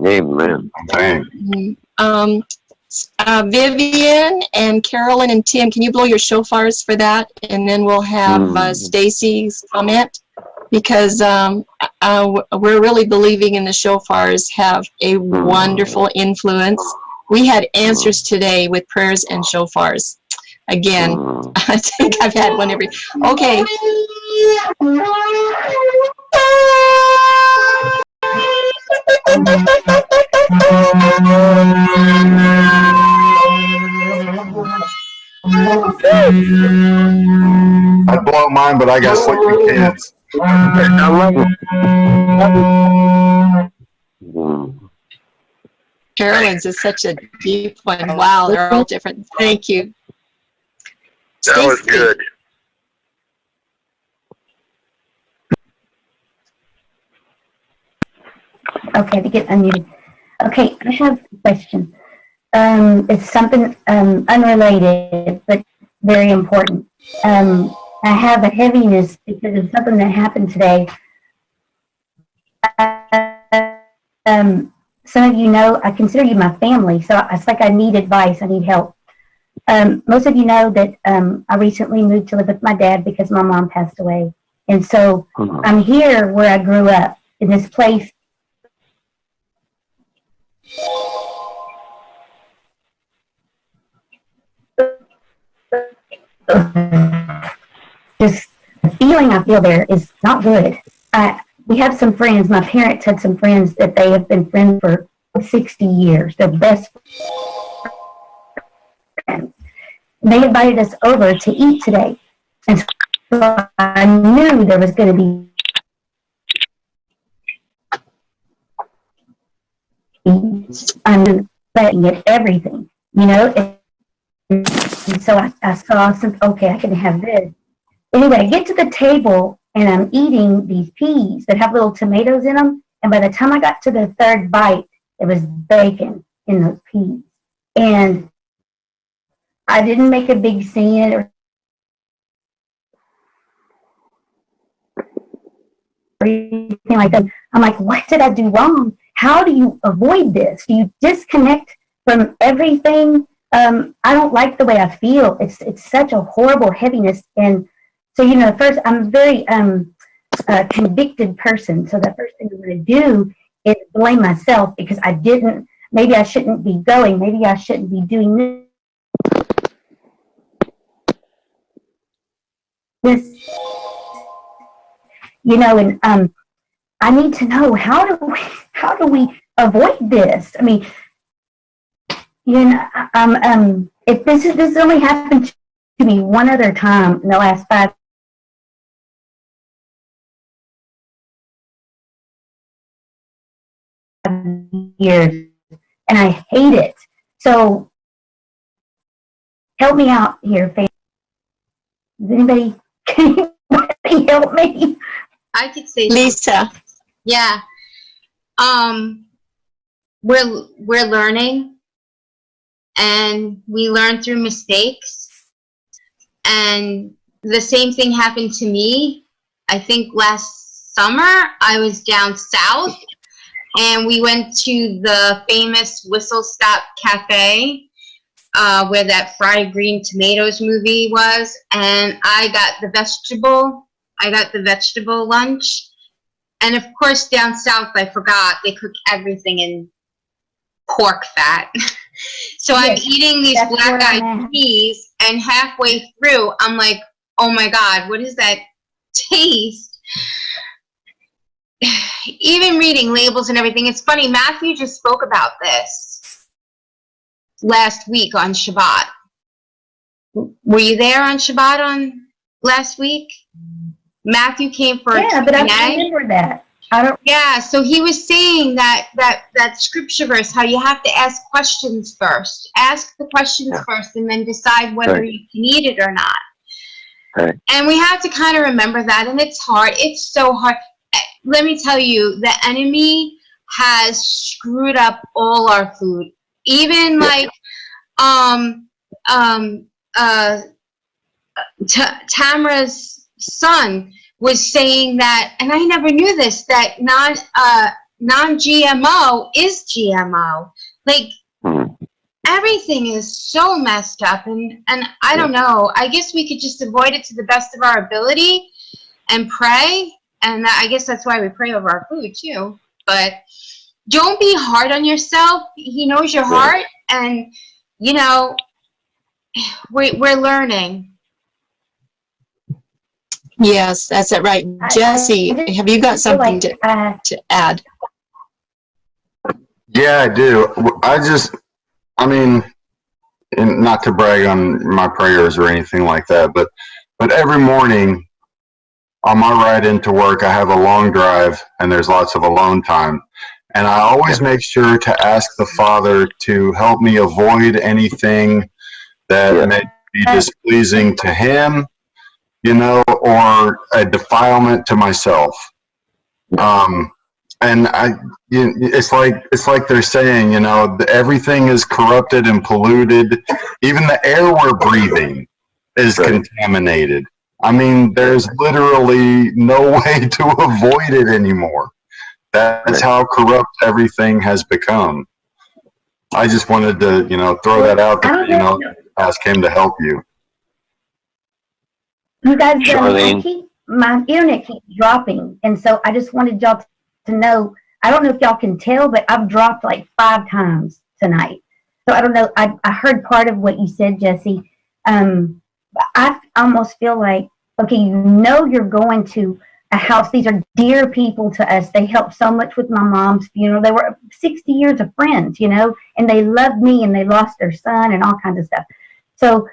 Amen. Vivian and Carolyn and Tim, can you blow your shofars for that? And then we'll have Stacy's comment, because we're really believing in the shofars have a wonderful influence. We had answers today with prayers and shofars. Again, I think I've had one every. Okay. I'd blow mine, but I got sleeping kids. Carolyn's is such a deep one. Wow, they're all different. Thank you. That was good. Okay, to get unmuted. Okay, I have a question. It's something unrelated, but very important. I have a heaviness because of something that happened today. Some of you know, I consider you my family, so it's like I need advice, I need help. Most of you know that I recently moved to live with my dad because my mom passed away. And so I'm here where I grew up, in this place. Just the feeling I feel there is not good. We have some friends, my parents had some friends that they have been friends for 60 years. They're best friends. And they invited us over to eat today. And so I knew there was going to be, I'm letting it everything, you know. And so I saw some, okay, I can have this. Anyway, I get to the table and I'm eating these peas that have little tomatoes in them. And by the time I got to the third bite, there was bacon in those peas. And I didn't make a big scene or anything like that. I'm like, what did I do wrong? How do you avoid this? Do you disconnect from everything? I don't like the way I feel. It's such a horrible heaviness. And so, you know, first, I'm a very convicted person. So the first thing I'm going to do is blame myself because I didn't, maybe I shouldn't be going. Maybe I shouldn't be doing this. You know, and I need to know, how do we avoid this? I mean, you know, if this only happened to me one other time in the last 5 years, and I hate it. So help me out here, Faith. Can anybody help me? I could say Lisa. Yeah. We're learning, and we learn through mistakes. And the same thing happened to me. I think last summer I was down south, and we went to the famous Whistle Stop Cafe, where that fried green tomatoes movie was, and I got the vegetable lunch. And of course, down south, I forgot they cook everything in pork fat. So I'm eating these black-eyed peas, and halfway through, I'm like, oh my God, what is that taste? even reading labels and everything, it's funny, Matthew just spoke about this last week on Shabbat. Were you there on Shabbat on last week? Matthew came for yeah, but I remember that. Yeah, so he was saying that scripture verse, how you have to ask questions first. Ask the questions first and then decide whether you can eat it or not. Right. And we have to kind of remember that, and it's hard. It's so hard. Let me tell you, the enemy has screwed up all our food. Even like Tamara's son was saying that, and I never knew this, that non-GMO is GMO. Like, everything is so messed up, and I don't know. I guess we could just avoid it to the best of our ability and pray, and I guess that's why we pray over our food too. But don't be hard on yourself. He knows your heart, and you know, we're learning. Yes, that's it, right. Jesse, have you got something to add? Yeah, I do. I mean, and not to brag on my prayers or anything like that, but every morning on my ride into work, I have a long drive and there's lots of alone time. And I always make sure to ask the Father to help me avoid anything that may be displeasing to Him, you know, or a defilement to myself. And it's like they're saying, you know, everything is corrupted and polluted. Even the air we're breathing is contaminated. I mean, there's literally no way to avoid it anymore. That's how corrupt everything has become. I just wanted to, you know, throw that out there, you know, ask Him to help you. You guys, my internet keeps dropping, and so I just wanted y'all to know. I don't know if y'all can tell, but I've dropped like 5 times tonight. So I don't know. I heard part of what you said, Jesse. I almost feel like, okay, you know, you're going to a house. These are dear people to us. They helped so much with my mom's funeral. They were 60 years of friends, you know, and they loved me, and they lost their son and all kinds of stuff. So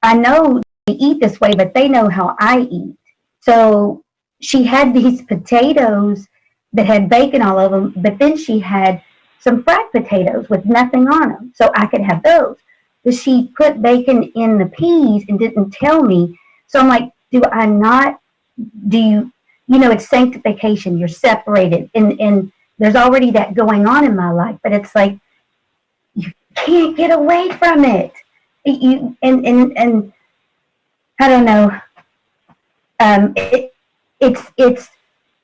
I know they eat this way, but they know how I eat. So she had these potatoes that had bacon all over them, but then she had some fried potatoes with nothing on them, so I could have those. But she put bacon in the peas and didn't tell me. So I'm like, you know, it's sanctification. You're separated, and there's already that going on in my life, but it's like, you can't get away from it. And I don't know. It's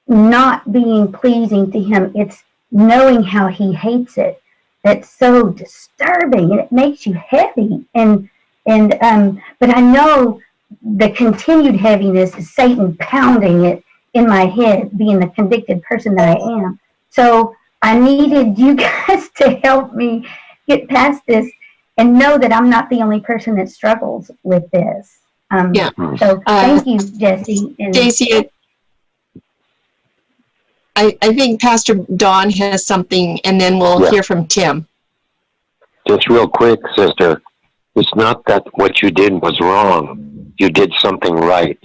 not being pleasing to Him. It's knowing how He hates it. That's so disturbing, and it makes you heavy. But I know the continued heaviness is Satan pounding it in my head, being the convicted person that I am. So I needed you guys to help me get past this and know that I'm not the only person that struggles with this. So thank you, Jesse. Stacey, I think Pastor Dawn has something, and then we'll hear from Tim. Just real quick, sister. It's not that what you did was wrong. You did something right.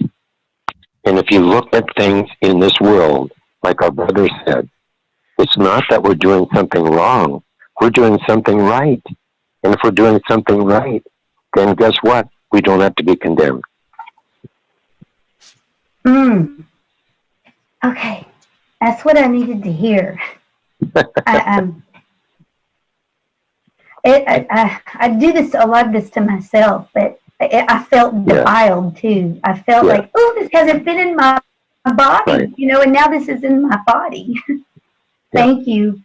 And if you look at things in this world, like our brother said, it's not that we're doing something wrong. We're doing something right. And if we're doing something right, then guess what? We don't have to be condemned. Okay. That's what I needed to hear. I do a lot of this to myself, but I felt defiled too. I felt like, oh, this hasn't been in my body, you know, and now this is in my body. Thank you.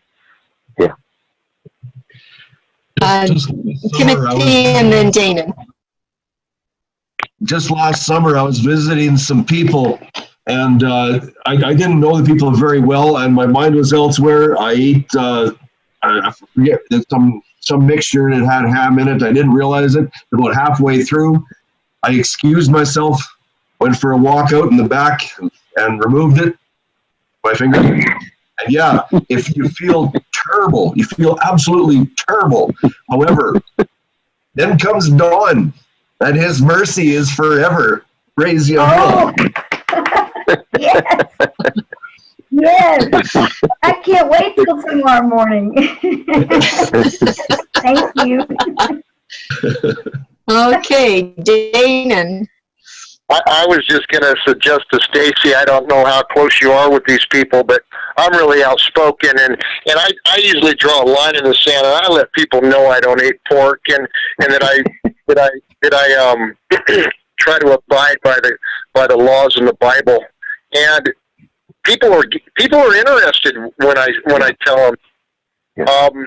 Yeah. Timothy and then Danon. Just last summer, I was visiting some people, and I didn't know the people very well, and my mind was elsewhere. I ate, I forget, some mixture that had ham in it. I didn't realize it. About halfway through, I excused myself, went for a walk out in the back, and removed it. my finger. And yeah, if you feel terrible, you feel absolutely terrible. However, then comes dawn, and his mercy is forever. Praise Yahweh. Yes. Yes. I can't wait till tomorrow morning. Thank you. Okay, Danon. I was just going to suggest to Stacy, I don't know how close you are with these people, but I'm really outspoken, and I usually draw a line in the sand, and I let people know I don't eat pork, and that I try to abide by the laws in the Bible. And people are interested when I tell them.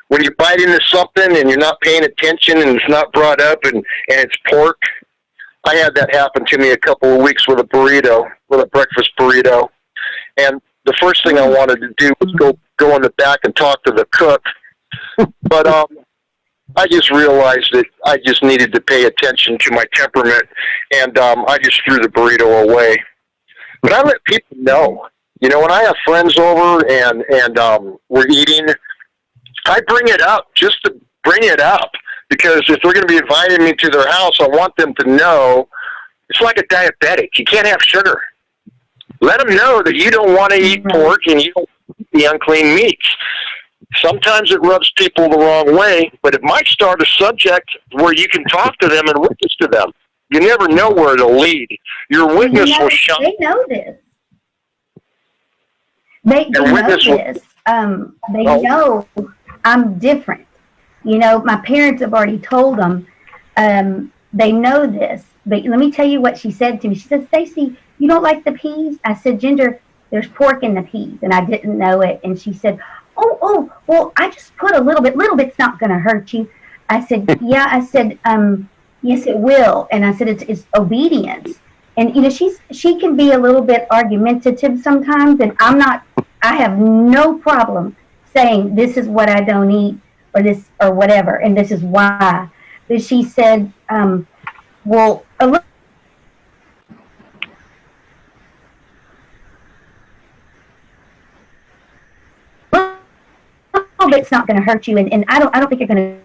When you bite into something and you're not paying attention and it's not brought up and it's pork. I had that happen to me a couple of weeks with a breakfast burrito. And the first thing I wanted to do was go in the back and talk to the cook. But I just realized that I just needed to pay attention to my temperament, and I just threw the burrito away. But I let people know. You know, when I have friends over and we're eating, I bring it up just to bring it up, because if they're going to be inviting me to their house, I want them to know it's like a diabetic. You can't have sugar. Let them know that you don't want to eat pork and you don't eat the unclean meats. Sometimes it rubs people the wrong way, but it might start a subject where you can talk to them and witness to them. You never know where it'll lead. Your witness will shine. They know this. They know this. They know I'm different. You know, my parents have already told them. They know this. But let me tell you what she said to me. She said, Stacy, you don't like the peas? I said, Ginger, there's pork in the peas. And I didn't know it. And she said, oh, well, I just put a little bit. Little bit's not going to hurt you. I said, yeah. I said, yes, it will. And I said, it's obedience. And, you know, she can be a little bit argumentative sometimes. And I have no problem saying this is what I don't eat or this or whatever. And this is why. But she said, well, a little bit's not going to hurt you. And I don't think you're going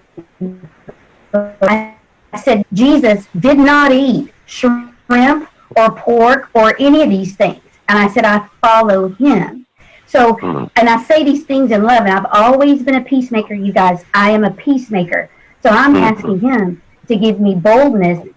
to. I said, Jesus did not eat shrimp or pork or any of these things. And I said, I follow him. So, and I say these things in love, and I've always been a peacemaker, you guys. I am a peacemaker. So I'm asking him to give me boldness,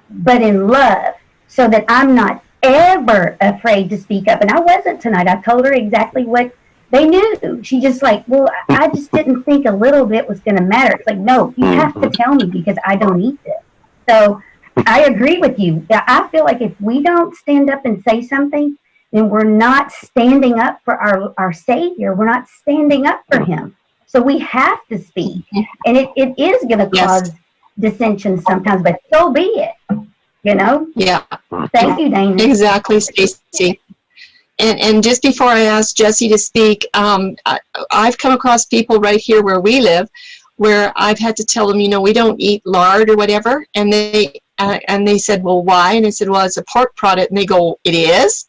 but in love, so that I'm not ever afraid to speak up. And I wasn't tonight. I told her exactly what they knew. She just like, well, I just didn't think a little bit was going to matter. It's like, no, you have to tell me because I don't eat this. So I agree with you. I feel like if we don't stand up and say something, then we're not standing up for our Savior. We're not standing up for him. So we have to speak. And it is going to cause dissension sometimes, but so be it. You know? Yeah. Thank you, Dana. Exactly, Stacy. And just before I ask Jesse to speak, I've come across people right here where we live where I've had to tell them, you know, we don't eat lard or whatever. And they said, well, why? And I said, well, it's a pork product. And they go, it is?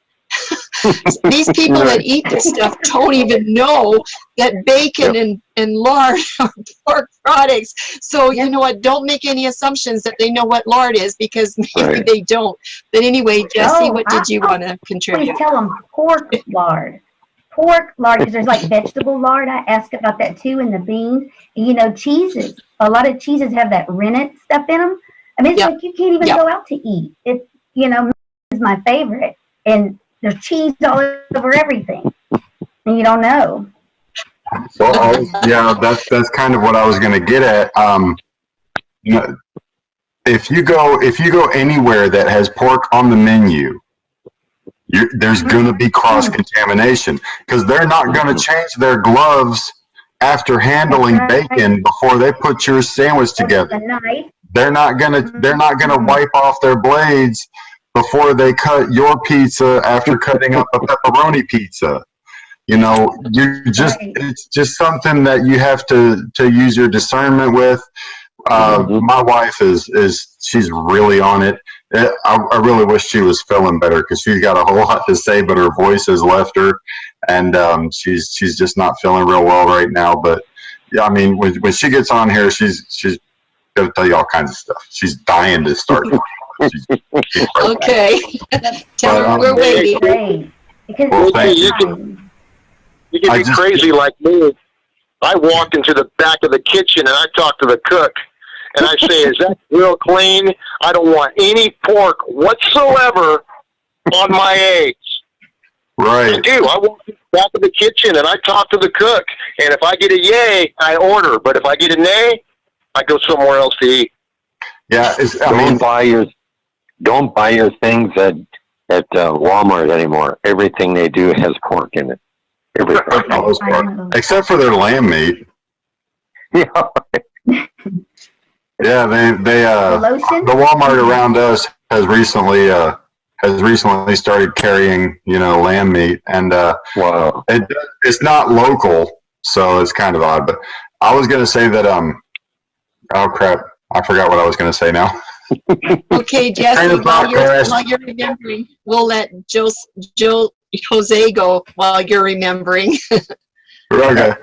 These people that eat this stuff don't even know that bacon and lard are pork products. So, you know what? Don't make any assumptions that they know what lard is, because maybe they don't. But anyway, Jesse, what did you want to contribute? Please tell them pork lard. Pork lard, because there's like vegetable lard. I asked about that too, and the beans. And, you know, cheeses. A lot of cheeses have that rennet stuff in them. I mean, it's like you can't even go out to eat. It, you know, is my favorite. And there's cheese all over everything, and you don't know. Well, yeah, that's kind of what I was going to get at. You know, if you go anywhere that has pork on the menu, there's going to be cross contamination, because they're not going to change their gloves after handling bacon before they put your sandwich together. They're not going to wipe off their blades before they cut your pizza after cutting up a pepperoni pizza. You know, it's just something that you have to use your discernment with. My wife she's really on it. I really wish she was feeling better because she's got a whole lot to say, but her voice has left her, and she's just not feeling real well right now. But yeah, I mean, when she gets on here, she's going to tell you all kinds of stuff. She's dying to start. Okay. Tell her we're waiting. Well, thank you. You can be crazy like me. I walk into the back of the kitchen and I talk to the cook and I say, "Is that grill clean? I don't want any pork whatsoever on my eggs." Right. I do. I walk to the back of the kitchen and I talk to the cook. And if I get a yay, I order. But if I get a nay, I go somewhere else to eat. Yeah. Don't buy your things at Walmart anymore. Everything they do has pork in it. Everything. Except for their lamb meat. Yeah. Yeah, the Walmart around us has recently started carrying, lamb meat, and wow. It's not local, so it's kind of odd. But I was going to say that oh crap, I forgot what I was going to say now. Okay, Jesse, while you're remembering, we'll let Jose go while you're remembering. Okay.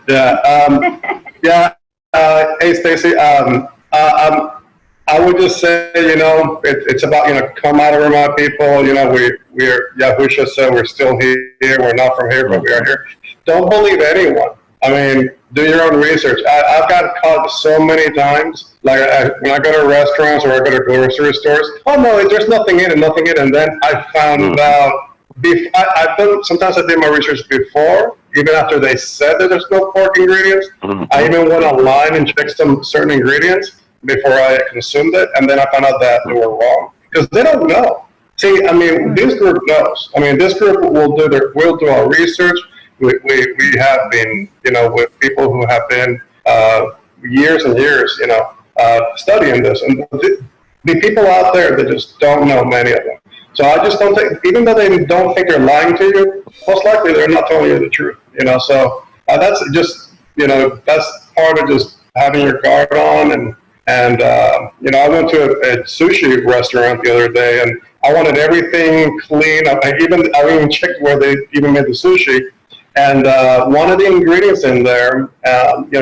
Yeah. Hey, Stacy. I would just say, it's about, come out of Vermont, people. We're Yahusha said we're still here. We're not from here, but we are here. Don't believe anyone. I mean, do your own research. I've got caught so many times, like when I go to restaurants or I go to grocery stores. Oh no, there's nothing in it, and then I found out. Sometimes I did my research before, even after they said that there's no pork ingredients. I even went online and checked some certain ingredients before I consumed it, and then I found out that they were wrong because they don't know. See, I mean, this group knows. I mean, this group will do our research. We have been, with people who have been years and years, studying this, and the people out there that just don't know, many of them. So I just don't think, even though they don't think they're lying to you, most likely they're not telling you the truth, So that's just, that's part of just having your guard on. And I went to a sushi restaurant the other day, and I wanted everything clean. I even checked where they even made the sushi. And one of the ingredients in there,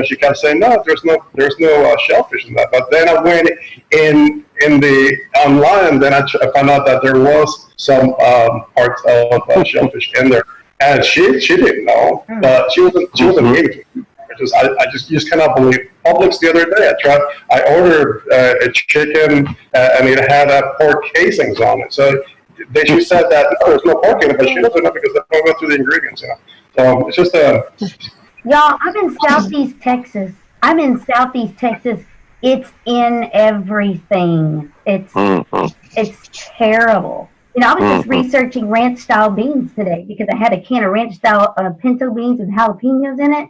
she kept saying, "No, there's no shellfish in that." But then I went in the online, then I found out that there was some parts of shellfish in there, and she didn't know, but she wasn't eating it. I just cannot believe. Publix the other day, I ordered a chicken, and it had pork casings on it. So she said that there's no pork in it, but she doesn't know because they don't go through the ingredients. So it's just Y'all, I'm in Southeast Texas. It's in everything. It's terrible. I was just researching ranch style beans today because I had a can of ranch style pinto beans with jalapenos in it,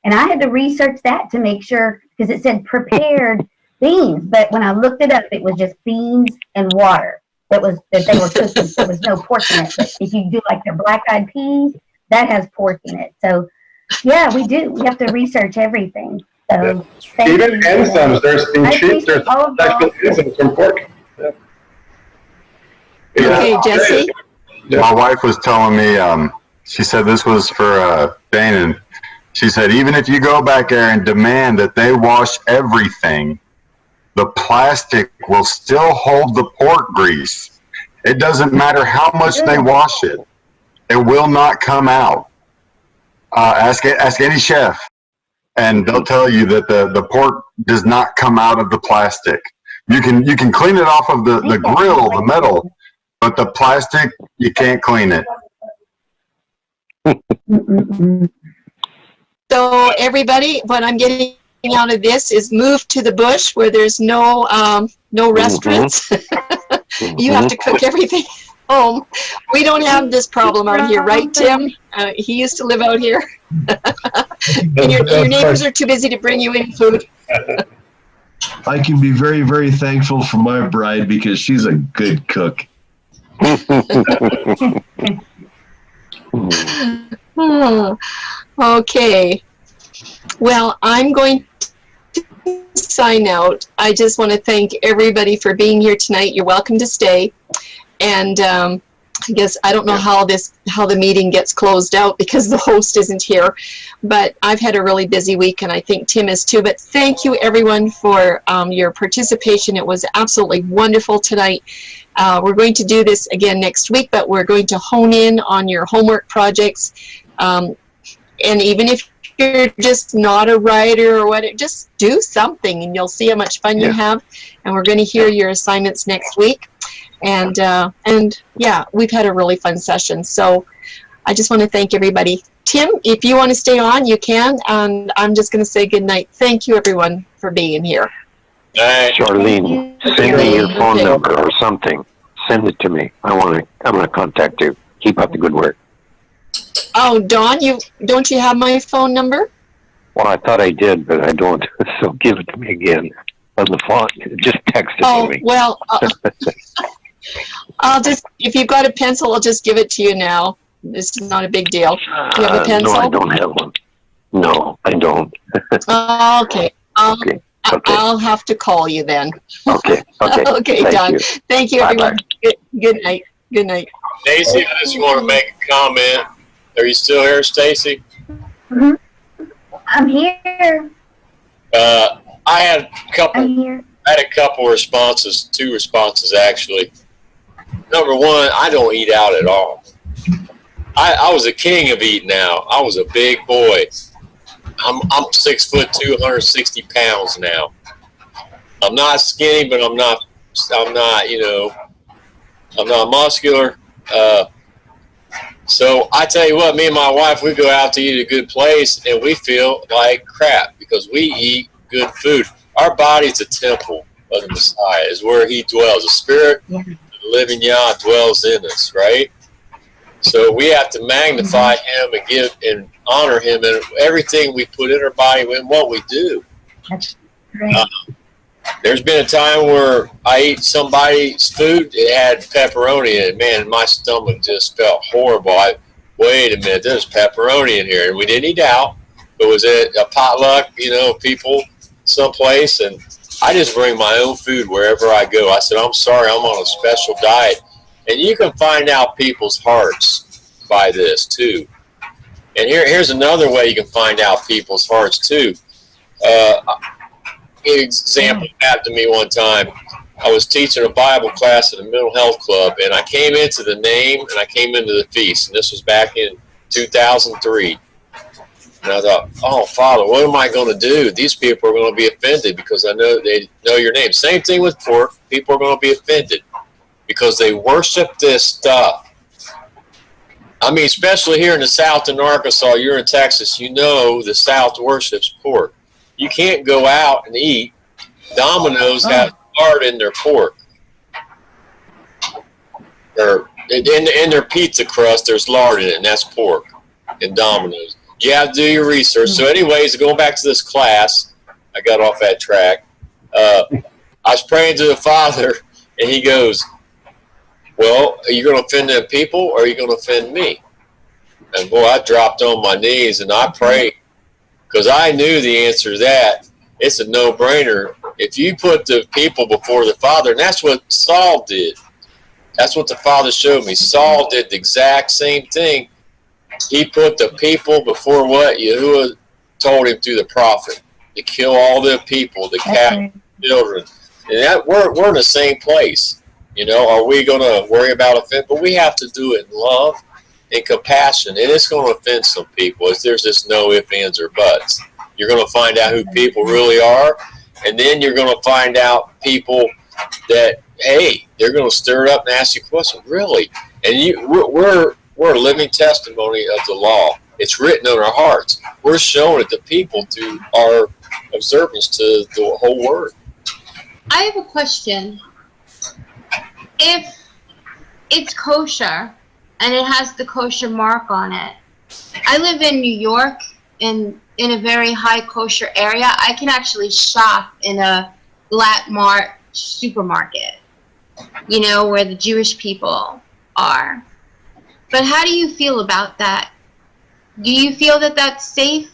and I had to research that to make sure because it said prepared beans, but when I looked it up, it was just beans and water that they were cooking. There was no pork in it. But if you do like their black-eyed peas, that has pork in it. So, yeah, we do. We have to research everything. So, even enzymes, there's in cheese, there's actual enzymes from pork. Yeah. Okay, Jesse? My wife was telling me, she said this was for Dane, and she said, even if you go back there and demand that they wash everything, the plastic will still hold the pork grease. It doesn't matter how much they wash it. It will not come out. Ask any chef, and they'll tell you that the pork does not come out of the plastic. You can clean it off of the grill, the metal, but the plastic, you can't clean it. So everybody, what I'm getting out of this is move to the bush where there's no restaurants. You have to cook everything home. We don't have this problem out here, right, Tim? He used to live out here. And your neighbors are too busy to bring you any food. I can be very, very thankful for my bride because she's a good cook. Okay. Well, I'm going to sign out, I just want to thank everybody for being here tonight. You're welcome to stay. And I guess I don't know how the meeting gets closed out because the host isn't here, but I've had a really busy week, and I think Tim is too. But thank you everyone for your participation. It was absolutely wonderful tonight. We're going to do this again next week, but we're going to hone in on your homework projects. And even if you're just not a writer or whatever, just do something and you'll see how much fun you have. And we're going to hear your assignments next week. And yeah, we've had a really fun session. So I just want to thank everybody. Tim, if you want to stay on, you can. And I'm just going to say good night. Thank you, everyone, for being here. Charlene, send me your phone number or something. Send it to me. I'm going to contact you. Keep up the good work. Oh, Dawn, don't you have my phone number? Well, I thought I did, but I don't. So give it to me again on the phone. Just text it to me. Oh, well, I'll just, if you've got a pencil, I'll just give it to you now. It's not a big deal. You have a pencil? No, I don't have one. No, I don't. Okay. I'll have to call you then. Okay. Okay, Thank Don. you. Thank you, everyone. Good night. Good night. Stacy, I just want to make a comment. Are you still here, Stacy? Mm-hmm. I'm here. I had a couple responses, 2 responses actually. Number one, I don't eat out at all. I was a king of eating out. I was a big boy. I'm 6'2", 160 pounds now. I'm not skinny, but I'm not muscular. So I tell you what, me and my wife, we go out to eat at a good place and we feel like crap because we eat good food. Our body's a temple of the Messiah, is where he dwells. The Spirit, the living Yah dwells in us, right? So we have to magnify him and give and honor him in everything we put in our body and what we do. That's great. There's been a time where I ate somebody's food, it had pepperoni in it. Man, my stomach just felt horrible. Wait a minute, there's pepperoni in here. And we didn't eat out. It was at a potluck, people someplace. And I just bring my own food wherever I go. I said, I'm sorry, I'm on a special diet. And you can find out people's hearts by this, too. And here's another way you can find out people's hearts, too. An example happened to me one time. I was teaching a Bible class at a mental health club, and I came into the name and I came into the feast, and this was back in 2003. And I thought, oh, Father, what am I going to do? These people are going to be offended because I know they know your name. Same thing with pork. People are going to be offended because they worship this stuff. I mean, especially here in the South in Arkansas, you're in Texas, the South worships pork. You can't go out and eat. Domino's have lard in their pork. Or in their pizza crust, there's lard in it, and that's pork in Domino's. You have to do your research. So anyways, going back to this class, I got off that track. I was praying to the Father, and he goes, well, are you going to offend them people, or are you going to offend me? And boy, I dropped on my knees, and I prayed. Because I knew the answer to that. It's a no-brainer. If you put the people before the Father, and that's what Saul did. That's what the Father showed me. Saul did the exact same thing. He put the people before what Yahuwah told him through the prophet. To kill all the people, the cattle, children. And that we're in the same place. Are we going to worry about offense? But we have to do it in love and compassion, and it's going to offend some people. There's just no ifs, ands, or buts. You're going to find out who people really are, and then you're going to find out people that, hey, they're going to stir it up and ask you questions. Really? And we're a living testimony of the law. It's written on our hearts. We're showing it to people through our observance to the whole word. I have a question. If it's kosher and it has the kosher mark on it, I live in New York in a very high kosher area. I can actually shop in a Lat Mart supermarket, where the Jewish people are. But how do you feel about that? Do you feel that that's safe?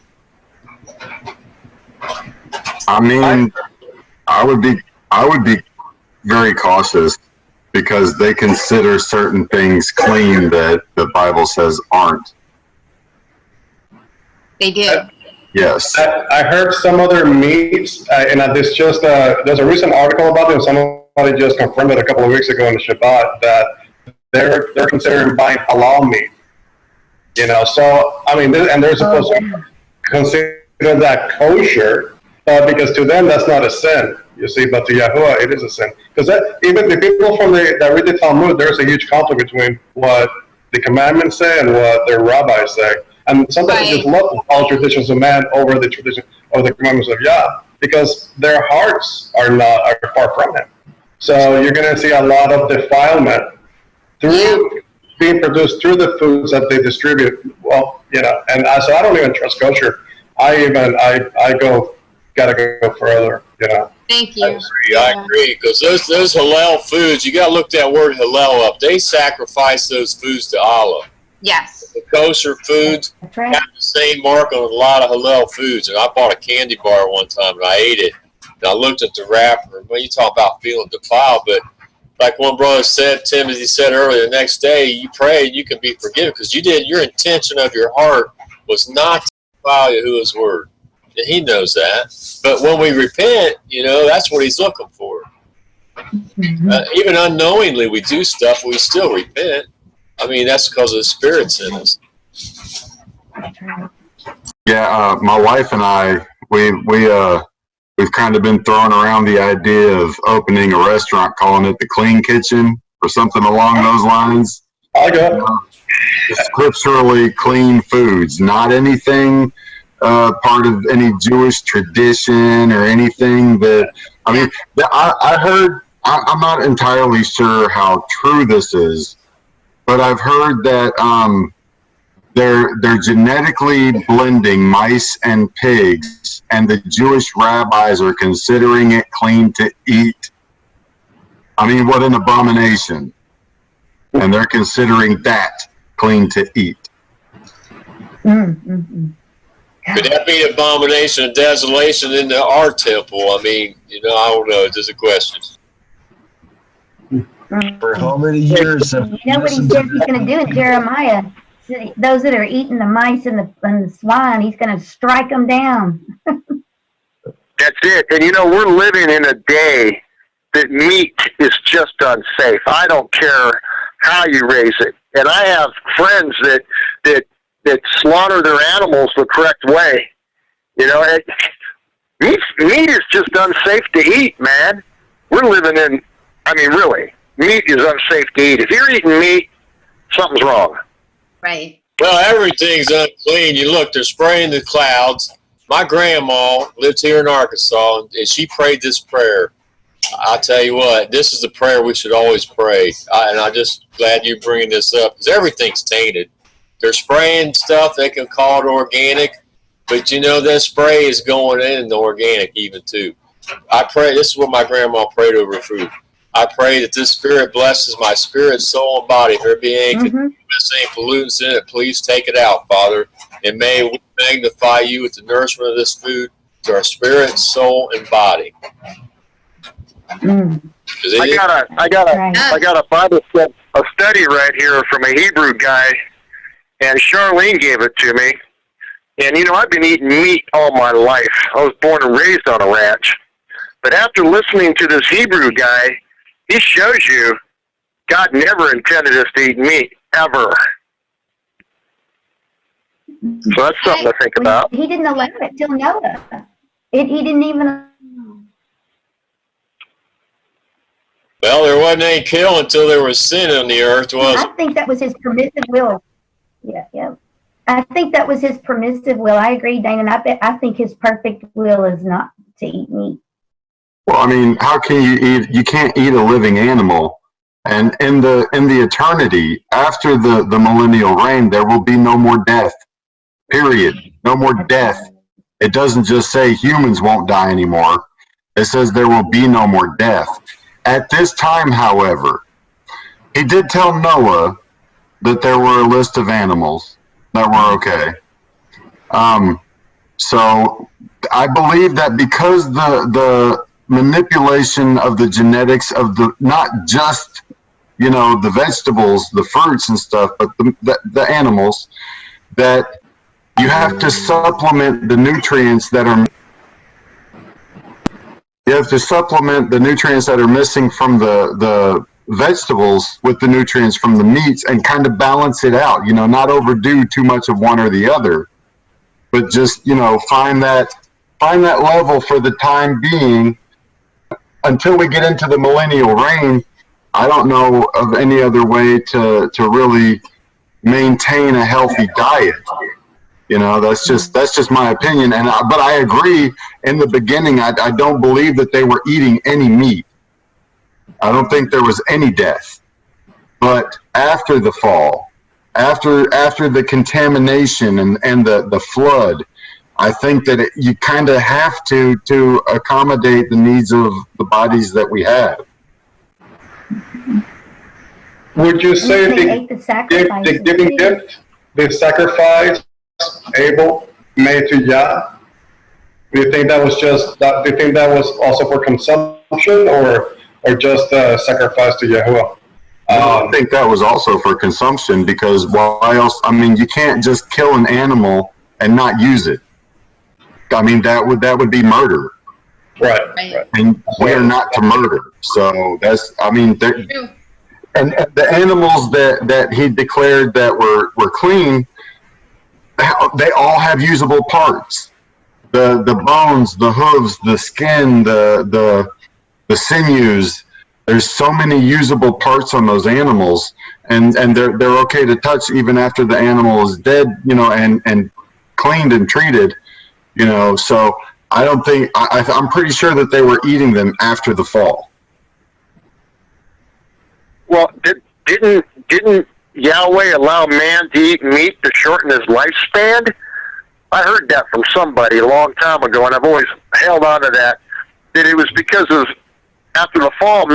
I mean, I would be very cautious because they consider certain things clean that the Bible says aren't. They do. Yes. I heard some other meats, and there's a recent article about it, and somebody just confirmed it a couple of weeks ago in the Shabbat that they're considering buying halal meat. You know, so I mean, and they're supposed to consider that kosher, because to them that's not a sin. You see, but to Yahuwah it is a sin. Because even the people that read the Talmud, there's a huge conflict between what the commandments say and what their rabbis say. And sometimes they just love to follow traditions of man over the tradition or the commandments of Yah, because their hearts are far from Him. So you're going to see a lot of defilement being produced through the foods that they distribute. Well, you know, and so I don't even trust kosher. Gotta go further. You know. Thank you. I agree, because those halal foods, you got to look that word halal up. They sacrifice those foods to Allah. Yes. The kosher foods have the same mark on a lot of halal foods. And I bought a candy bar one time and I ate it. And I looked at the wrapper. Well, you talk about feeling defiled, but like one brother said, Timothy said earlier, the next day you pray and you can be forgiven because your intention of your heart was not to defile Yahuwah's word. And He knows that. But when we repent, you know, that's what He's looking for. Even unknowingly we do stuff, we still repent. I mean, that's because of the Spirit's in us. Yeah, my wife and I, we've kind of been throwing around the idea of opening a restaurant, calling it the Clean Kitchen or something along those lines. I got scripturally clean foods, not anything part of any Jewish tradition or anything that. I mean, I heard. I'm not entirely sure how true this is. But I've heard that they're genetically blending mice and pigs, and the Jewish rabbis are considering it clean to eat. I mean, what an abomination! And they're considering that clean to eat. Could that be an abomination of desolation into our temple? I mean, you know, I don't know. It's just a question. For how many years have you know what He says He's going to do in Jeremiah? Those that are eating the mice and the swine, He's going to strike them down. That's it. And you know, we're living in a day that meat is just unsafe. I don't care how you raise it. And I have friends that slaughter their animals the correct way. You know, meat is just unsafe to eat, man. We're living in, I mean, really. Meat is unsafe to eat. If you're eating meat, something's wrong. Right. Well, everything's unclean. You look, they're spraying the clouds. My grandma lived here in Arkansas, and she prayed this prayer. I'll tell you what, this is the prayer we should always pray. And I'm just glad you're bringing this up, because everything's tainted. They're spraying stuff, they can call it organic, but you know, that spray is going in the organic even too. I pray, this is what my grandma prayed over food. I pray that this Spirit blesses my spirit, soul, and body. If there be any pollutants in it, please take it out, Father. And may we magnify you with the nourishment of this food to our spirit, soul, and body. I got a Bible study right here from a Hebrew guy, and Charlene gave it to me. And you know, I've been eating meat all my life. I was born and raised on a ranch. But after listening to this Hebrew guy, he shows you God never intended us to eat meat, ever. So that's something to think about. He didn't allow it till Noah. He didn't even. Well, there wasn't any kill until there was sin on the earth, was it? I think that was His permissive will. Yeah. I think that was His permissive will. I agree, Dana. And I think His perfect will is not to eat meat. Well, I mean, how can you eat? You can't eat a living animal. And in the eternity after the millennial reign, there will be no more death. Period. No more death. It doesn't just say humans won't die anymore. It says there will be no more death. At this time, however, He did tell Noah that there were a list of animals that were okay. So I believe that because the manipulation of the genetics of the, not just, you know, the vegetables, the fruits and stuff, but the animals, that you have to supplement the nutrients that are, missing from the vegetables with the nutrients from the meats, and kind of balance it out, you know, not overdo too much of one or the other, but just, you know, find that level for the time being until we get into the millennial reign. I don't know of any other way to really maintain a healthy diet. You know, that's just my opinion. But I agree. In the beginning, I don't believe that they were eating any meat. I don't think there was any death. But after the fall, after the contamination and the flood, I think that you kind of have to accommodate the needs of the bodies that we have. Would you say the giving gift, the sacrifice Abel made to Yah? Do you think that was do you think that was also for consumption, or just a sacrifice to Yahuwah? I think that was also for consumption, because why else? I mean, you can't just kill an animal and not use it. I mean, that would be murder. Right. And we are not to murder. So that's, I mean, and the animals that he declared that were clean, they all have usable parts. The bones, the hooves, the skin, the sinews. There's so many usable parts on those animals, and they're okay to touch even after the animal is dead, you know, and cleaned and treated, you know. So I don't think, I'm pretty sure that they were eating them after the fall. Well, didn't Yahweh allow man to eat meat to shorten his lifespan? I heard that from somebody a long time ago, and I've always held on to that it was because of, after the fall,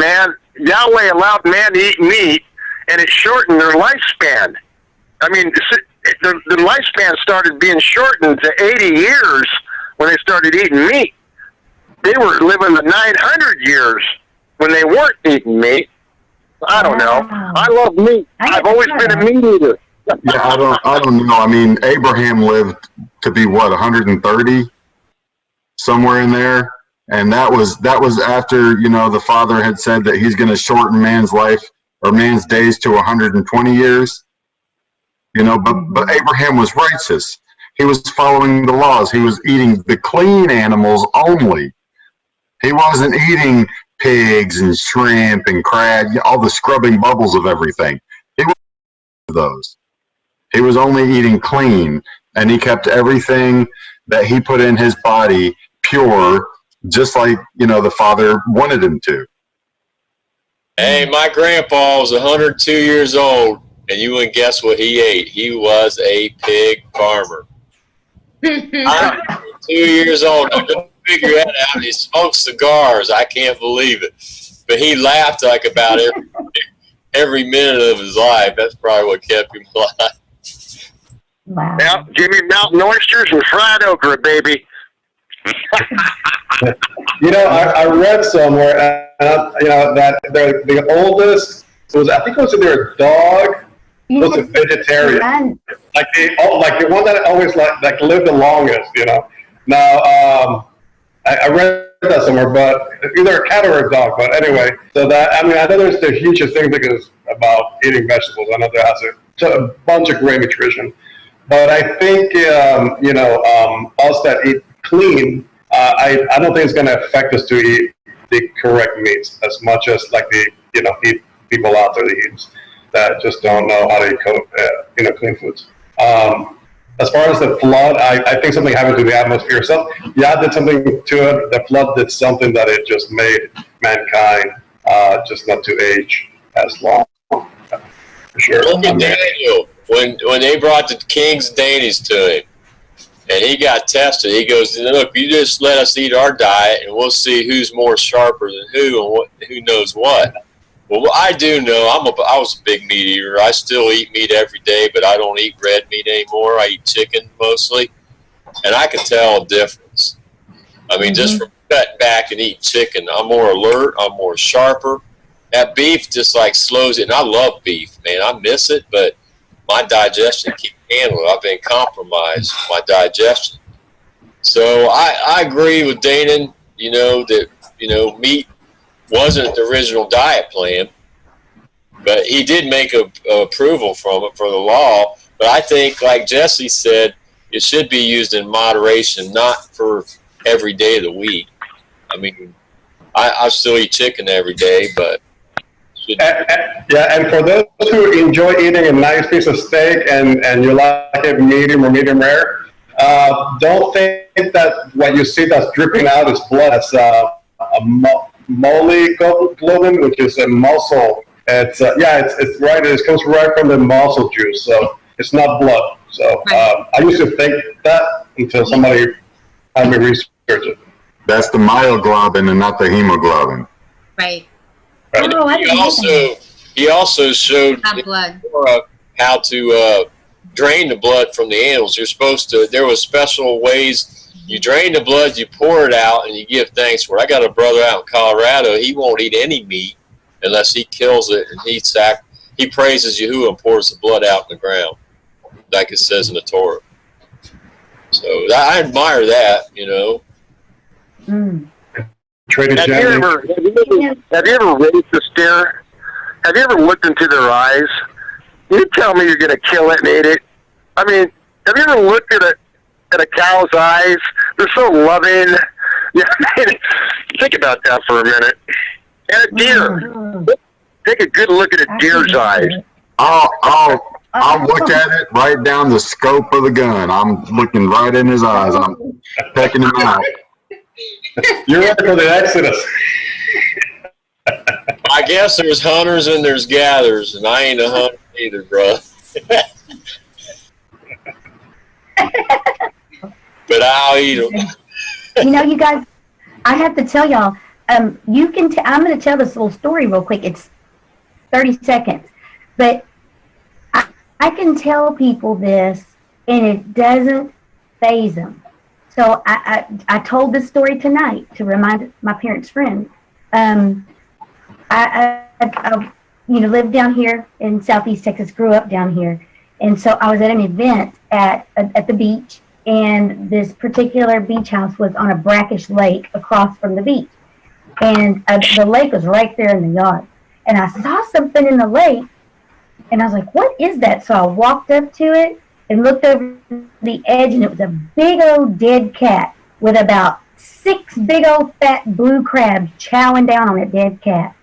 Yahweh allowed man to eat meat, and it shortened their lifespan. I mean, the lifespan started being shortened to 80 years when they started eating meat. They were living the 900 years when they weren't eating meat. I don't know. I love meat. I've always been a meat eater. Yeah, I don't know. I mean, Abraham lived to be what, 130, somewhere in there, and that was after, you know, the Father had said that He's going to shorten man's life or man's days to 120 years. You know, but Abraham was righteous. He was following the laws. He was eating the clean animals only. He wasn't eating pigs and shrimp and crab, all the scrubbing bubbles of everything. He wasn't those. He was only eating clean, and he kept everything that he put in his body pure, just like, you know, the Father wanted him to. Hey, my grandpa was 102 years old, and you wouldn't guess what he ate. He was a pig farmer. 102 years old. I couldn't figure that out. He smoked cigars. I can't believe it. But he laughed like about every minute of his life. That's probably what kept him alive. Wow. Now, give me mountain oysters and fried okra, baby. You know, I read somewhere, you know, that the oldest was, I think it was either a dog, was a vegetarian. Like the one that always like lived the longest, you know. Now, I read that somewhere, but either a cat or a dog. But anyway, so that, I mean, I know there's the hugest thing because about eating vegetables. I know there has a bunch of great nutrition. But I think, you know, us that eat clean, I don't think it's going to affect us to eat the correct meats as much as like the, you know, eat people out there that just don't know how to eat, you know, clean foods. As far as the flood, I think something happened to the atmosphere. So Yah did something to it. The flood did something that it just made mankind just not to age as long. For sure. Look at Daniel. When they brought the king's dainties to him, and he got tested, he goes, "Look, you just let us eat our diet, and we'll see who's more sharper than who, and who knows what." Well, I do know. I was a big meat eater. I still eat meat every day, but I don't eat red meat anymore. I eat chicken mostly. and I can tell a difference. I mean, just from cutting back and eating chicken, I'm more alert, I'm more sharper. That beef just like slows it, and I love beef, man. I miss it, but my digestion can't handle it. I've been compromised my digestion. So I agree with Danon, that, meat wasn't the original diet plan, but he did make a approval from it for the law. But I think, like Jesse said, it should be used in moderation, not for every day of the week. I mean, I still eat chicken every day, but and for those who enjoy eating a nice piece of steak and you like it medium or medium rare, don't think that what you see that's dripping out is blood. It's a moleglobin, which is a muscle. It's it's right. It comes right from the muscle juice, so it's not blood. So I used to think that until somebody had me research it. That's the myoglobin and not the hemoglobin. Right. Oh, I didn't know that. He also showed blood. How to drain the blood from the animals. You're supposed to. There was special ways. You drain the blood, you pour it out, and you give thanks for it. I got a brother out in Colorado. He won't eat any meat unless he kills it, and he praises Yahuwah and pours the blood out in the ground, like it says in the Torah. So I admire that, Have you ever raised a stare? Have you ever looked into their eyes? You tell me you're going to kill it and eat it. I mean, have you ever looked at a cow's eyes? They're so loving. Yeah, think about that for a minute. And a deer. Take a good look at a deer's eyes. I'll look at it right down the scope of the gun. I'm looking right in his eyes. I'm checking him out. You're ready for the Exodus. I guess there's hunters and there's gatherers, and I ain't a hunter either, bro. But I'll eat them. You guys, I have to tell y'all, I'm going to tell this little story real quick. It's 30 seconds. But I can tell people this, and it doesn't faze them. So I told this story tonight to remind my parents' friend. I lived down here in Southeast Texas, grew up down here. And so I was at an event at the beach, and this particular beach house was on a brackish lake across from the beach. And the lake was right there in the yard. And I saw something in the lake, and I was like, what is that? So I walked up to it and looked over the edge, and it was a big old dead cat with about 6 big old fat blue crabs chowing down on that dead cat.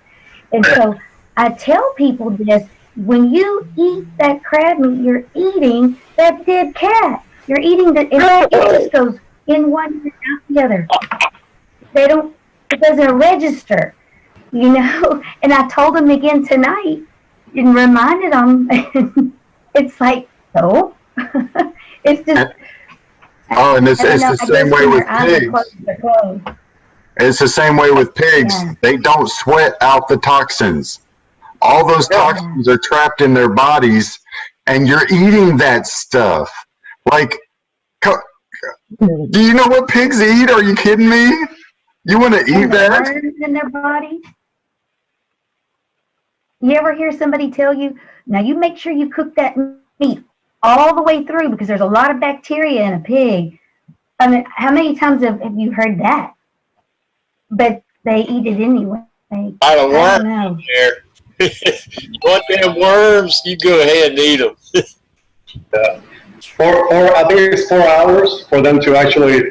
And so I tell people this, when you eat that crab meat, you're eating that dead cat. You're eating it just goes in one and out the other. It doesn't register, And I told them again tonight and reminded them. It's like, so it's just. And it's the same way with pigs. It's the same way with pigs. Yeah. They don't sweat out the toxins. All those toxins are trapped in their bodies, and you're eating that stuff. Like, do you know what pigs eat? Are you kidding me? You want to eat that? In their body. You ever hear somebody tell you, now you make sure you cook that meat all the way through because there's a lot of bacteria in a pig. I mean, how many times have you heard that? But they eat it anyway. I don't know. There. You want them worms? You go ahead and eat them. I think it's 4 hours for them to actually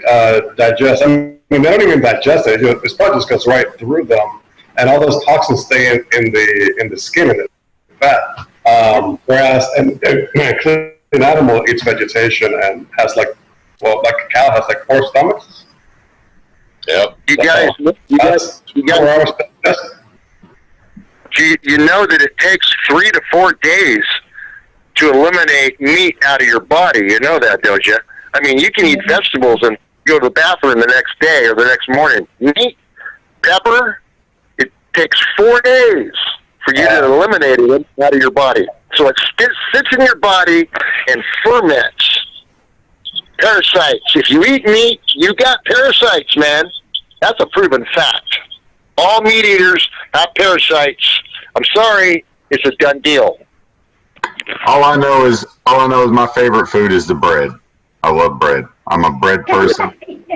digest. I mean, they don't even digest it. It's probably just goes right through them, and all those toxins stay in the skin and the fat. Whereas an animal eats vegetation and has like a cow has like 4 stomachs. Yep. You guys, you know that it takes 3 to 4 days to eliminate meat out of your body. You know that, don't you? I mean, you can eat vegetables and go to the bathroom the next day or the next morning. Meat, pepper, it takes 4 days for you to eliminate it out of your body. So it sits in your body and ferments. Parasites. If you eat meat, you got parasites, man. That's a proven fact. All meat eaters have parasites. I'm sorry, it's a done deal. All I know is my favorite food is the bread. I love bread. I'm a bread person.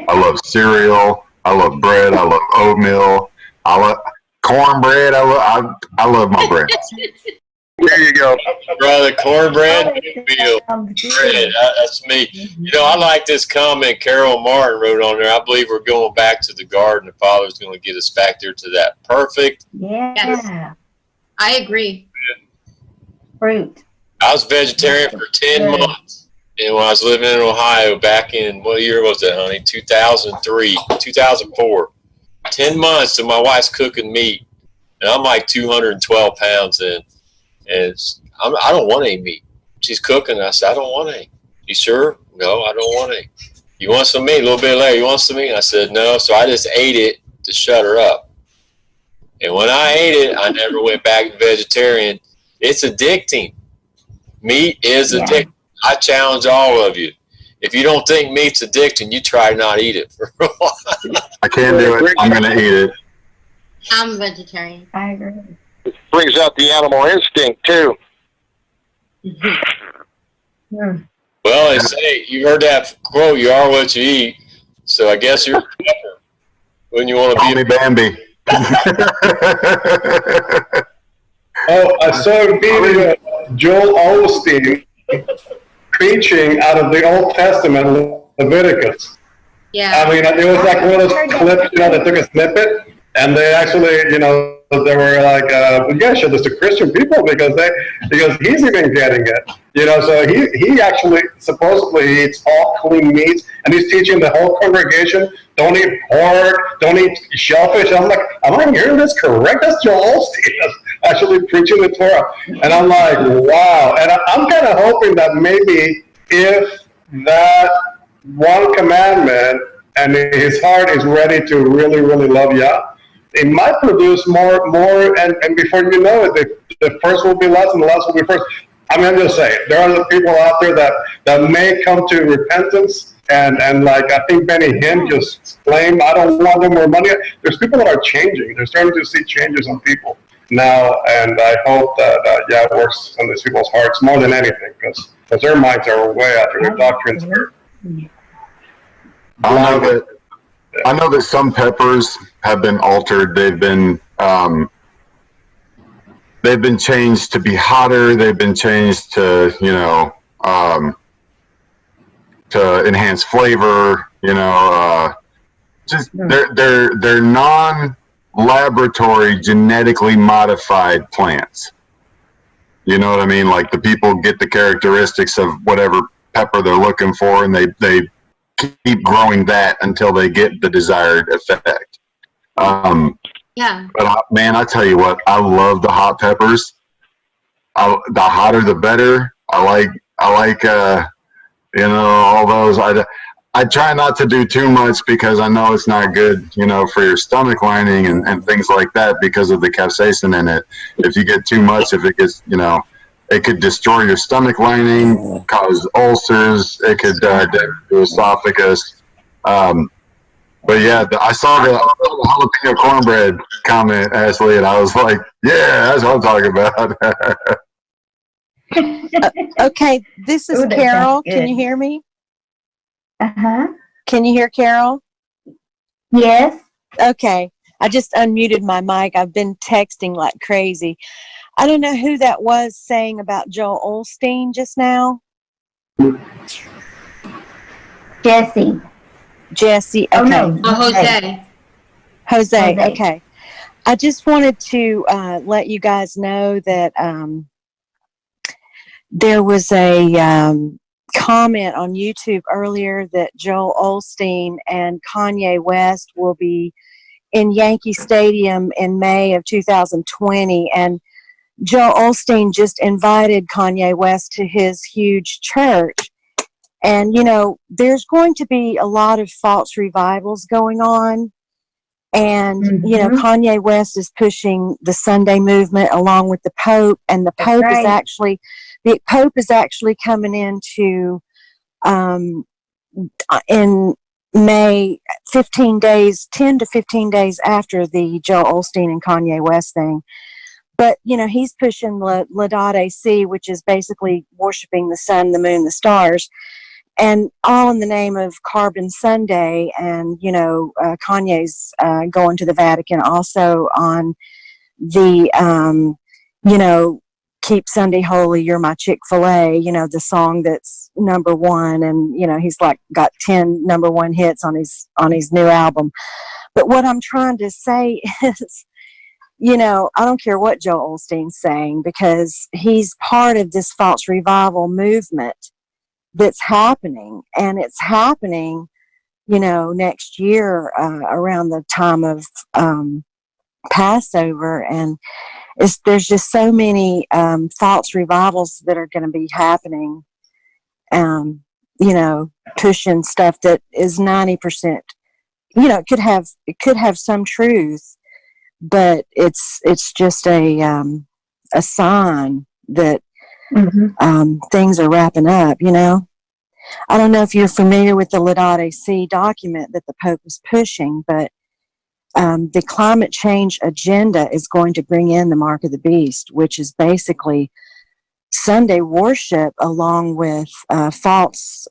I love cereal. I love bread. I love oatmeal. I love cornbread. I love my bread. There you go. Brother, cornbread, meal, bread. That's me. You know, I like this comment Carol Martin wrote on there. I believe we're going back to the garden. The Father's going to get us back there to that perfect. Yeah. Yes. I agree. Fruit. I was vegetarian for 10 months. And when I was living in Ohio back in, what year was that, honey? 2003, 2004. 10 months and my wife's cooking meat. And I'm like 212 pounds in. And I don't want any meat. She's cooking. I said, I don't want any. You sure? No, I don't want any. You want some meat? A little bit later, you want some meat? I said, no. So I just ate it to shut her up. And when I ate it, I never went back to vegetarian. It's addicting. Meat is addicting. I challenge all of you. If you don't think meat's addicting, you try not eat it for a while. I can't do it. I'm going to eat it. I'm vegetarian. I agree. It brings out the animal instinct, too. Well, they say, you heard that quote, you are what you eat. So I guess you're a pepper when you want to Call me Bambi. Oh, I saw a video of Joel Osteen preaching out of the Old Testament, Leviticus. Yeah. I mean, it was like one of those clips, you know, they took a snippet, and they actually, you know, they were like, we gotta show this to Christian people because he's even getting it. You know, so he actually supposedly eats all clean meats, and he's teaching the whole congregation, don't eat pork, don't eat shellfish. I'm like, am I hearing this correct? That's Joel Osteen actually preaching the Torah. And I'm like, wow. And I'm kind of hoping that maybe if that one commandment and his heart is ready to really, really love Yah, it might produce more, and before you know it, the first will be last and the last will be first. I mean, I'm just saying, there are people out there that may come to repentance, and like I think Benny Hinn just claimed, I don't want no more money. There's people that are changing. They're starting to see changes on people now, and I hope that it works on these people's hearts more than anything, because their minds are way out there. Their doctrines are. I know that some peppers have been altered. They've been changed to be hotter. They've been changed to, you know, to enhance flavor. You know, just they're non-laboratory genetically modified plants. You know what I mean? Like the people get the characteristics of whatever pepper they're looking for, and they keep growing that until they get the desired effect. Yeah. But man, I tell you what, I love the hot peppers. The hotter, the better. I like, you know, all those. I try not to do too much because I know it's not good, you know, for your stomach lining and things like that because of the capsaicin in it. If you get too much, if it gets, you know, it could destroy your stomach lining, cause ulcers. It could damage your esophagus. But yeah, I saw the jalapeno cornbread comment, Ashley, and I was like, yeah, that's what I'm talking about. Okay, this is Carol. Can you hear me? Uh-huh. Can you hear Carol? Yes. Okay. I just unmuted my mic. I've been texting like crazy. I don't know who that was saying about Joel Osteen just now. Jesse. Okay. Oh, no. Jose. Okay. I just wanted to let you guys know that there was a comment on YouTube earlier that Joel Osteen and Kanye West will be in Yankee Stadium in May of 2020, and Joel Osteen just invited Kanye West to his huge church. And, you know, there's going to be a lot of false revivals going on. And, you know, Kanye West is pushing the Sunday movement along with the Pope. And the Pope is actually coming into in May, 10 to 15 days after the Joel Osteen and Kanye West thing. But, he's pushing Laudate Si, which is basically worshiping the sun, the moon, the stars, and all in the name of Carbon Sunday. And, Kanye's going to the Vatican also on the, Keep Sunday Holy, You're My Chick-fil-A, the song that's number one. And, he's got 10 number one hits on his new album. But what I'm trying to say is, I don't care what Joel Osteen's saying, because he's part of this false revival movement that's happening. And it's happening, next year around the time of Passover. And there's just so many false revivals that are going to be happening, pushing stuff that is 90%, it could have some truth, but it's just a sign that things are wrapping up. I don't know if you're familiar with the Laudate Si document that the Pope is pushing, but the climate change agenda is going to bring in the mark of the beast, which is basically Sunday worship along with false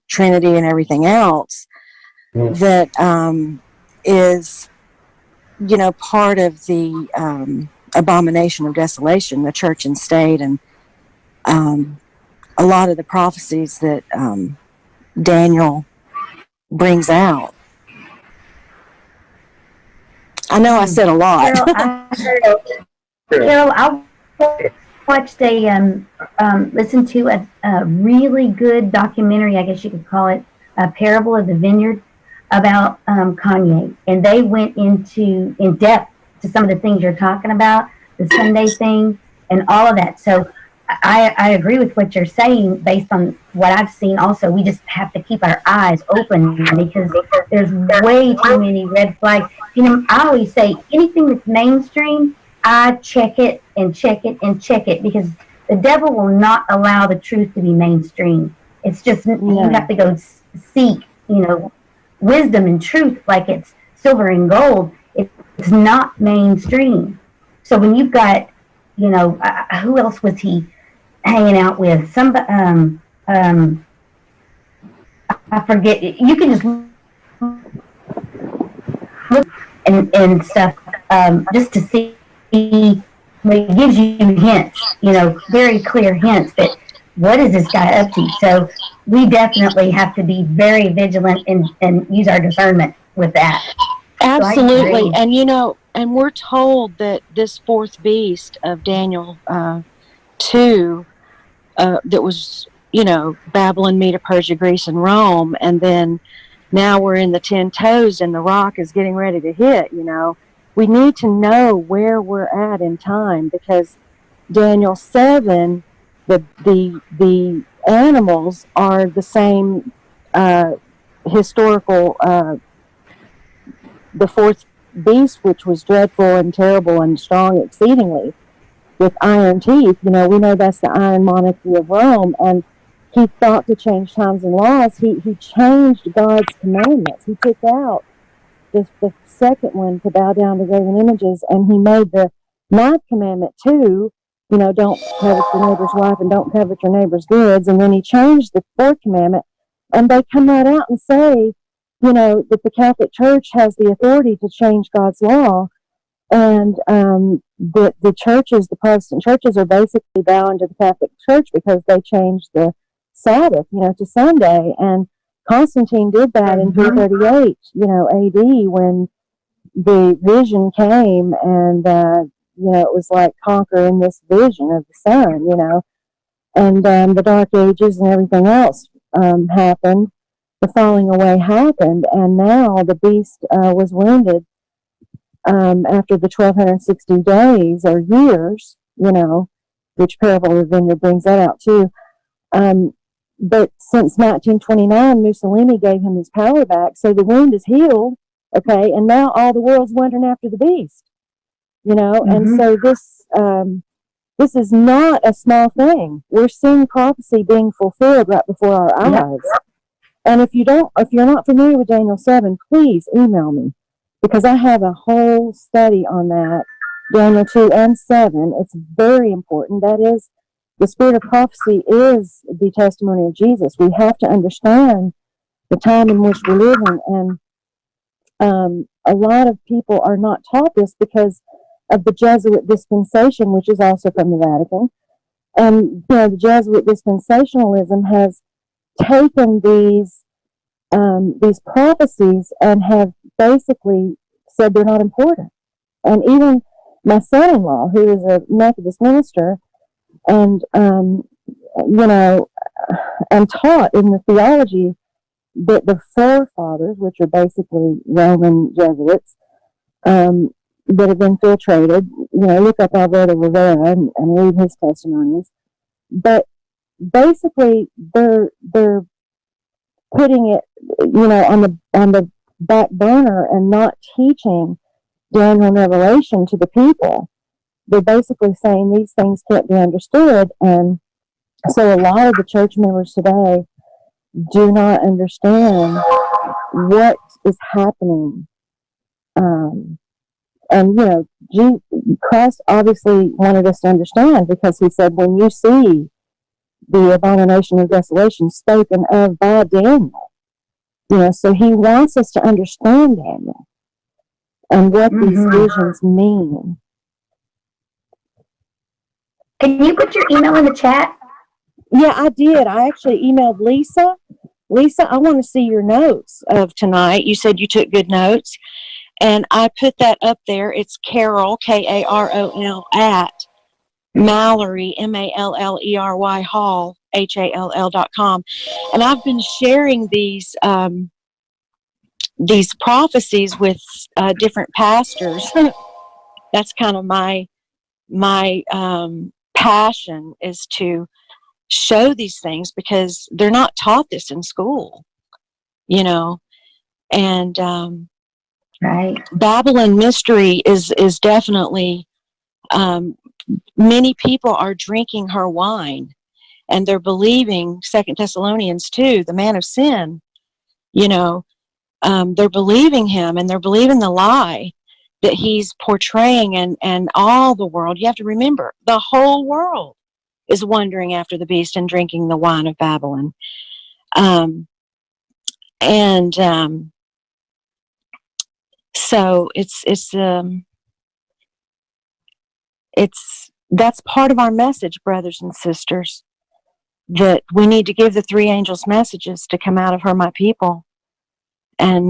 Trinity and everything else that is, part of the abomination of desolation, the church and state, and a lot of the prophecies that Daniel brings out. I know I said a lot. Carol, I watched listened to a really good documentary, I guess you could call it, a Parable of the Vineyard, about Kanye. And they went in depth to some of the things you're talking about, the Sunday thing and all of that. So I agree with what you're saying based on what I've seen. Also, we just have to keep our eyes open because there's way too many red flags. I always say anything that's mainstream, I check it and check it and check it, because the devil will not allow the truth to be mainstream. It's just, you have to go seek, wisdom and truth like it's silver and gold. It's not mainstream. So when you've got, who else was he hanging out with? I forget. You can just look and stuff just to see. It gives you hints, very clear hints that what is this guy up to? So we definitely have to be very vigilant and use our discernment with that. Absolutely. And, and we're told that this fourth beast of Daniel 2, that was, Babylon, Media, Persia, Greece, and Rome. And then now we're in the 10 toes and the rock is getting ready to hit, We need to know where we're at in time, because Daniel 7, the animals are the same historical, the fourth beast, which was dreadful and terrible and strong exceedingly, with iron teeth. We know that's the iron monarchy of Rome, and he thought to change times and laws. He changed God's commandments. He took out the second one, to bow down to graven images, and he made the ninth commandment too, don't covet your neighbor's wife and don't covet your neighbor's goods. And then he changed the fourth commandment, and they come right out and say, that the Catholic Church has the authority to change God's law, and the churches, the Protestant churches, are basically bowing to the Catholic Church because they changed the Sabbath, to Sunday. And Constantine did that in 338, AD, when the vision came, and it was like conquering this vision of the sun, and the Dark Ages and everything else happened. The falling away happened, and now the beast was wounded after the 1260 days or years, which Parable of the Vineyard brings that out too. But since 1929, Mussolini gave him his power back, so the wound is healed. Okay, and now all the world's wondering after the beast, and so this is not a small thing. We're seeing prophecy being fulfilled right before our eyes, And if you're not familiar with Daniel 7, please email me, because I have a whole study on that, Daniel 2 and 7. It's very important. That is, the spirit of prophecy is the testimony of Jesus. We have to understand the time in which we're living. And a lot of people are not taught this because of the Jesuit dispensation, which is also from the Vatican. And, the Jesuit dispensationalism has taken these prophecies and have basically said they're not important. And even my son-in-law, who is a Methodist minister, and and taught in the theology that the forefathers, which are basically Roman Jesuits, that have infiltrated, look up Alberto Rivera and read his testimonies. But basically, they're putting it, on the back burner and not teaching Daniel and Revelation to the people. They're basically saying these things can't be understood, and so a lot of the church members today do not understand what is happening. And Christ obviously wanted us to understand, because he said, when you see the abomination of desolation spoken of by Daniel, so he wants us to understand Daniel and what these visions mean. Can you put your email in the chat? Yeah, I did. I actually emailed Lisa. Lisa, I want to see your notes of tonight. You said you took good notes, and I put that up there. It's Carol, Karol, at Mallory, Mallery, Hall, HALL.com. And I've been sharing these prophecies with different pastors. That's kind of my passion, is to show these things, because they're not taught this in school, and right. Babylon mystery is definitely, many people are drinking her wine, and they're believing 2 Thessalonians 2, the man of sin, they're believing him, and they're believing the lie that he's portraying, and all the world. You have to remember, the whole world is wandering after the beast and drinking the wine of Babylon. So that's part of our message, brothers and sisters, that we need to give the three angels messages to come out of her, my people, and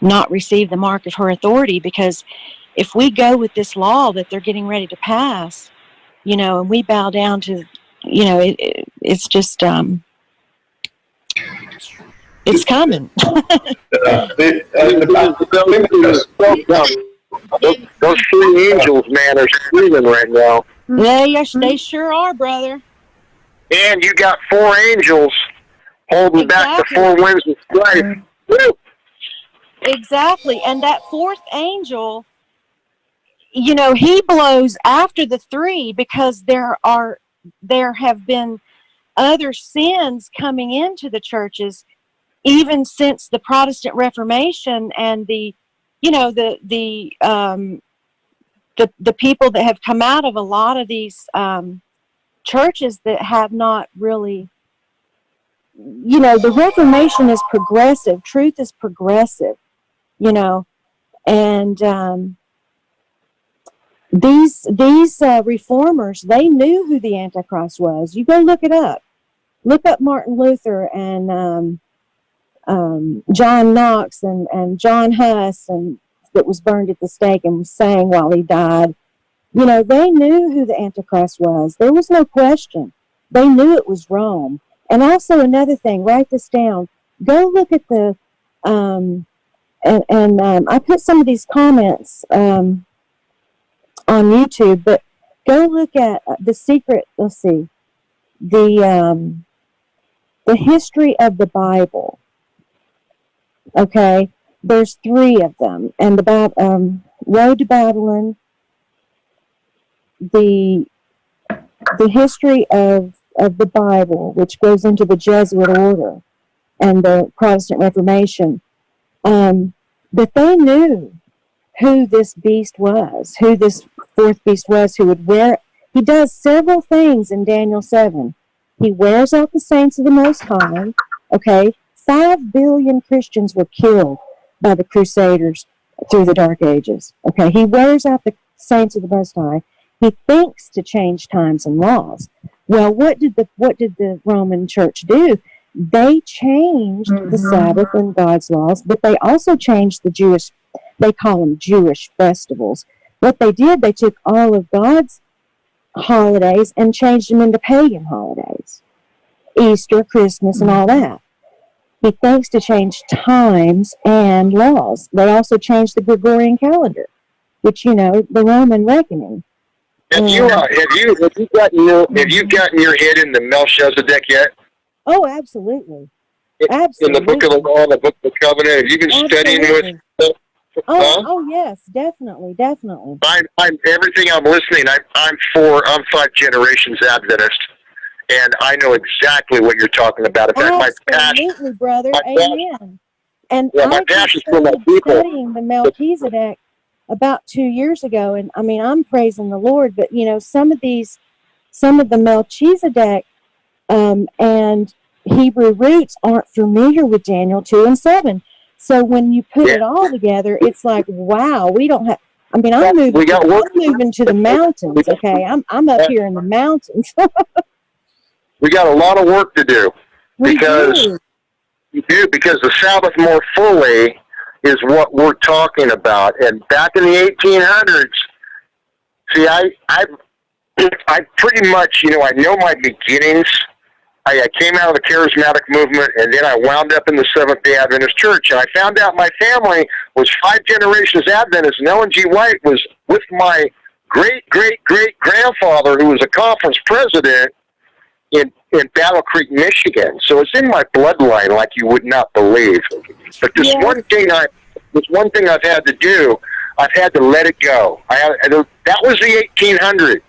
not receive the mark of her authority. Because if we go with this law that they're getting ready to pass, and we bow down to, it's just, it's coming. Those three angels, man, are screaming right now. They sure are, brother. And you got four angels holding back the four winds of strife. Woo! Exactly. And that fourth angel, he blows after the three, because there have been other sins coming into the churches, even since the Protestant Reformation, and the people that have come out of a lot of these churches that have not really, the Reformation is progressive, truth is progressive, and these reformers, they knew who the Antichrist was. You go look it up. Look up Martin Luther and John Knox and John Huss, and that was burned at the stake and sang while he died. They knew who the Antichrist was. There was no question. They knew it was Rome. And also another thing, write this down. Go look at the I put some of these comments on YouTube, but go look at the secret. Let's see, the history of the Bible. Okay, there's three of them, and the Road to Babylon, the history of the Bible, which goes into the Jesuit order, and the Protestant Reformation. But they knew who this beast was, who this fourth beast was, who would wear. He does several things in Daniel 7. He wears out the saints of the Most High. Okay, 5 billion Christians were killed by the Crusaders through the Dark Ages. Okay, he wears out the saints of the Most High. He thinks to change times and laws. Well, what did the Roman Church do? They changed the Sabbath and God's laws, but they also changed the Jewish. They call them Jewish festivals. What they did, they took all of God's holidays and changed them into pagan holidays. Easter, Christmas, and all that. He thinks to change times and laws. They also changed the Gregorian calendar, which, you know, the Roman reckoning. Have you gotten your head in the Melchizedek yet? Oh, absolutely. In the Book of the Law, the Book of the Covenant. Have you been studying with? Oh, yes, definitely. I'm everything I'm listening. I'm 5 generations Adventist, and I know exactly what you're talking about. In fact, my passion, absolutely, brother. Amen. And my I passion just for my started people. studying the Melchizedek about 2 years ago, and I mean, I'm praising the Lord, but you know, some of the Melchizedek and Hebrew roots aren't familiar with Daniel 2 and 7. So when you put it all together, it's like, wow, we don't have. I mean, I'm moving to the mountains. Okay, I'm up here in the mountains. We got a lot of work to do because the Sabbath more fully is what we're talking about. And back in the 1800s, see, I pretty much, you know, I know my beginnings. I came out of the charismatic movement, and then I wound up in the Seventh-day Adventist Church. And I found out my family was 5 generations Adventist, and Ellen G. White was with my great-great-great-grandfather, who was a conference president in Battle Creek, Michigan. So it's in my bloodline like you would not believe. But this one thing I've had to do, I've had to let it go. That was the 1800s.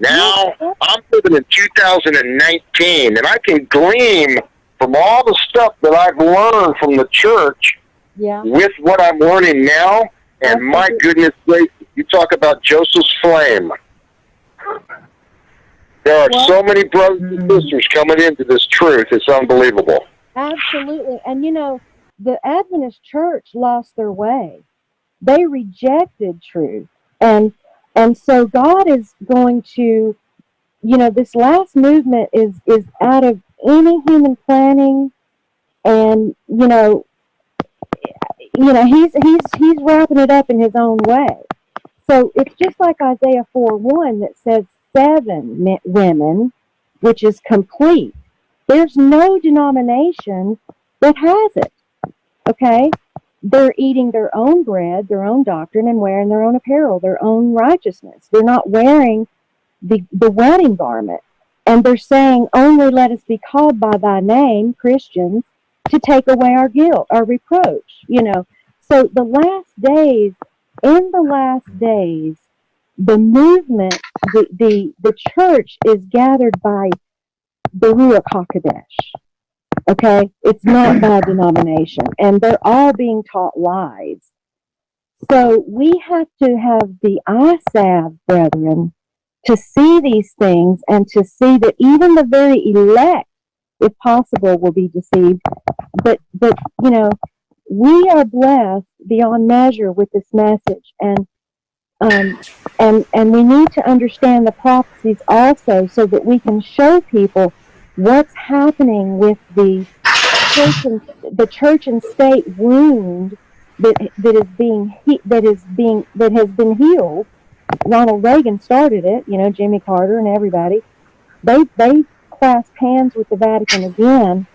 Now, I'm living in 2019, and I can glean from all the stuff that I've learned from the church with what I'm learning now, and my goodness gracious, you talk about Joseph's flame. There are so many brothers and sisters coming into this truth, it's unbelievable. Absolutely. And, you know, the Adventist Church lost their way. They rejected truth. And so God is going to, you know, this last movement is out of any human planning, and he's wrapping it up in his own way. So it's just like Isaiah 4:1 that says 7 women, which is complete. There's no denomination that has it. Okay? They're eating their own bread, their own doctrine, and wearing their own apparel, their own righteousness. They're not wearing the wedding garment. And they're saying, only let us be called by thy name, Christians, to take away our guilt, our reproach, you know. So in the last days, the movement, the church is gathered by the Ruach HaKodesh. Okay, it's not by denomination, and they're all being taught lies. So we have to have the eye salve, brethren, to see these things and to see that even the very elect, if possible, will be deceived. But you know, we are blessed beyond measure with this message, and we need to understand the prophecies also, so that we can show people what's happening with the church and state wound that has been healed. Ronald Reagan started it, you know, Jimmy Carter and everybody. They clasped hands with the Vatican again,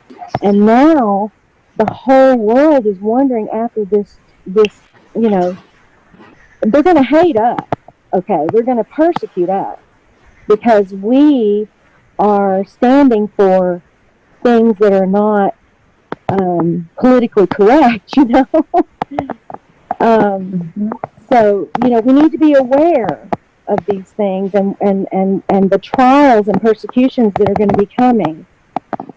and now the whole world is wondering after this, you know, they're going to hate us. Okay, they're going to persecute us because we are standing for things that are not politically correct, you know. So, you know, we need to be aware of these things and the trials and persecutions that are going to be coming.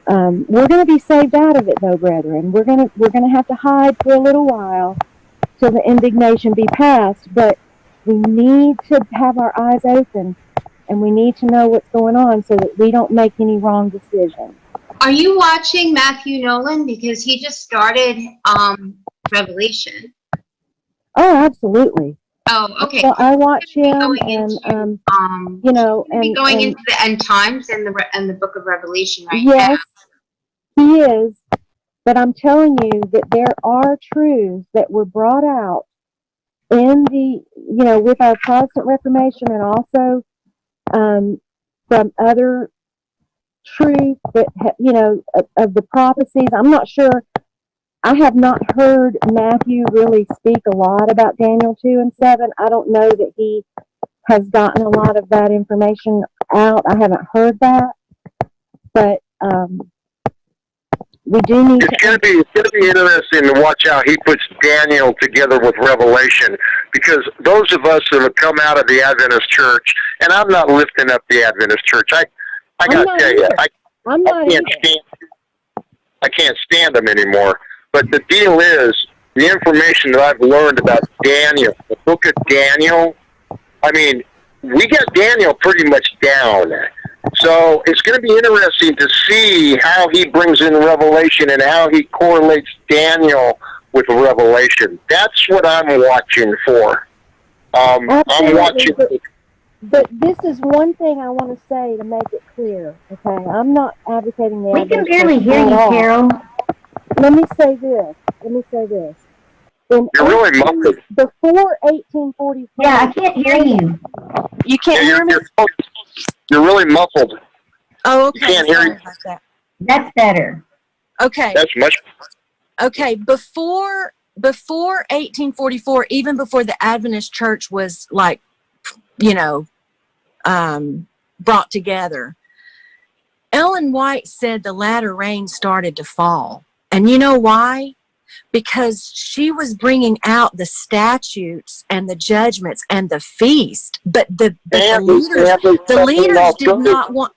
We're going to be saved out of it, though, brethren. We're going to have to hide for a little while till the indignation be past. But we need to have our eyes open, and we need to know what's going on so that we don't make any wrong decisions. Are you watching Matthew Nolan? Because he just started Revelation. Oh, absolutely. Oh, okay. So I watch him, and you know, and going into the end times and the book of Revelation right yes, he is. But I'm telling you that there are truths that were brought out in the, you know, with our Protestant Reformation, and also from other truths that you know of the prophecies. I'm not sure. I have not heard Matthew really speak a lot about Daniel 2 and 7. I don't know that he has gotten a lot of that information out. I haven't heard that, but we do need It's going to be interesting to watch how he puts Daniel together with Revelation, because those of us that have come out of the Adventist church, and I'm not lifting up the Adventist church. I got to tell you, I can't stand them anymore. But the deal is, the information that I've learned about Daniel, the book of Daniel, I mean, we got Daniel pretty much down. So it's going to be interesting to see how he brings in Revelation and how he correlates Daniel with Revelation. That's what I'm watching for. I'm watching. But this is one thing I want to say to make it clear, okay? I'm not advocating the We can Adventist barely church hear at you, all. Carol. Let me say this. You're really muffled. Before 1844. Yeah, I can't hear you. You can't hear me? You're really muffled. Oh, okay. You can't hear you. About that. That's better. Okay. That's much. Okay. Before 1844, even before the Adventist church was like, you know, brought together, Ellen White said the latter rain started to fall. And you know why? Because she was bringing out the statutes and the judgments and the feast, but the leaders did not want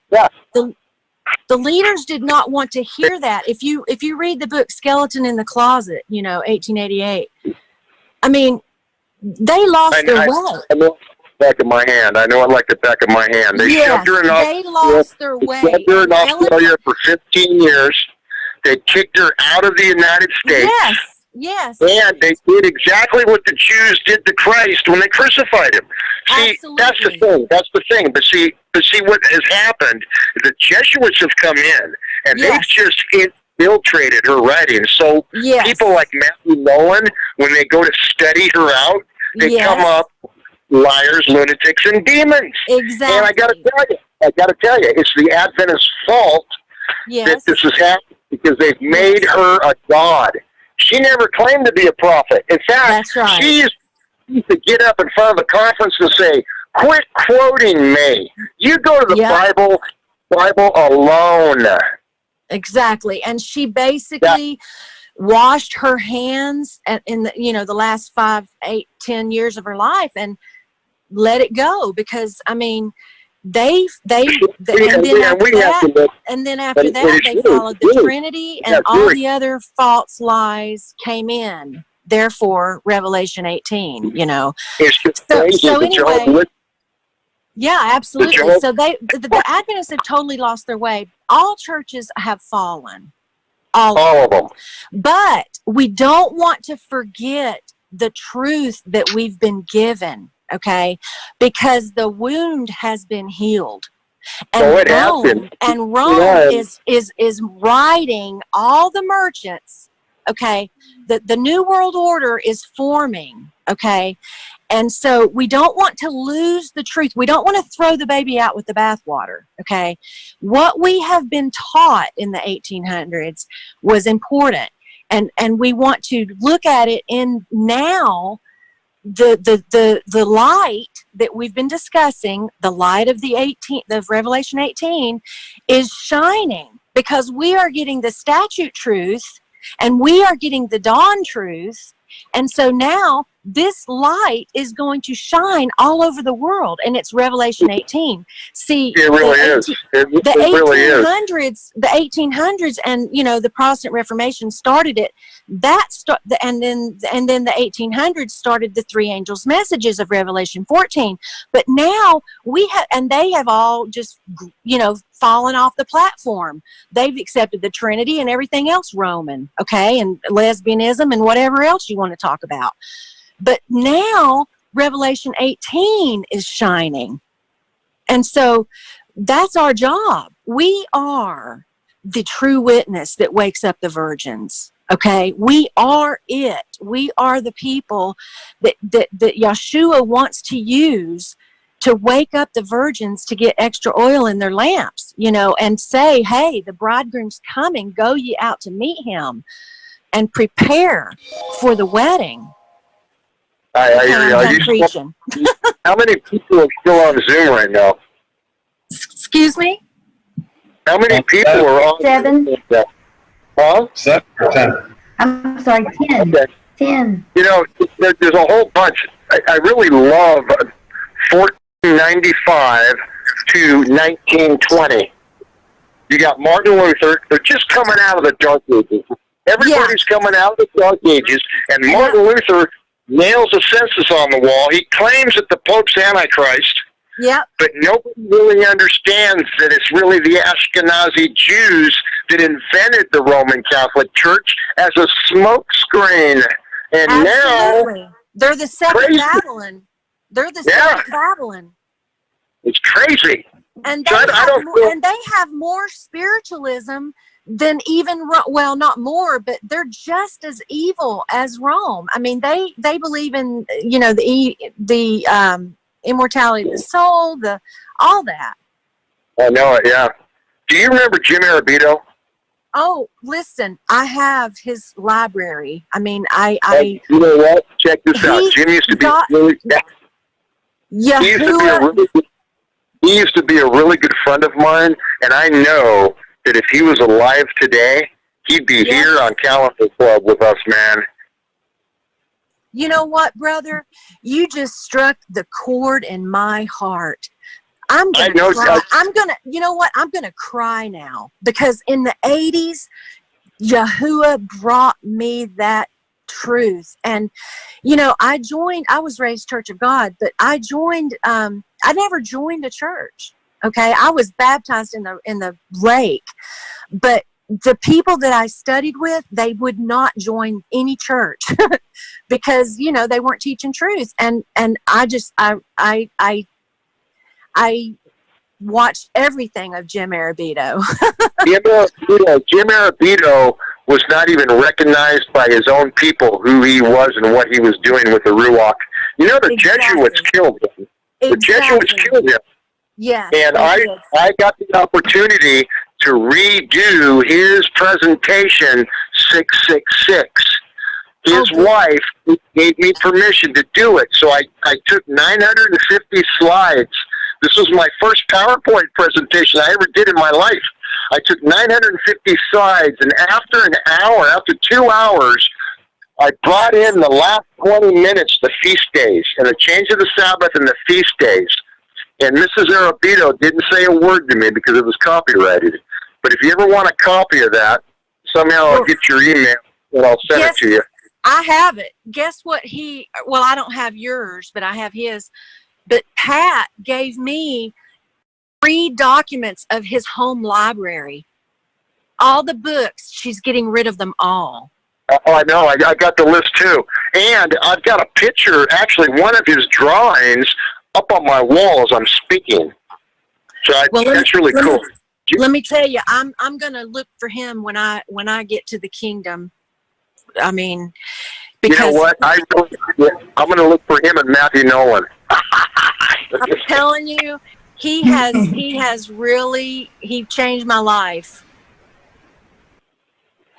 the leaders did not want to hear that. If you read the book Skeleton in the Closet, you know, 1888, I mean, they lost their way. I know the back of my hand. I know it like the back of my hand. They shoved her in they lost their way. They shoved her in Australia for 15 years. They kicked her out of the United States. Yes. And they did exactly what the Jews did to Christ when they crucified him. See, Absolutely. That's the thing. But see what has happened. The Jesuits have come in, and they've just infiltrated her writings. So people like Matthew Nolan, when they go to study her out, they come up liars, lunatics, and demons. Exactly. And I got to tell you, it's the Adventist fault that this has happened, because they've made her a god. She never claimed to be a prophet. In fact, she used to get up in front of a conference and say, "Quit quoting me. You go to the Bible alone." Exactly. And she basically washed her hands in the last 5, 8, 10 years of her life and let it go, because I mean, and then after that they followed the Trinity, and all the other false lies came in. Therefore, Revelation 18, you know. So anyway, yeah, absolutely. So the Adventists have totally lost their way. All churches have fallen. All of them. But we don't want to forget the truth that we've been given. Okay, because the wound has been healed, and Rome is riding all the merchants. Okay, the New World Order is forming. Okay, and so we don't want to lose the truth. We don't want to throw the baby out with the bathwater. Okay, what we have been taught in the 1800s was important, and we want to look at it in now. The light that we've been discussing, the light of of Revelation 18, is shining, because we are getting the statute truth and we are getting the dawn truth. And so now this light is going to shine all over the world, and it's Revelation 18. See, it really is. It really is. The 1800s, and the Protestant Reformation started it. And then the 1800s started the three angels' messages of Revelation 14. But now and they have all just fallen off the platform. They've accepted the Trinity and everything else Roman, okay, and lesbianism and whatever else you want to talk about. But now Revelation 18 is shining. And so that's our job. We are the true witness that wakes up the virgins. Okay, we are it. We are the people that Yeshua wants to use to wake up the virgins to get extra oil in their lamps, and say, hey, the bridegroom's coming. Go ye out to meet him and prepare for the wedding. I'm preaching. How many people are still on Zoom right now? Excuse me? How many people are on 7. Huh? 7 or 10. I'm sorry, 10. Okay. 10. There's a whole bunch. I really love 1495 to 1920. You got Martin Luther. They're just coming out of the Dark Ages. Everybody's coming out of the Dark Ages, and Martin Luther nails a census on the wall. He claims that the Pope's Antichrist. Yep. But nobody really understands that it's really the Ashkenazi Jews that invented the Roman Catholic Church as a smokescreen. And Absolutely. now they're the second Babylon. They're the second Babylon. It's crazy. And they have more spiritualism than even, well, not more, but they're just as evil as Rome. I mean, they believe in, the immortality of the soul, all that. I know it, yeah. Do you remember Jim Arabito? Oh, listen, I have his library. I mean, I you know what? Check this out. Jim used to be he used to be a really good friend of mine, and I know that if he was alive today, he'd be here on Calendar Club with us, man. You know what, brother? You just struck the chord in my heart. I'm gonna cry. You know what? I'm gonna cry now, because in the 80s, Yahuwah brought me that truth. And I was raised Church of God, but I never joined a church. Okay, I was baptized in the lake, but the people that I studied with, they would not join any church because they weren't teaching truth. And I watched everything of Jim Arabito. Jim Arabito was not even recognized by his own people who he was and what he was doing with the Ruach. The Jesuits killed him. The Jesuits killed him. Yeah. And I got the opportunity to redo his presentation 666. His wife gave me permission to do it, so I took 950 slides. This was my first PowerPoint presentation I ever did in my life. I took 950 slides, and after 2 hours, I brought in the last 20 minutes, the feast days, and the change of the Sabbath and the feast days. And Mrs. Arabito didn't say a word to me because it was copyrighted. But if you ever want a copy of that, somehow I'll get your email and I'll send it to you. I have it. Guess what I don't have yours, but I have his. But Pat gave me 3 documents of his home library. All the books, she's getting rid of them all. Oh, I know. I got the list too. And I've got a picture, actually, one of his drawings up on my wall as I'm speaking. So that's really cool. Let me tell you, I'm going to look for him when I get to the kingdom. I mean, because you know what? I'm going to look for him and Matthew Nolan. I'm telling you, he has really changed my life.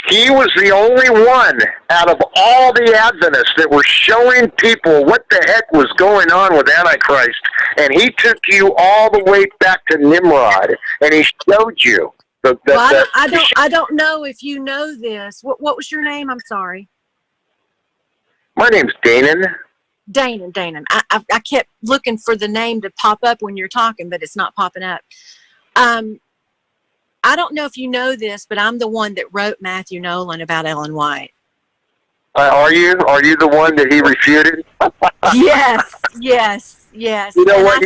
He was the only one out of all the Adventists that were showing people what the heck was going on with Antichrist. And he took you all the way back to Nimrod, and he showed you. I don't know if you know this. What was your name? I'm sorry. My name's Danon. Danon. I kept looking for the name to pop up when you're talking, but it's not popping up. I don't know if you know this, but I'm the one that wrote Matthew Nolan about Ellen White. Are you? Are you the one that he refuted? Yes. You know what?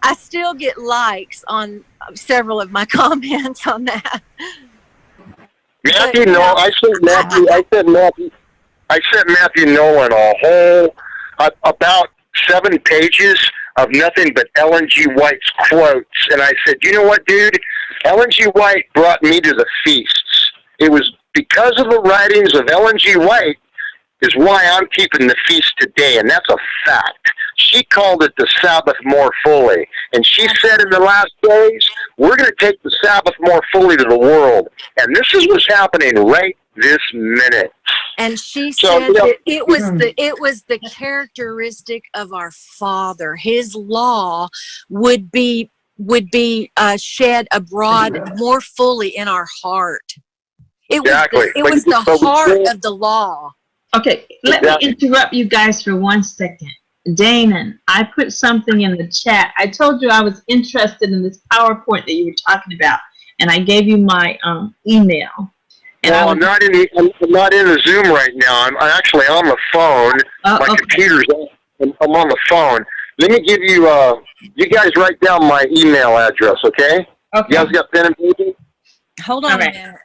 I still get likes on several of my comments on that. Matthew, I sent Matthew Nolan a whole about 7 pages of nothing but Ellen G. White's quotes, and I said, you know what, dude? Ellen G. White brought me to the feasts. It was because of the writings of Ellen G. White is why I'm keeping the feast today, and that's a fact. She called it the Sabbath more fully, and she said in the last days, we're going to take the Sabbath more fully to the world, and this is what's happening right this minute. And she said that it was the characteristic of our Father. His law would be shed abroad more fully in our heart. It was the heart of the law. Okay, let me interrupt you guys for 1 second. Damon, I put something in the chat. I told you I was interested in this PowerPoint that you were talking about, and I gave you my email. And I'm not in the Zoom right now. I'm actually on the phone. My computer's on. I'm on the phone. Let me give you. You guys write down my email address, okay? Okay. You guys got pen and paper? Hold on a minute.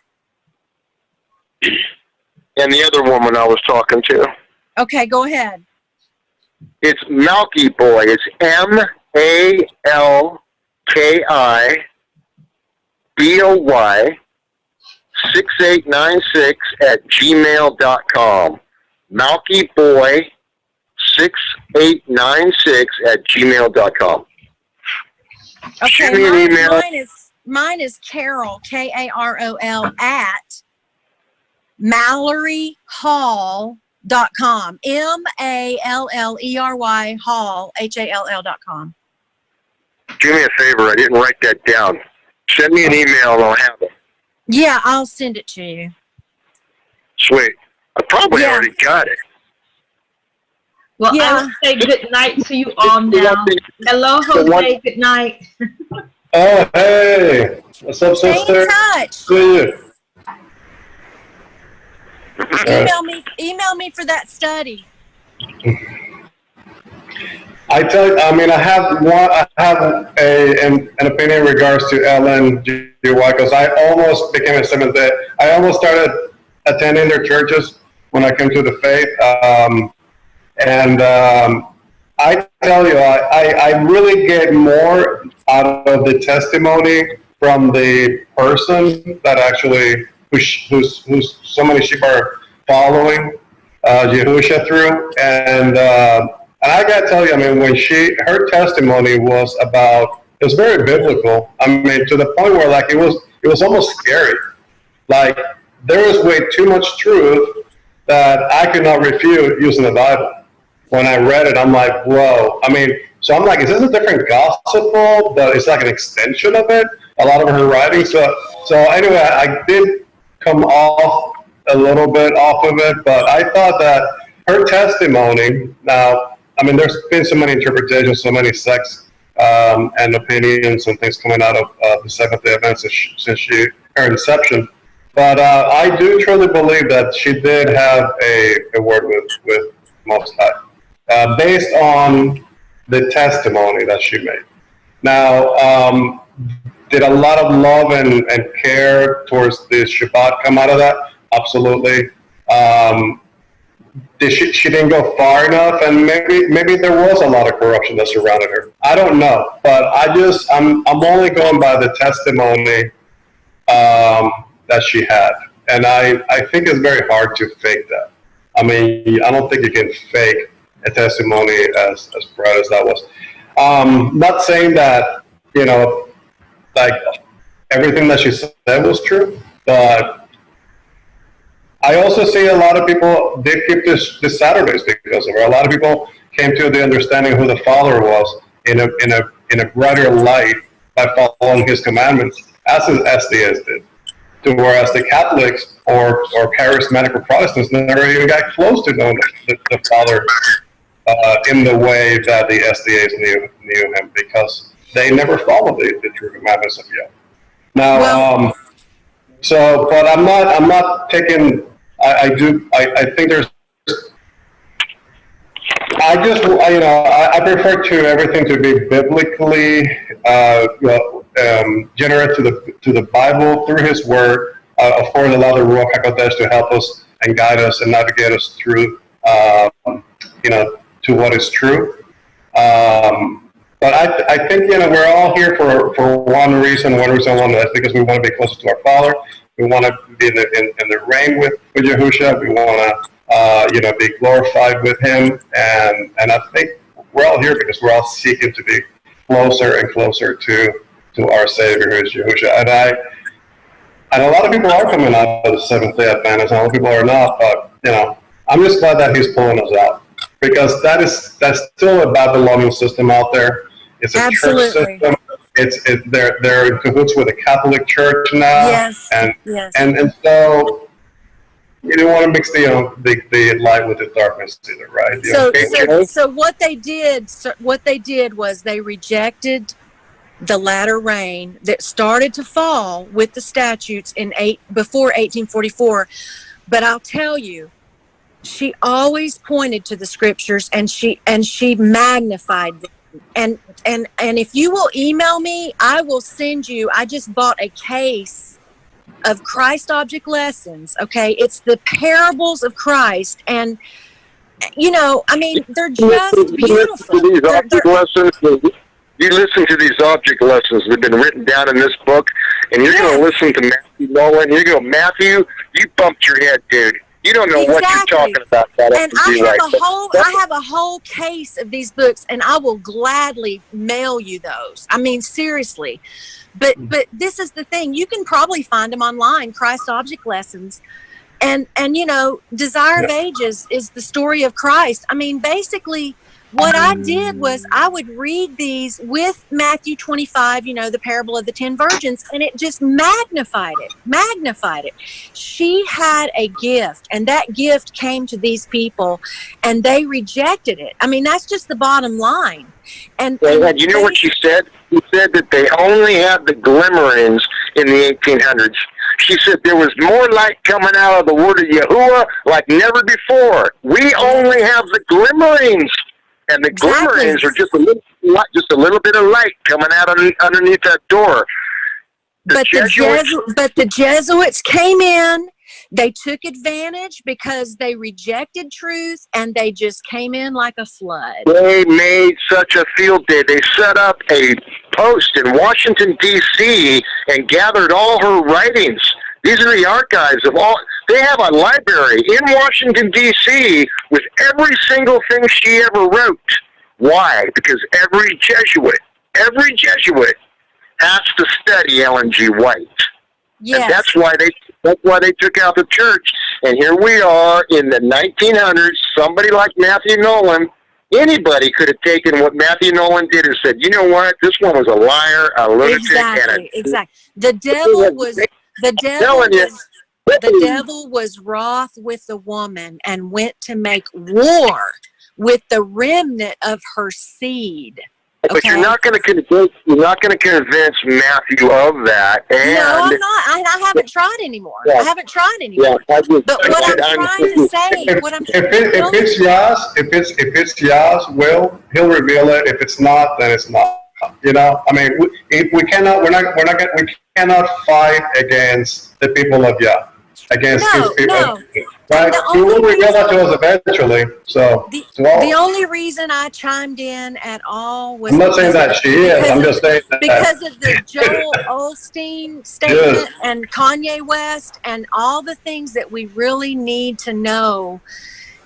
And the other woman I was talking to. Okay, go ahead. It's Malky Boy. It's MALKIBOY 6896 @gmail.com. MalkyBoy 6896 @gmail.com. Okay, shoot me an email. Mine is Carol, KAROL @MalloryHall.com. MALLERY HALL.com. Do me a favor. I didn't write that down. Send me an email and I'll have it. Yeah, I'll send it to you. Sweet. I probably already got it. Well, I will say good night to you all now. Hello, Jose. Good night. Oh, hey. What's up, sister? Stay in touch. See you. Email me for that study. I have an opinion in regards to Ellen G. White, because I almost became a Seventh-day. I almost started attending their churches when I came to the faith. I tell you, I really get more out of the testimony from the person that actually, who's so many sheep are following Yahusha through. And I gotta tell you, I mean, when her testimony was very biblical. I mean, to the point where like it was almost scary. Like there was way too much truth that I could not refute using the Bible. When I read it, I'm like, whoa. I mean, so I'm like, is this a different gospel? But it's like an extension of it. A lot of her writing. So anyway, I did come off a little bit off of it, but I thought that her testimony. Now, I mean, there's been so many interpretations, so many sects and opinions and things coming out of the Seventh-day Adventist since her inception. But I do truly believe that she did have a word with Most High, based on the testimony that she made. Now, did a lot of love and care towards the Shabbat come out of that? Absolutely. She didn't go far enough, and maybe there was a lot of corruption that surrounded her. I don't know, but I'm only going by the testimony that she had, and I think it's very hard to fake that. I mean, I don't think you can fake a testimony as proud as that was. Not saying that, like everything that she said was true, but I also see a lot of people did keep this Saturdays because of her. A lot of people came to the understanding of who the Father was in a brighter light by following His commandments, as the SDS did. To whereas the Catholics or charismatic or Protestants never even got close to knowing the Father in the way that the SDAs knew him, because they never followed the true commandments of Yahweh. Now, but I'm not taking. I think there's. I prefer to everything to be biblically generate to the Bible through His Word. Of course, allow the Ruach HaKodesh to help us and guide us and navigate us through, to what is true. But I think we're all here for one reason only. That's because we want to be closer to our Father. We want to be in the reign with Yahushua. We want to be glorified with Him, and I think we're all here because we're all seeking to be closer and closer to our Savior, who is Yahushua. And a lot of people are coming out of the Seventh-day Adventists, and a lot of people are not. But I'm just glad that He's pulling us out, because that's still a Babylonian system out there. It's a church system. They're in cahoots with the Catholic Church now. Yes. And so you don't want to mix the light with the darkness either, right? So what they did was they rejected the latter rain that started to fall with the statutes before 1844. But I'll tell you, she always pointed to the scriptures, and she magnified them. And if you will email me, I will send you. I just bought a case of Christ object lessons. Okay, it's the parables of Christ, and they're just beautiful. You listen to these object lessons that have been written down in this book, and you're going to listen to Matthew Nolan. You're going, Matthew, you bumped your head, dude. You don't know what you're talking about. And I have a whole case of these books, and I will gladly mail you those. I mean, seriously. But this is the thing. You can probably find them online, Christ Object Lessons. And Desire of Ages is the story of Christ. I mean, basically, what I did was I would read these with Matthew 25, the parable of the 10 virgins, and it just magnified it. She had a gift, and that gift came to these people, and they rejected it. I mean, that's just the bottom line. And you know what she said? She said that they only had the glimmerings in the 1800s. She said there was more light coming out of the word of Yahuwah like never before. We only have the glimmerings. And the glimmerings are just a little bit of light coming out underneath that door. But the Jesuits came in. They took advantage because they rejected truth, and they just came in like a flood. They made such a field day. They set up a post in Washington, D.C., and gathered all her writings. These are the archives of all. They have a library in Washington, D.C. with every single thing she ever wrote. Why? Because every Jesuit has to study Ellen G. White. Yes. And that's why they took out the church. And here we are in the 1900s. Somebody like Matthew Nolan, anybody could have taken what Matthew Nolan did and said, you know what? This one was a liar, a lunatic. Exactly. The devil was wroth with the woman and went to make war with the remnant of her seed. Okay? But you're not going to convince Matthew of that. And no, I'm not. I haven't tried anymore. Yeah. I haven't tried anymore. Yeah, but what I'm trying to say, if it's Yah's will, He'll reveal it. If it's not, then it's not. I mean, we cannot fight against the people of Yah. Against His people. Right? He will reveal that to us eventually. So the only reason I chimed in at all was I'm not saying that she is. I'm just saying that because of the Joel Osteen statement and Kanye West and all the things that we really need to know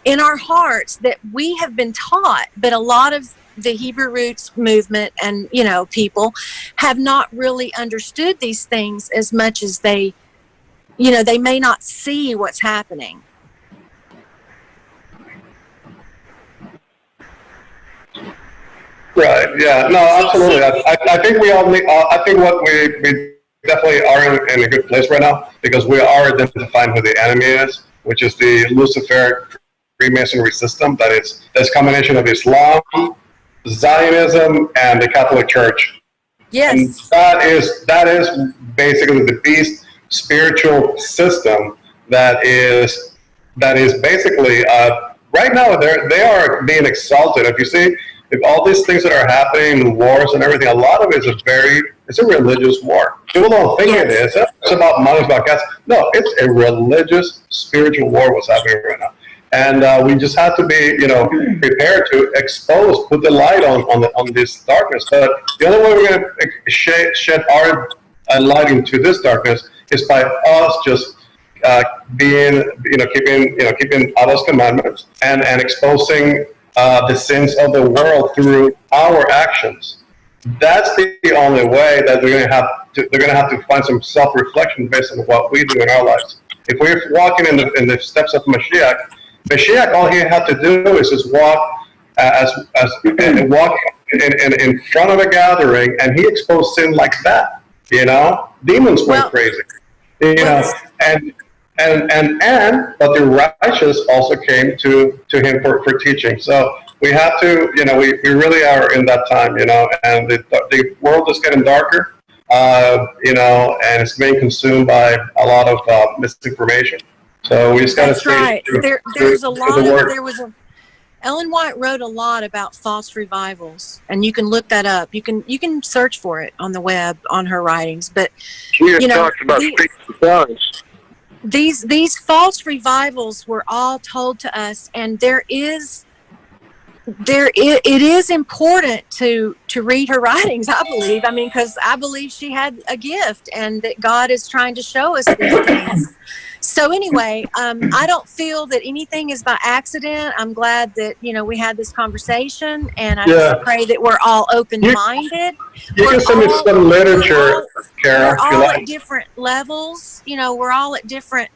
in our hearts that we have been taught, but a lot of the Hebrew Roots movement and people have not really understood these things as much as they may not see what's happening. Right. Yeah. No. Absolutely. I think we all need. I think what we definitely are in a good place right now because we are identifying who the enemy is, which is the Luciferic Freemasonry system that's a combination of Islam, Zionism, and the Catholic Church. Yes. And that is basically the beast spiritual system that is basically right now they are being exalted. If you see, if all these things that are happening, the wars and everything, a lot of it is it's a religious war. People don't think it is. It's about money, it's about gas. No, it's a religious, spiritual war what's happening right now. And we just have to be, prepared to put the light on this darkness. But the only way we're going to shed our light into this darkness is by us just keeping Allah's commandments and exposing the sins of the world through our actions. That's the only way that they're going to have to find some self-reflection based on what we do in our lives. If we're walking in the steps of Mashiach, all he had to do is just walk walk in front of a gathering, and he exposed sin like that. Demons went crazy. But the righteous also came to him for teaching. So we have to, we really are in that time, and the world is getting darker, and it's being consumed by a lot of misinformation. So we just got to That's right. There's a lot of, Ellen White wrote a lot about false revivals, and you can look that up. You can search for it on the web on her writings. But she talks about tongues. These false revivals were all told to us, and it is important to read her writings, I believe. I mean, because I believe she had a gift, and that God is trying to show us these things. So anyway, I don't feel that anything is by accident. I'm glad that, we had this conversation, and I just pray that we're all open-minded. You can send me some literature, Kara. We're all at different levels. We're all at different.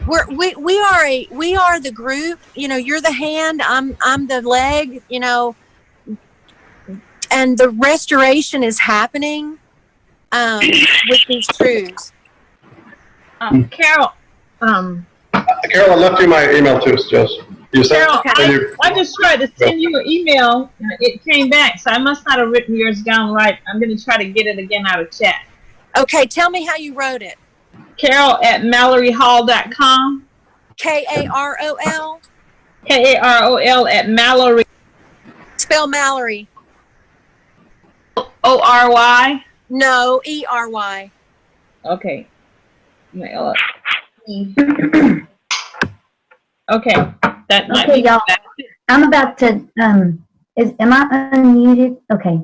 We are the group. You're the hand. I'm the leg. And the restoration is happening with these truths. Carol. Carol, I left you my email too, Jess. Carol, I just tried to send you an email, and it came back, so I must not have written yours down right. I'm going to try to get it again out of chat. Okay, tell me how you wrote it. Carol@MalloryHall.com. Karol? Karol at Mallory. Spell Mallory. O-R-Y? No, E-R-Y. Okay. Okay, that might be y'all. I'm about to, am I unmuted? Okay.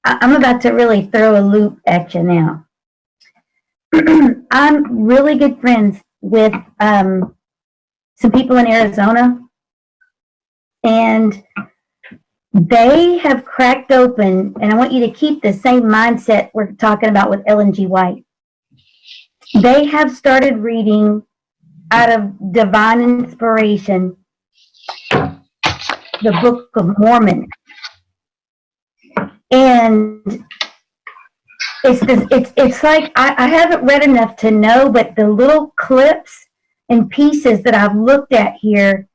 I'm about to really throw a loop at you now. I'm really good friends with some people in Arizona, and they have cracked open, and I want you to keep the same mindset we're talking about with Ellen G. White. They have started reading out of divine inspiration the Book of Mormon, and it's like I haven't read enough to know, but the little clips and pieces that I've looked at here,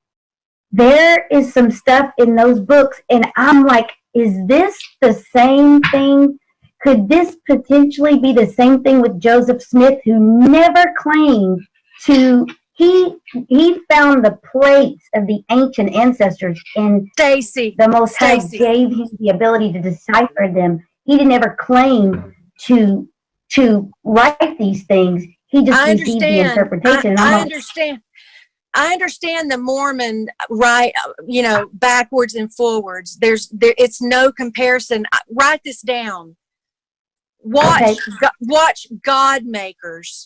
there is some stuff in those books, and I'm like, is this the same thing? Could this potentially be the same thing with Joseph Smith, who never claimed to? He found the plates of the ancient ancestors, and the Most High gave him the ability to decipher them. He didn't ever claim to write these things. He just received the interpretation. I understand. I understand the Mormon, right? Backwards and forwards. It's no comparison. Write this down. Watch God Makers.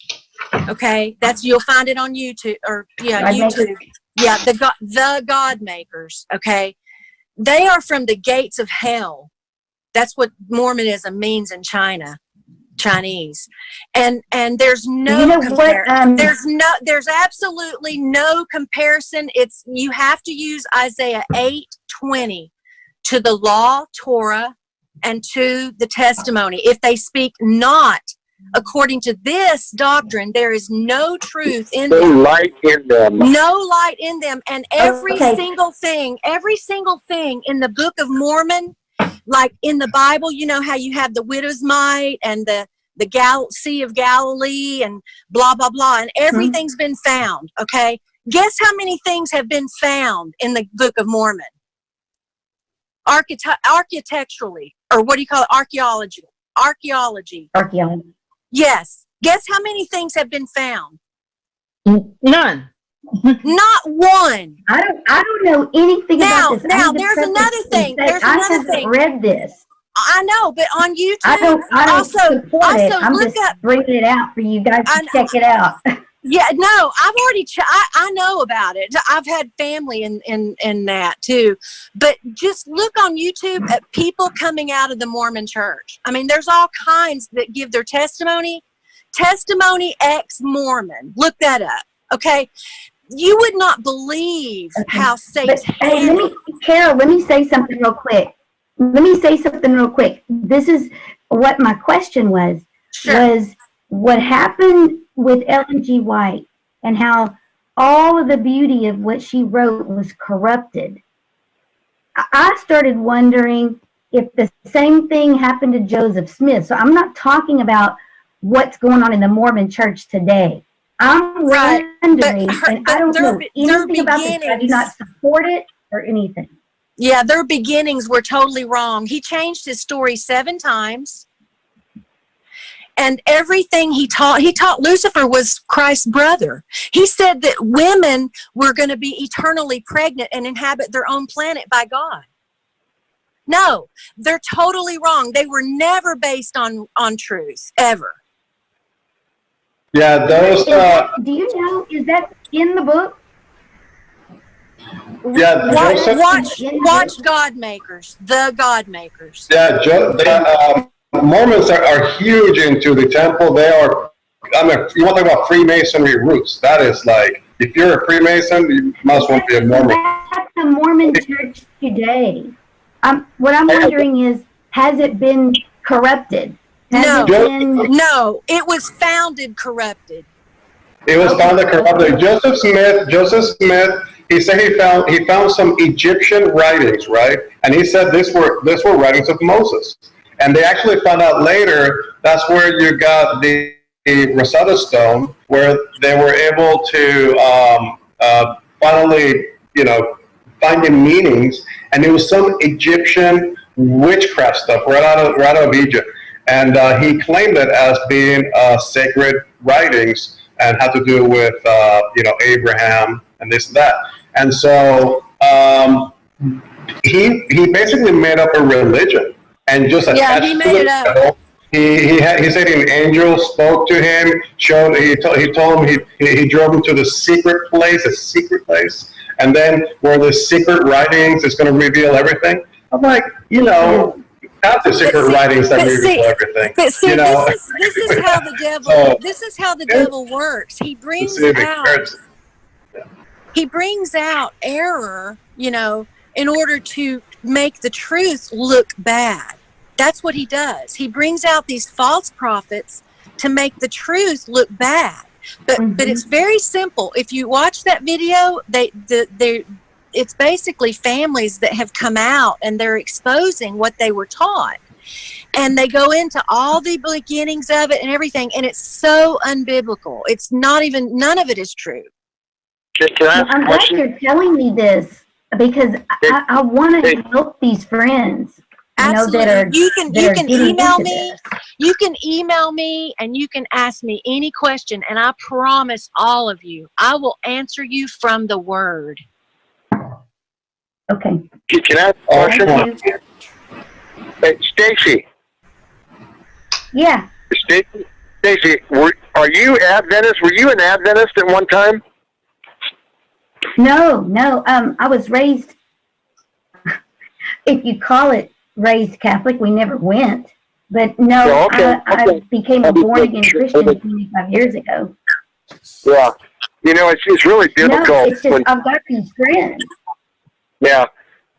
Okay, you'll find it on YouTube YouTube. Yeah, the God Makers. Okay, they are from the gates of hell. That's what Mormonism means in Chinese, and there's no comparison. There's absolutely no comparison. You have to use Isaiah 8:20 to the law, Torah, and to the testimony. If they speak not according to this doctrine, there is no truth in No them. light in them. No light in them. And every single thing in the Book of Mormon, like in the Bible, you know how you have the widow's mite and the Sea of Galilee and blah, blah, blah, and everything's been found, okay? Guess how many things have been found in the Book of Mormon? Architecturally, or what do you call it? Archaeology. Archaeology. Yes. Guess how many things have been found? None. Not one. I don't know anything about this. Now, there's another thing. I haven't read this. I know, but on YouTube, I don't support it. I'm just bringing it out for you guys to check it out. Yeah, no, I've already, I know about it. I've had family in that too. But just look on YouTube at people coming out of the Mormon church. I mean, there's all kinds that give their testimony. Testimony ex-Mormon. Look that up, okay? You would not believe how satanic. Hey, Carol, let me say something real quick. This is what my question was. Was what happened with Ellen G. White and how all of the beauty of what she wrote was corrupted. I started wondering if the same thing happened to Joseph Smith. So I'm not talking about what's going on in the Mormon church today. I'm wondering, and I don't know anything about this. I do not support it or anything. Yeah, their beginnings were totally wrong. He changed his story 7 times. And everything he taught Lucifer was Christ's brother. He said that women were going to be eternally pregnant and inhabit their own planet by God. No, they're totally wrong. They were never based on truth, ever. Yeah, those. Do you know, is that in the book? Yeah, watch God Makers, the God Makers. Yeah, Mormons are huge into the temple. They are, I mean, you want to talk about Freemasonry roots. That is like, if you're a Freemason, you must want to be a Mormon. That's the Mormon church today. What I'm wondering is, has it been corrupted? No, it was founded corrupted. It was founded corrupted. Joseph Smith, he said he found some Egyptian writings, right? And he said these were writings of Moses. And they actually found out later that's where you got the Rosetta Stone, where they were able to finally, find the meanings. And it was some Egyptian witchcraft stuff right out of Egypt. And he claimed it as being sacred writings and had to do with Abraham and this and that. And so he basically made up a religion and just attached he to made it up. He said an angel spoke to him, he told him he drove him to the secret place, and then where the secret writings is going to reveal everything. I'm like, not the secret writings that reveal everything. But see, this is how the devil. This is how the devil works. He brings out error, in order to make the truth look bad. That's what he does. He brings out these false prophets to make the truth look bad. But it's very simple. If you watch that video, it's basically families that have come out and they're exposing what they were taught. And they go into all the beginnings of it and everything, and it's so unbiblical. It's not even, none of it is true. I'm glad you're telling me this because I want to help these friends. Absolutely. You can email me. You can email me and you can ask me any question, and I promise all of you, I will answer you from the Word. Okay. Can I ask a question? Hey, Stacy. Yeah. Stacy, are you Adventist? Were you an Adventist at one time? No. I was raised, if you call it raised Catholic, we never went. But no, I became a born-again Christian 25 years ago. Yeah. It's really difficult. No, it's just, I've got these friends. Yeah.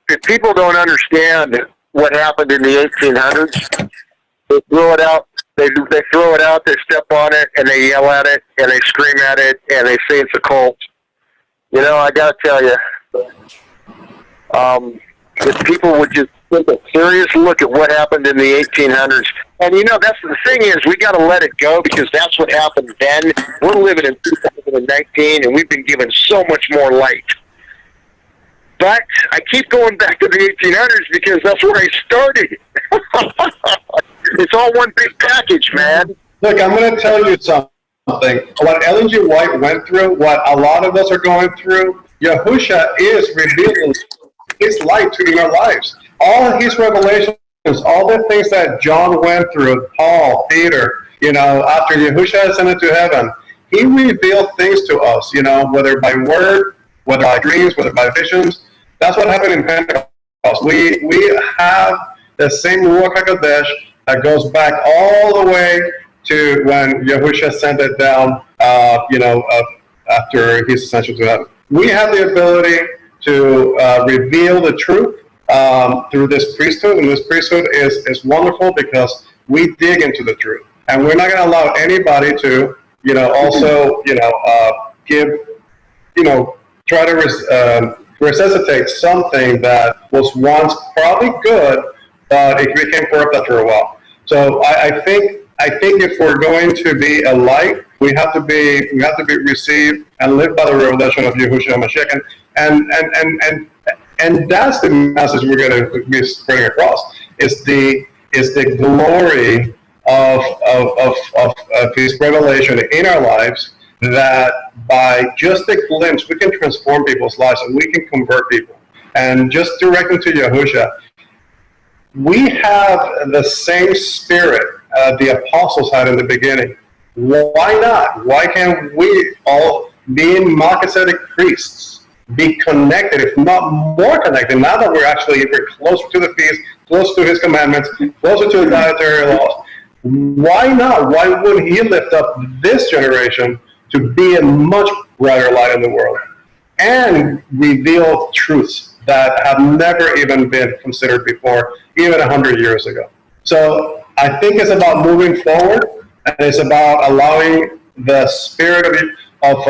If people don't understand what happened in the 1800s, they throw it out They throw it out, they step on it, and they yell at it, and they scream at it, and they say it's a cult. You know, I gotta tell you, if people would just take a serious look at what happened in the 1800s, and you know, that's the thing is, we gotta let it go because that's what happened then. We're living in 2019, and we've been given so much more light. But I keep going back to the 1800s because that's where I started. It's all one big package, man. Look, I'm going to tell you something. What Ellen G. White went through, what a lot of us are going through, Yahusha is revealing his light in our lives. All his revelations, all the things that John went through, Paul, Peter, you know, after Yahusha ascended to heaven, he revealed things to us, you know, whether by word, whether by dreams, whether by visions. That's what happened in Pentecost. We have the same Ruach HaKodesh that goes back all the way to when Yahushua sent it down, after his ascension to heaven. We have the ability to reveal the truth through this priesthood, and this priesthood is wonderful because we dig into the truth. And we're not going to allow anybody to, try to resuscitate something that was once probably good, but it became corrupt after a while. So I think if we're going to be a light, we have to be received and live by the revelation of Yahushua Mashiach, and that's the message we're going to be spreading across. Is the glory of His revelation in our lives, that by just a glimpse we can transform people's lives and we can convert people. And just directly to Yahushua, we have the same spirit the apostles had in the beginning. Why not? Why can't we all, being Melchizedek priests, be connected, if not more connected, now that we're actually closer to the feast, closer to his commandments, closer to the dietary laws? Why not? Why wouldn't he lift up this generation to be a much brighter light in the world and reveal truths that have never even been considered before, even 100 years ago? So I think it's about moving forward, and it's about allowing the spirit of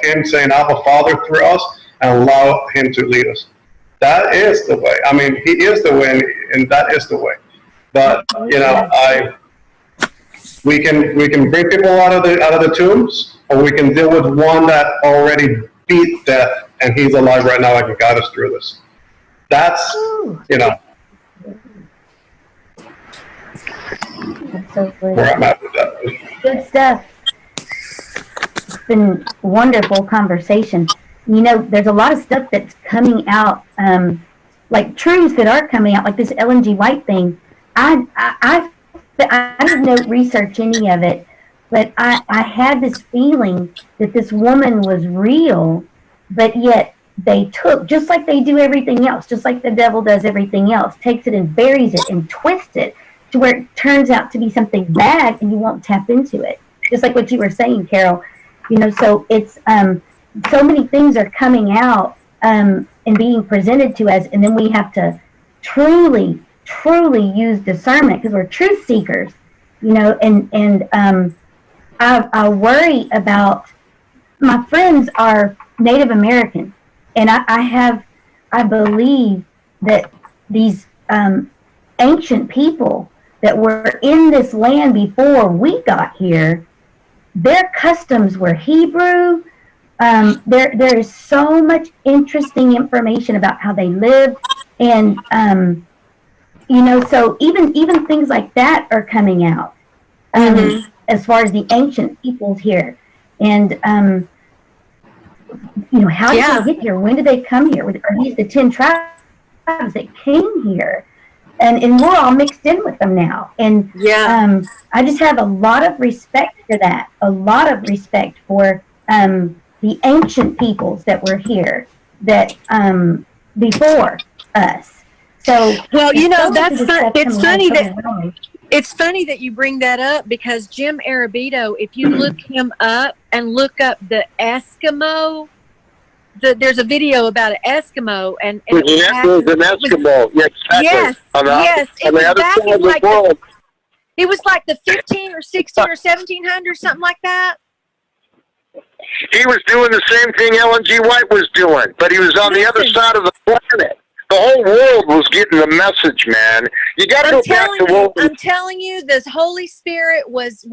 him saying Abba Father through us, and allow him to lead us. That is the way. I mean, he is the way, and that is the way. But we can bring people out of the tombs, or we can deal with one that already beat death, and he's alive right now and can guide us through this. That's That's so good. where I'm at with that. Good stuff. It's been wonderful conversation. You know, there's a lot of stuff that's coming out, like truths that are coming out, like this Ellen G. White thing. I didn't research any of it, but I had this feeling that this woman was real, but yet they took, just like they do everything else, just like the devil does everything else, takes it and buries it and twists it to where it turns out to be something bad and you won't tap into it. Just like what you were saying, Carol. So it's so many things are coming out and being presented to us, and then we have to truly use discernment because we're truth seekers, and I worry about, my friends are Native American, and I believe that these ancient people that were in this land before we got here, their customs were Hebrew. There is so much interesting information about how they lived, and so even things like that are coming out as far as the ancient peoples here, and how did they get here? When did they come here? Are these the 10 tribes that came here? And we're all mixed in with them now. And I just have a lot of respect for that. A lot of respect for the ancient peoples that were here that before us. So it's funny that you bring that up, because Jim Arabito, if you look him up and look up the Eskimo, there's a video about an Eskimo, and It was an Eskimo. Yes, exactly. Yes, on the yes. other side of the world. It was like the 15 or 16 or 1700, something like that. He was doing the same thing Ellen G. White was doing, but he was on the other side of the planet. The whole world was getting the message, man. You got to go back to I'm telling you, this Holy Spirit was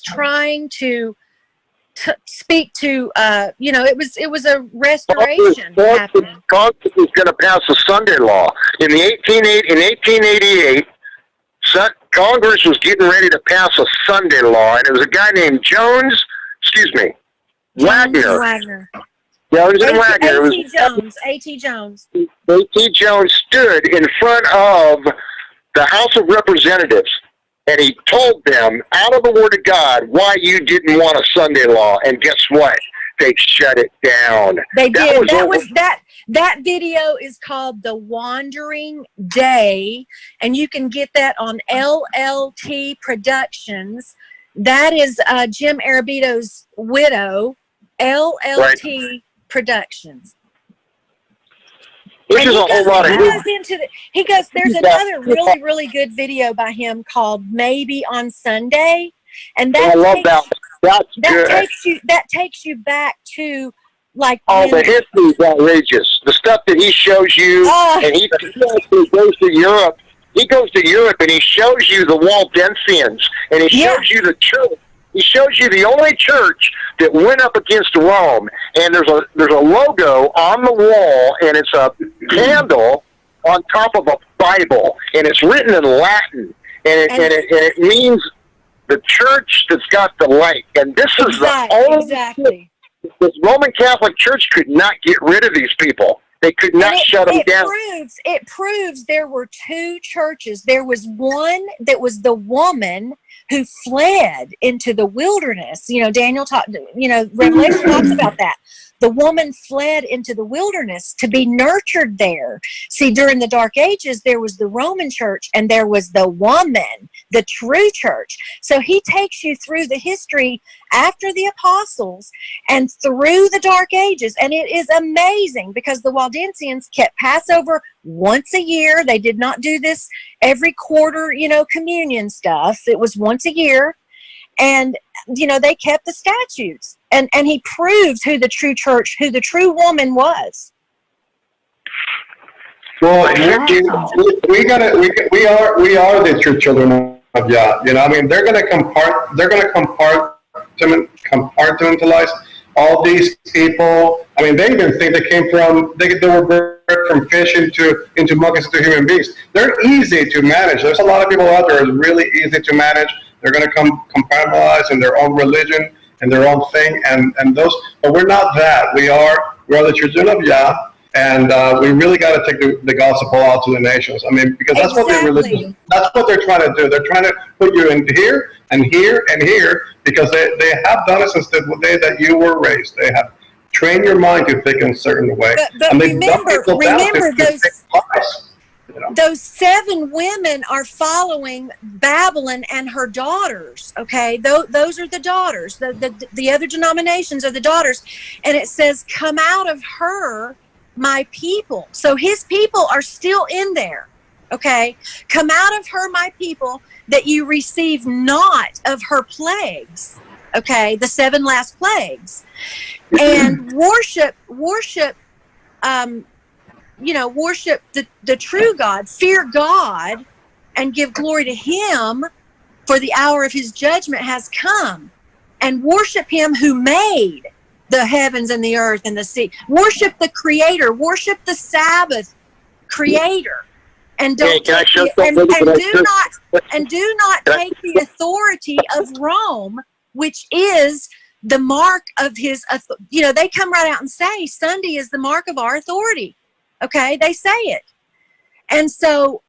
trying to speak to. It was a restoration happening. Congress was going to pass a Sunday law in 1888. Congress was getting ready to pass a Sunday law, and it was a guy named Wagner. Yeah, it was in Wagner. A.T. Jones. A.T. Jones stood in front of the House of Representatives, and he told them, out of the Word of God, why you didn't want a Sunday law. And guess what? They shut it down. They did. That video is called The Wandering Day, and you can get that on LLT Productions. That is Jim Arabito's widow, LLT Productions. Which is a whole lot of he goes, there's another really, really good video by him called Maybe on Sunday. And that takes you back to like the history is outrageous. The stuff that he shows you, and he goes to Europe. He goes to Europe and he shows you the Waldensians, and he shows you the church. He shows you the only church that went up against Rome, and there's a logo on the wall, and it's a candle on top of a Bible, and it's written in Latin, and it means the church that's got the light. And this is the only. The Roman Catholic Church could not get rid of these people. They could not shut them down. It proves there were two churches. There was one that was the woman who fled into the wilderness. Daniel Revelation talks about that. The woman fled into the wilderness to be nurtured there. See, during the Dark Ages, there was the Roman Church and there was the woman, the true church. So he takes you through the history after the apostles and through the Dark Ages. And it is amazing because the Waldensians kept Passover once a year. They did not do this every quarter, communion stuff. It was once a year. And, they kept the statutes. And he proves who the true church, who the true woman was. Well, we are the true children of Yah. They're going to compartmentalize all these people. They even think they were bred from fish into monkeys to human beings. They're easy to manage. There's a lot of people out there who's really easy to manage. They're going to compartmentalize in their own religion and their own thing, but we're not that. We are the children of Yah, and we really got to take the gospel out to the nations. Because that's what that's what they're trying to do. They're trying to put you in here and here and here, because they have done it since the day that you were raised. They have trained your mind to think in a certain way. But remember those 7 women are following Babylon and her daughters. Okay, those are the daughters. The other denominations are the daughters, and it says, "Come out of her, my people." So his people are still in there. Okay, come out of her, my people, that you receive not of her plagues. Okay, the 7 last plagues, and worship. Worship the true God, fear God, and give glory to Him, for the hour of His judgment has come. And worship Him who made the heavens and the earth and the sea. Worship the Creator. Worship the Sabbath Creator. And do not take the authority of Rome, which is the mark of His. They come right out and say Sunday is the mark of our authority. Okay, they say it. And so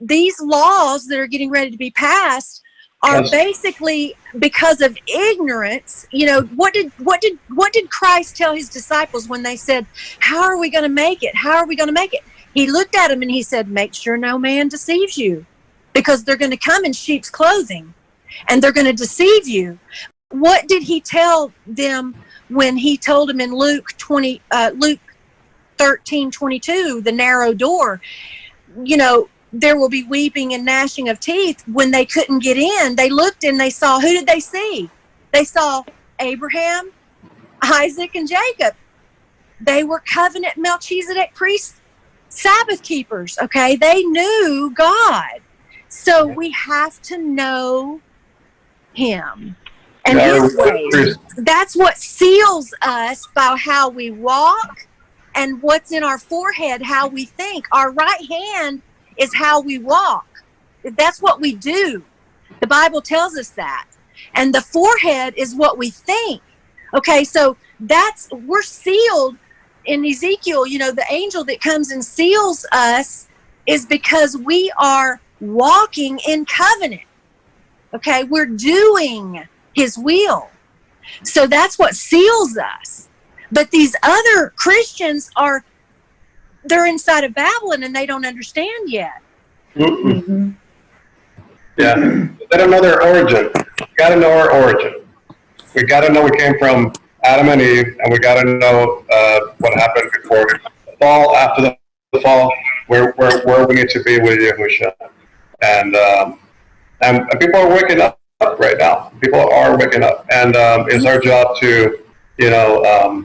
these laws that are getting ready to be passed are basically because of ignorance. What did Christ tell His disciples when they said, "How are we going to make it? How are we going to make it?" He looked at them and He said, "Make sure no man deceives you, because they're going to come in sheep's clothing and they're going to deceive you." What did He tell them when He told them in Luke 13:22, the narrow door? there will be weeping and gnashing of teeth. When they couldn't get in, they looked and they saw, who did they see? They saw Abraham, Isaac, and Jacob. They were covenant Melchizedek priests, Sabbath keepers, okay? They knew God. So we have to know him and his ways. That's what seals us by how we walk and what's in our forehead, how we think. Our right hand is how we walk. That's what we do. The Bible tells us that. And the forehead is what we think. Okay, so we're sealed in Ezekiel. You know, the angel that comes and seals us is because we are walking in covenant. Okay, we're doing his will. So that's what seals us. But these other Christians they're inside of Babylon and they don't understand yet. Mm-hmm. Yeah, they don't know their origin. We got to know our origin. We got to know we came from Adam and Eve, and we got to know what happened before the fall, after the fall, where we need to be with Yahushua. And people are waking up right now. People are waking up, and it's our job to, you know.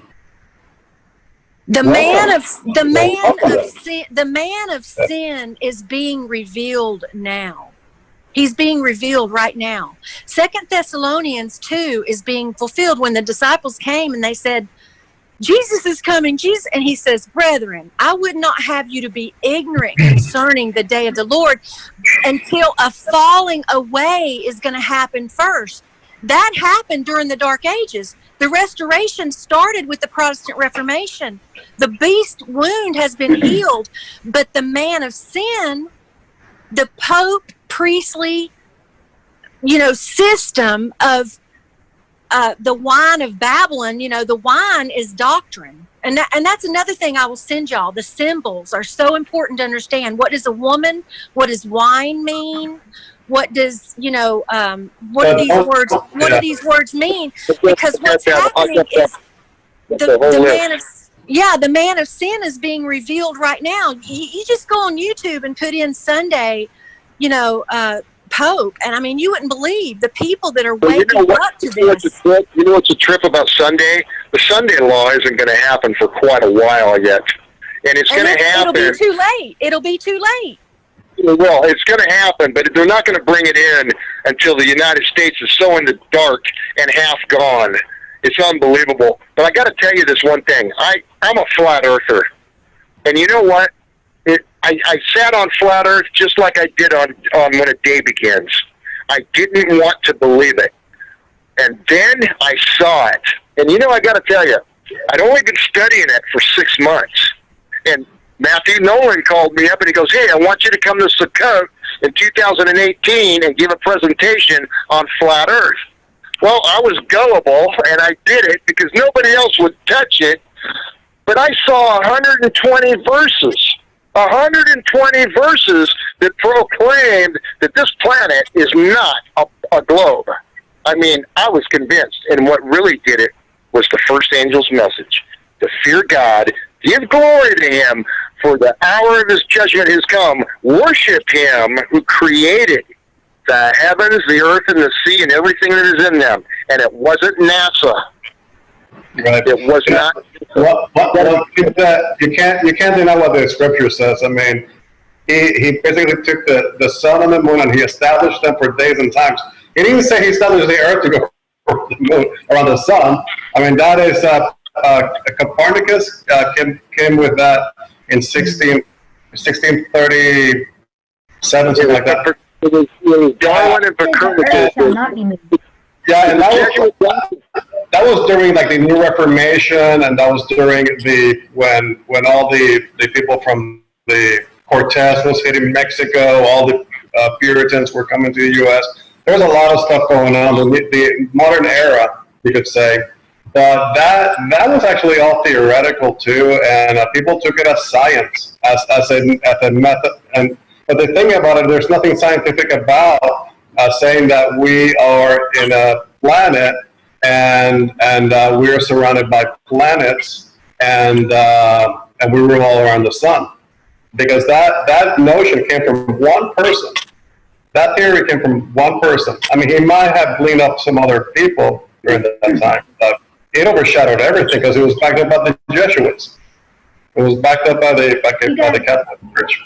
The man of sin is being revealed now. He's being revealed right now. 2 Thessalonians 2 is being fulfilled when the disciples came and they said, Jesus is coming, Jesus. And he says, brethren, I would not have you to be ignorant concerning the day of the Lord until a falling away is going to happen first. That happened during the Dark Ages. The Restoration started with the Protestant Reformation. The beast wound has been healed, but the man of sin, the Pope, priestly, system of the wine of Babylon, the wine is doctrine. And that's another thing I will send y'all. The symbols are so important to understand. What is a woman? What does wine mean? What does, what do these words mean? Because what's happening is the man of sin is being revealed right now. You just go on YouTube and put in Sunday, Pope, and I mean, you wouldn't believe the people that are waking up to this. You know what's a trip about Sunday? The Sunday law isn't going to happen for quite a while yet, and it's going to happen. It'll be too late. It'll be too late. Well, it's going to happen, but they're not going to bring it in until the United States is so in the dark and half gone. It's unbelievable. But I got to tell you this one thing. I'm a flat earther, and you know what? I sat on flat Earth just like I did on When a Day Begins. I didn't want to believe it. And then I saw it. And I got to tell you, I'd only been studying it for 6 months. And Matthew Nolan called me up and he goes, hey, I want you to come to Sukkot in 2018 and give a presentation on flat Earth. Well, I was gullible and I did it because nobody else would touch it. But I saw 120 verses. 120 verses that proclaimed that this planet is not a globe. I mean, I was convinced. And what really did it was the first angel's message. To fear God, give glory to him, for the hour of his judgment has come. Worship him who created the heavens, the earth, and the sea, and everything that is in them. And it wasn't NASA. Right. It was not. Well, you can't deny what the scripture says. I mean, he basically took the sun and the moon and he established them for days and times. He didn't say he established the earth to go around the sun. I mean, that is Copernicus came with that in 1637, something like that. It was Darwin and Copernicus. Yeah, and that was during like the New Reformation, and that was during when all the people from the Cortez was hitting Mexico, all the Puritans were coming to the U.S. There was a lot of stuff going on. The modern era, you could say, but that was actually all theoretical too, and people took it as science, as a method. But the thing about it, there's nothing scientific about saying that we are in a planet and we're surrounded by planets and we rule all around the sun. because that notion came from one person. That theory came from one person. I mean, he might have gleaned up some other people during that time, but it overshadowed everything because it was backed up by the Jesuits. It was backed up by the Catholic Church.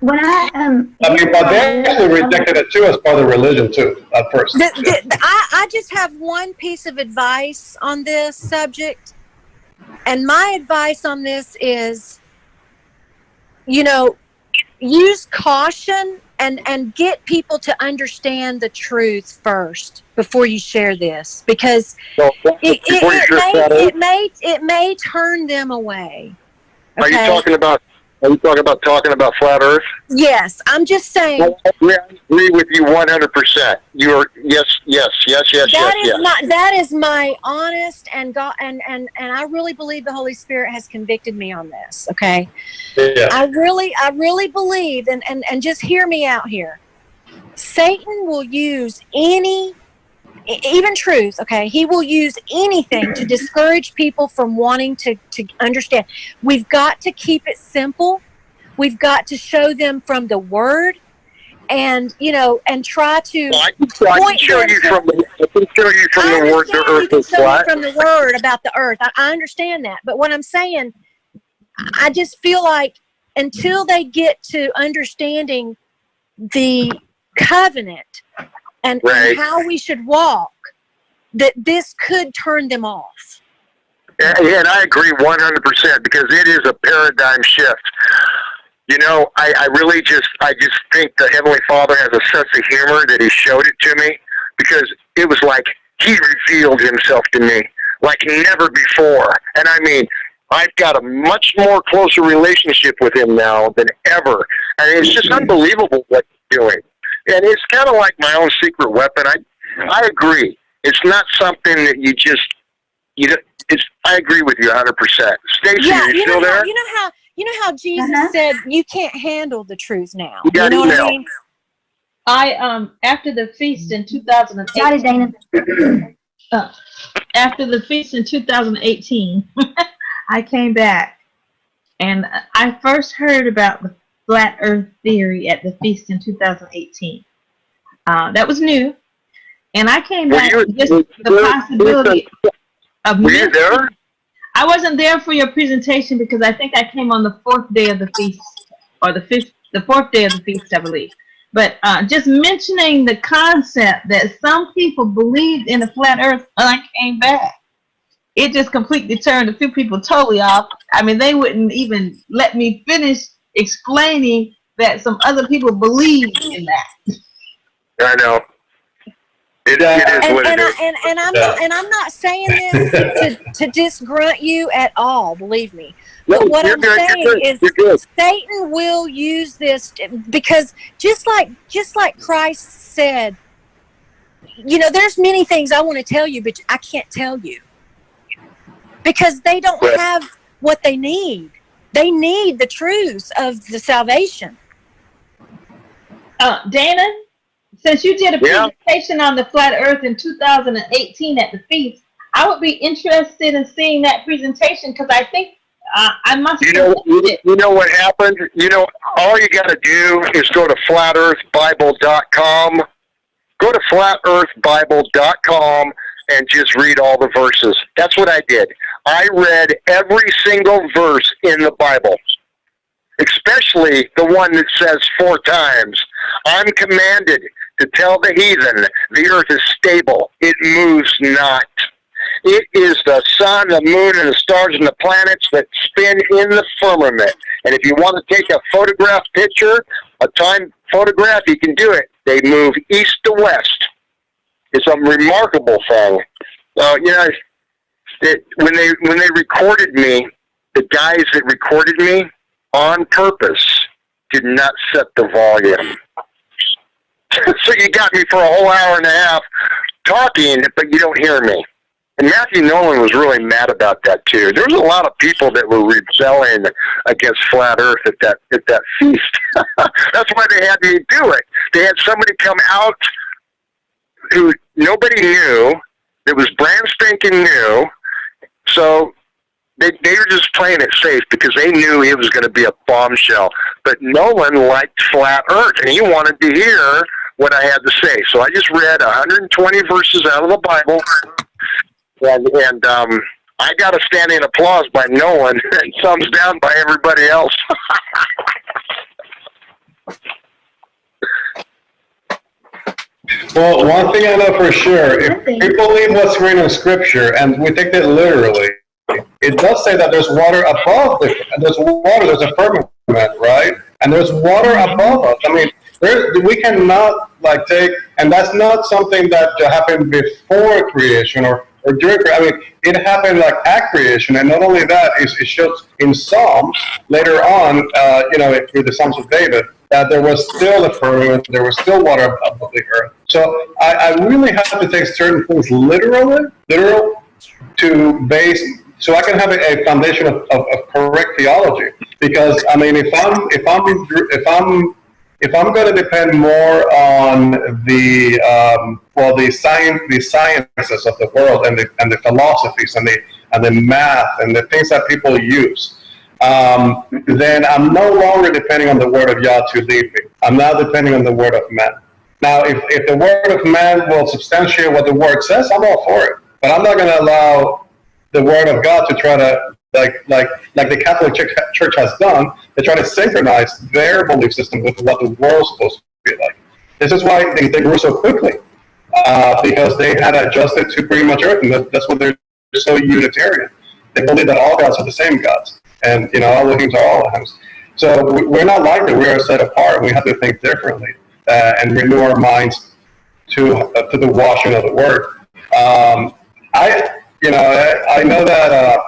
When I mean, but they actually rejected it too as part of the religion too, at first. I just have one piece of advice on this subject. And my advice on this is, use caution and get people to understand the truth first before you share this, because it may turn them away. Okay? Are you talking about flat Earth? Yes, I'm just saying. I agree with you 100%. You're yes. That is my honest and God, and I really believe the Holy Spirit has convicted me on this. Okay. Yeah. I really believe, and just hear me out here. Satan will use even truth, okay? He will use anything to discourage people from wanting to understand. We've got to keep it simple. We've got to show them from the Word, and try to. Well, I can show you from the Word the Earth is flat. From the Word about the Earth, I understand that. But what I'm saying, I just feel like until they get to understanding the covenant and how we should walk, that this could turn them off. Yeah, and I agree 100% because it is a paradigm shift. I really just think the Heavenly Father has a sense of humor that He showed it to me, because it was like He revealed Himself to me like never before. And I mean, I've got a much more closer relationship with Him now than ever. And it's just unbelievable what He's doing. And it's kind of like my own secret weapon. I agree. It's not something that I agree with you 100%. Stacy, are you still there? You know how Jesus said you can't handle the truth now. You got know email. what I mean? I after the feast in 2018. After the feast in 2018, I came back, and I first heard about the flat Earth theory at the feast in 2018. That was new, and I came back with just the possibility of. Were you there? I wasn't there for your presentation because I think I came on the fourth day of the feast, or the fourth day of the feast, I believe. But just mentioning the concept that some people believed in the flat Earth when I came back, it just completely turned a few people totally off. I mean, they wouldn't even let me finish explaining that some other people believed in that. I know. It is what it is. And I'm not saying this to disgrunt you at all, believe me. But what I'm saying is Satan will use this because just like Christ said, there's many things I want to tell you, but I can't tell you. Because they don't have what they need. They need the truths of the salvation. Dana? Since you did a presentation on the flat Earth in 2018 at the feast, I would be interested in seeing that presentation because I think I must. You know what happened? All you got to do is go to flatearthbible.com. Go to flatearthbible.com and just read all the verses. That's what I did. I read every single verse in the Bible, especially the one that says 4 times, I'm commanded to tell the heathen, the earth is stable, it moves not. It is the sun, the moon, and the stars and the planets that spin in the firmament. And if you want to take a photograph picture, a time photograph, you can do it. They move east to west. It's a remarkable thing. When they recorded me, the guys that recorded me on purpose did not set the volume. So you got me for a whole hour and a half talking, but you don't hear me. And Matthew Nolan was really mad about that too. There was a lot of people that were rebelling against flat Earth at that feast. That's why they had me do it. They had somebody come out who nobody knew. It was brand spanking new. So they were just playing it safe because they knew it was going to be a bombshell. But Nolan liked flat Earth, and he wanted to hear what I had to say. So I just read 120 verses out of the Bible, and I got a standing applause by Nolan and thumbs down by everybody else. Well, one thing I know for sure, if people believe what's written in Scripture, and we take it literally, it does say that there's water above there's a firmament, right? And there's water above us. I mean, we cannot take, and that's not something that happened before creation or during creation. I mean, it happened at creation, and not only that, it shows in Psalms later on, through the Psalms of David, that there was still a firmament, there was still water above the earth. So I really have to take certain things literal to base, so I can have a foundation of correct theology. Because I mean, if I'm going to depend more on the sciences of the world and the philosophies and the math and the things that people use, then I'm no longer depending on the word of Yah to lead me. I'm now depending on the word of man. Now, if the word of man will substantiate what the word says, I'm all for it. But I'm not going to allow the word of God to try to, like the Catholic Church has done, they try to synchronize their belief system with what the world's supposed to be like. This is why they grew so quickly, because they had adjusted to pretty much Earth, and that's why they're so Unitarian. They believe that all gods are the same gods, and Elohims are all Elohims. So we're not like that. We are set apart. We have to think differently and renew our minds to the washing of the Word. I know that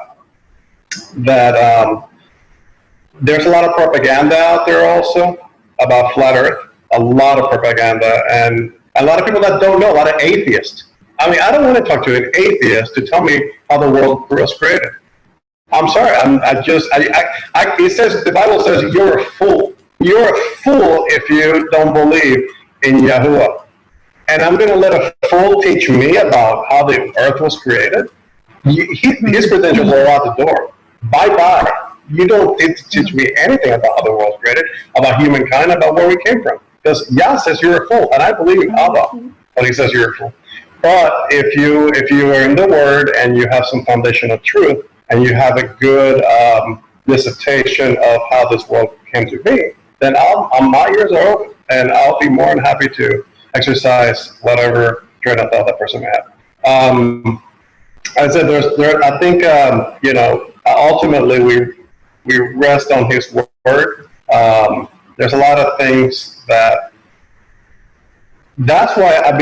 there's a lot of propaganda out there also about flat Earth. A lot of propaganda, and a lot of people that don't know. A lot of atheists. I mean, I don't want to talk to an atheist to tell me how the world was created. I'm sorry. It says, the Bible says you're a fool. You're a fool if you don't believe in Yahuwah. And I'm going to let a fool teach me about how the earth was created. His credentials are out the door. Bye-bye. You don't need to teach me anything about how the world was created, about humankind, about where we came from. Because Yah says you're a fool, and I believe in Allah when he says you're a fool. But if you are in the Word and you have some foundation of truth, and you have a good dissertation of how this world came to be, then my ears are open, and I'll be more than happy to exercise whatever train of thought that person may have. I said, I think ultimately we rest on His word. There's a lot of things that's why I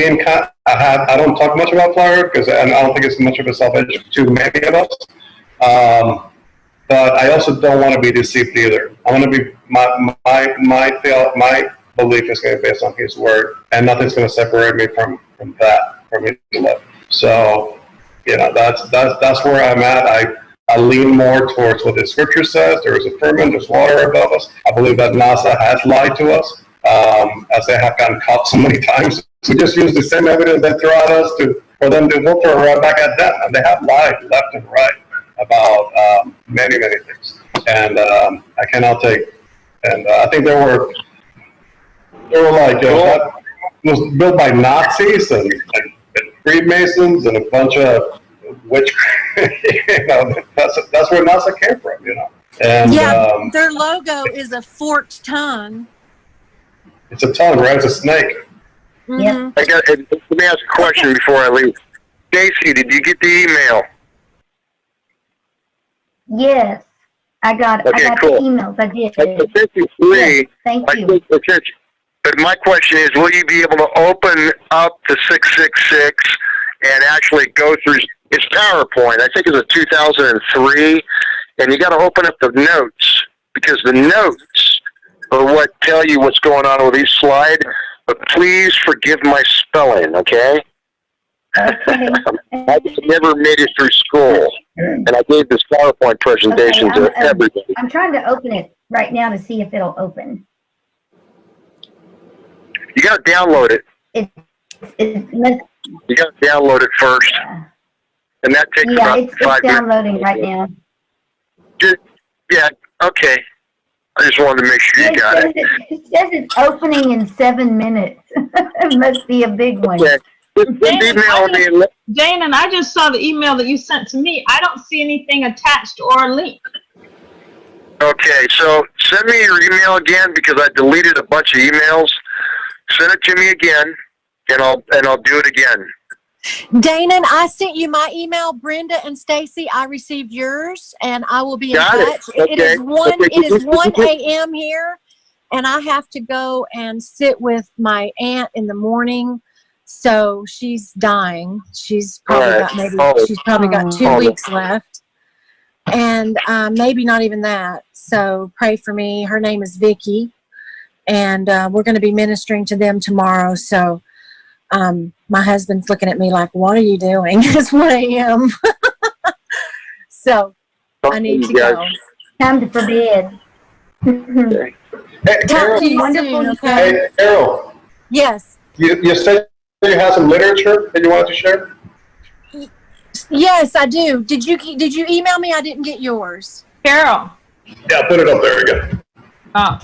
don't talk much about flat Earth, because I don't think it's much of a salvation to many of us. But I also don't want to be deceived either. I want to be my belief is going to be based on His word, and nothing's going to separate me from His love. So, that's where I'm at. I lean more towards what the Scripture says. There is a firmament, there's water above us. I believe that NASA has lied to us, as they have gotten caught so many times. We just use the same evidence they throw at us for them to throw right back at them, and they have lied left and right about many things. And I cannot take. And I think they were like that was built by Nazis and Freemasons and a bunch of witch. That's where NASA came from. And their logo is a forked tongue. It's a tongue, right? It's a snake. Mm-hmm. Let me ask a question before I leave. Stacy, did you get the email? Yes, I got Okay, the emails. I did. Yes, thank you. But my question is, will you be able to open up the 666 and actually go through its PowerPoint? I think it's a 2003, and you got to open up the notes, because the notes are what tell you what's going on with each slide. But please forgive my spelling, okay? Okay. I just never made it through school, and I gave this PowerPoint presentation to everybody. I'm trying to open it right now to see if it'll open. You got to download it. You got to download it first, and that takes about 5 minutes. It's downloading right now. Yeah, okay. I just wanted to make sure you got it. It says it's opening in 7 minutes. It must be a big one. Okay. Damon, I just saw the email that you sent to me. I don't see anything attached or a link. Okay, so send me your email again because I deleted a bunch of emails. Send it to me again, and I'll do it again. Danon, I sent you my email. Brenda and Stacy, I received yours, and I will be in touch. It is 1 a.m. here, and I have to go and sit with my aunt in the morning. So she's dying. She's probably got 2 weeks left, and maybe not even that. So pray for me. Her name is Vicky, and we're going to be ministering to them tomorrow. So. My husband's looking at me like, what are you doing? It's 1 a.m. So I need to go. Time to bed. Hey, Carol. Hey, Carol. Yes. You said you have some literature that you wanted to share? Yes, I do. Did you email me? I didn't get yours. Carol. Yeah, put it up there again.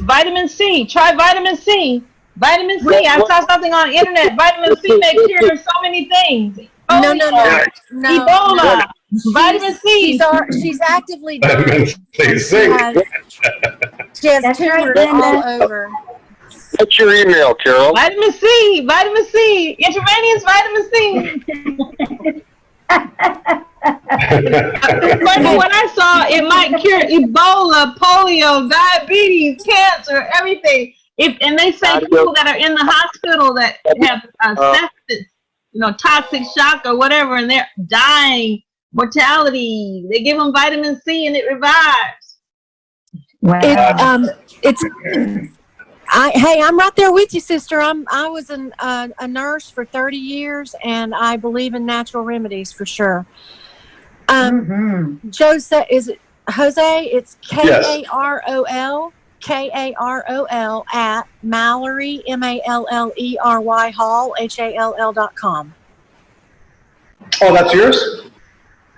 Vitamin C. Try vitamin C. Vitamin C. I saw something on the internet. Vitamin C may cure so many things. No. Ebola. Vitamin C. She's actively dying. Vitamin C. She has tumors all over. What's your email, Carol? Vitamin C. Vitamin C. Intravenous vitamin C. When I saw it might cure Ebola, polio, diabetes, cancer, everything. And they say people that are in the hospital that have sepsis, toxic shock or whatever, and they're dying, mortality. They give them vitamin C and it revives. Wow. Hey, I'm right there with you, sister. I was a nurse for 30 years, and I believe in natural remedies for sure. Jose, is it Jose? It's Karol. Karol at Mallory, Mallery Hall, HALL.com. Oh, that's yours?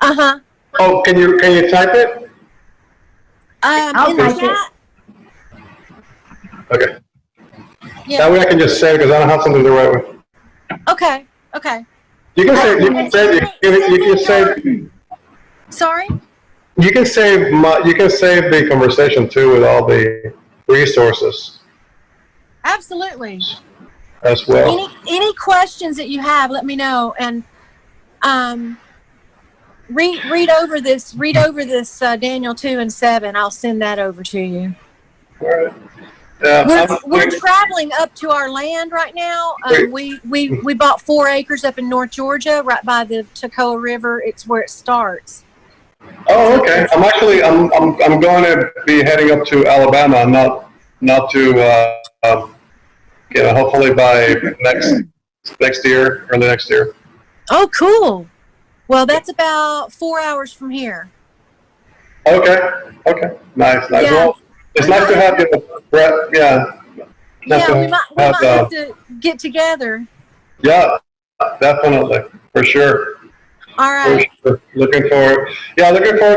Uh-huh. Oh, can you type it? In the chat. Okay. Yeah. That way I can just say because I don't have something to write with. Okay. You can save. Sorry? You can save the conversation too with all the resources Absolutely. as well. Any questions that you have, let me know. And read over this Daniel 2:7. I'll send that over to you. All right. Yeah, we're traveling up to our land right now. We bought 4 acres up in North Georgia, right by the Toccoa River. It's where it starts. Oh, okay. I'm going to be heading up to Alabama, not to hopefully by next year, early next year. Oh, cool. Well, that's about 4 hours from here. Okay. Nice. Yeah. Well, it's nice to have you, Brett. Yeah. Yeah, we might have to get together. Yeah, definitely, for sure. All right. For sure. Looking forward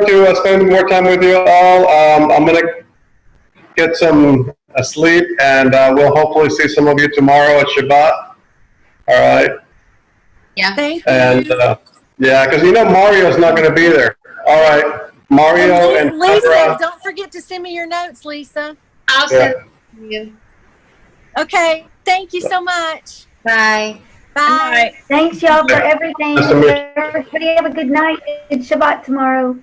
to spending more time with you all. I'm gonna get some sleep, and we'll hopefully see some of you tomorrow at Shabbat. All right. Yeah. Thank you. And yeah, because Mario's not going to be there. All right, Mario and Lisa, don't forget to send me your notes, Lisa. I'll send them to you. Okay. Thank you so much. Bye. Bye. Thanks, y'all, for everything. Nice to meet you. Everybody have a good night. It's Shabbat tomorrow.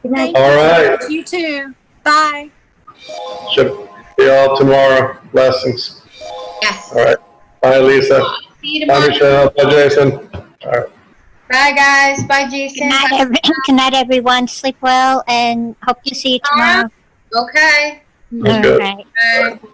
Good night. Thank All you. right. You too. Bye. Should be all tomorrow. Blessings. Yes. All right. Bye, Lisa. See you Bye, tomorrow. Michelle. Bye, Jason. All right. Bye, guys. Bye, Jason. Good night, everyone. Sleep well, and hope to see you tomorrow. Okay. That's good. All right. Bye.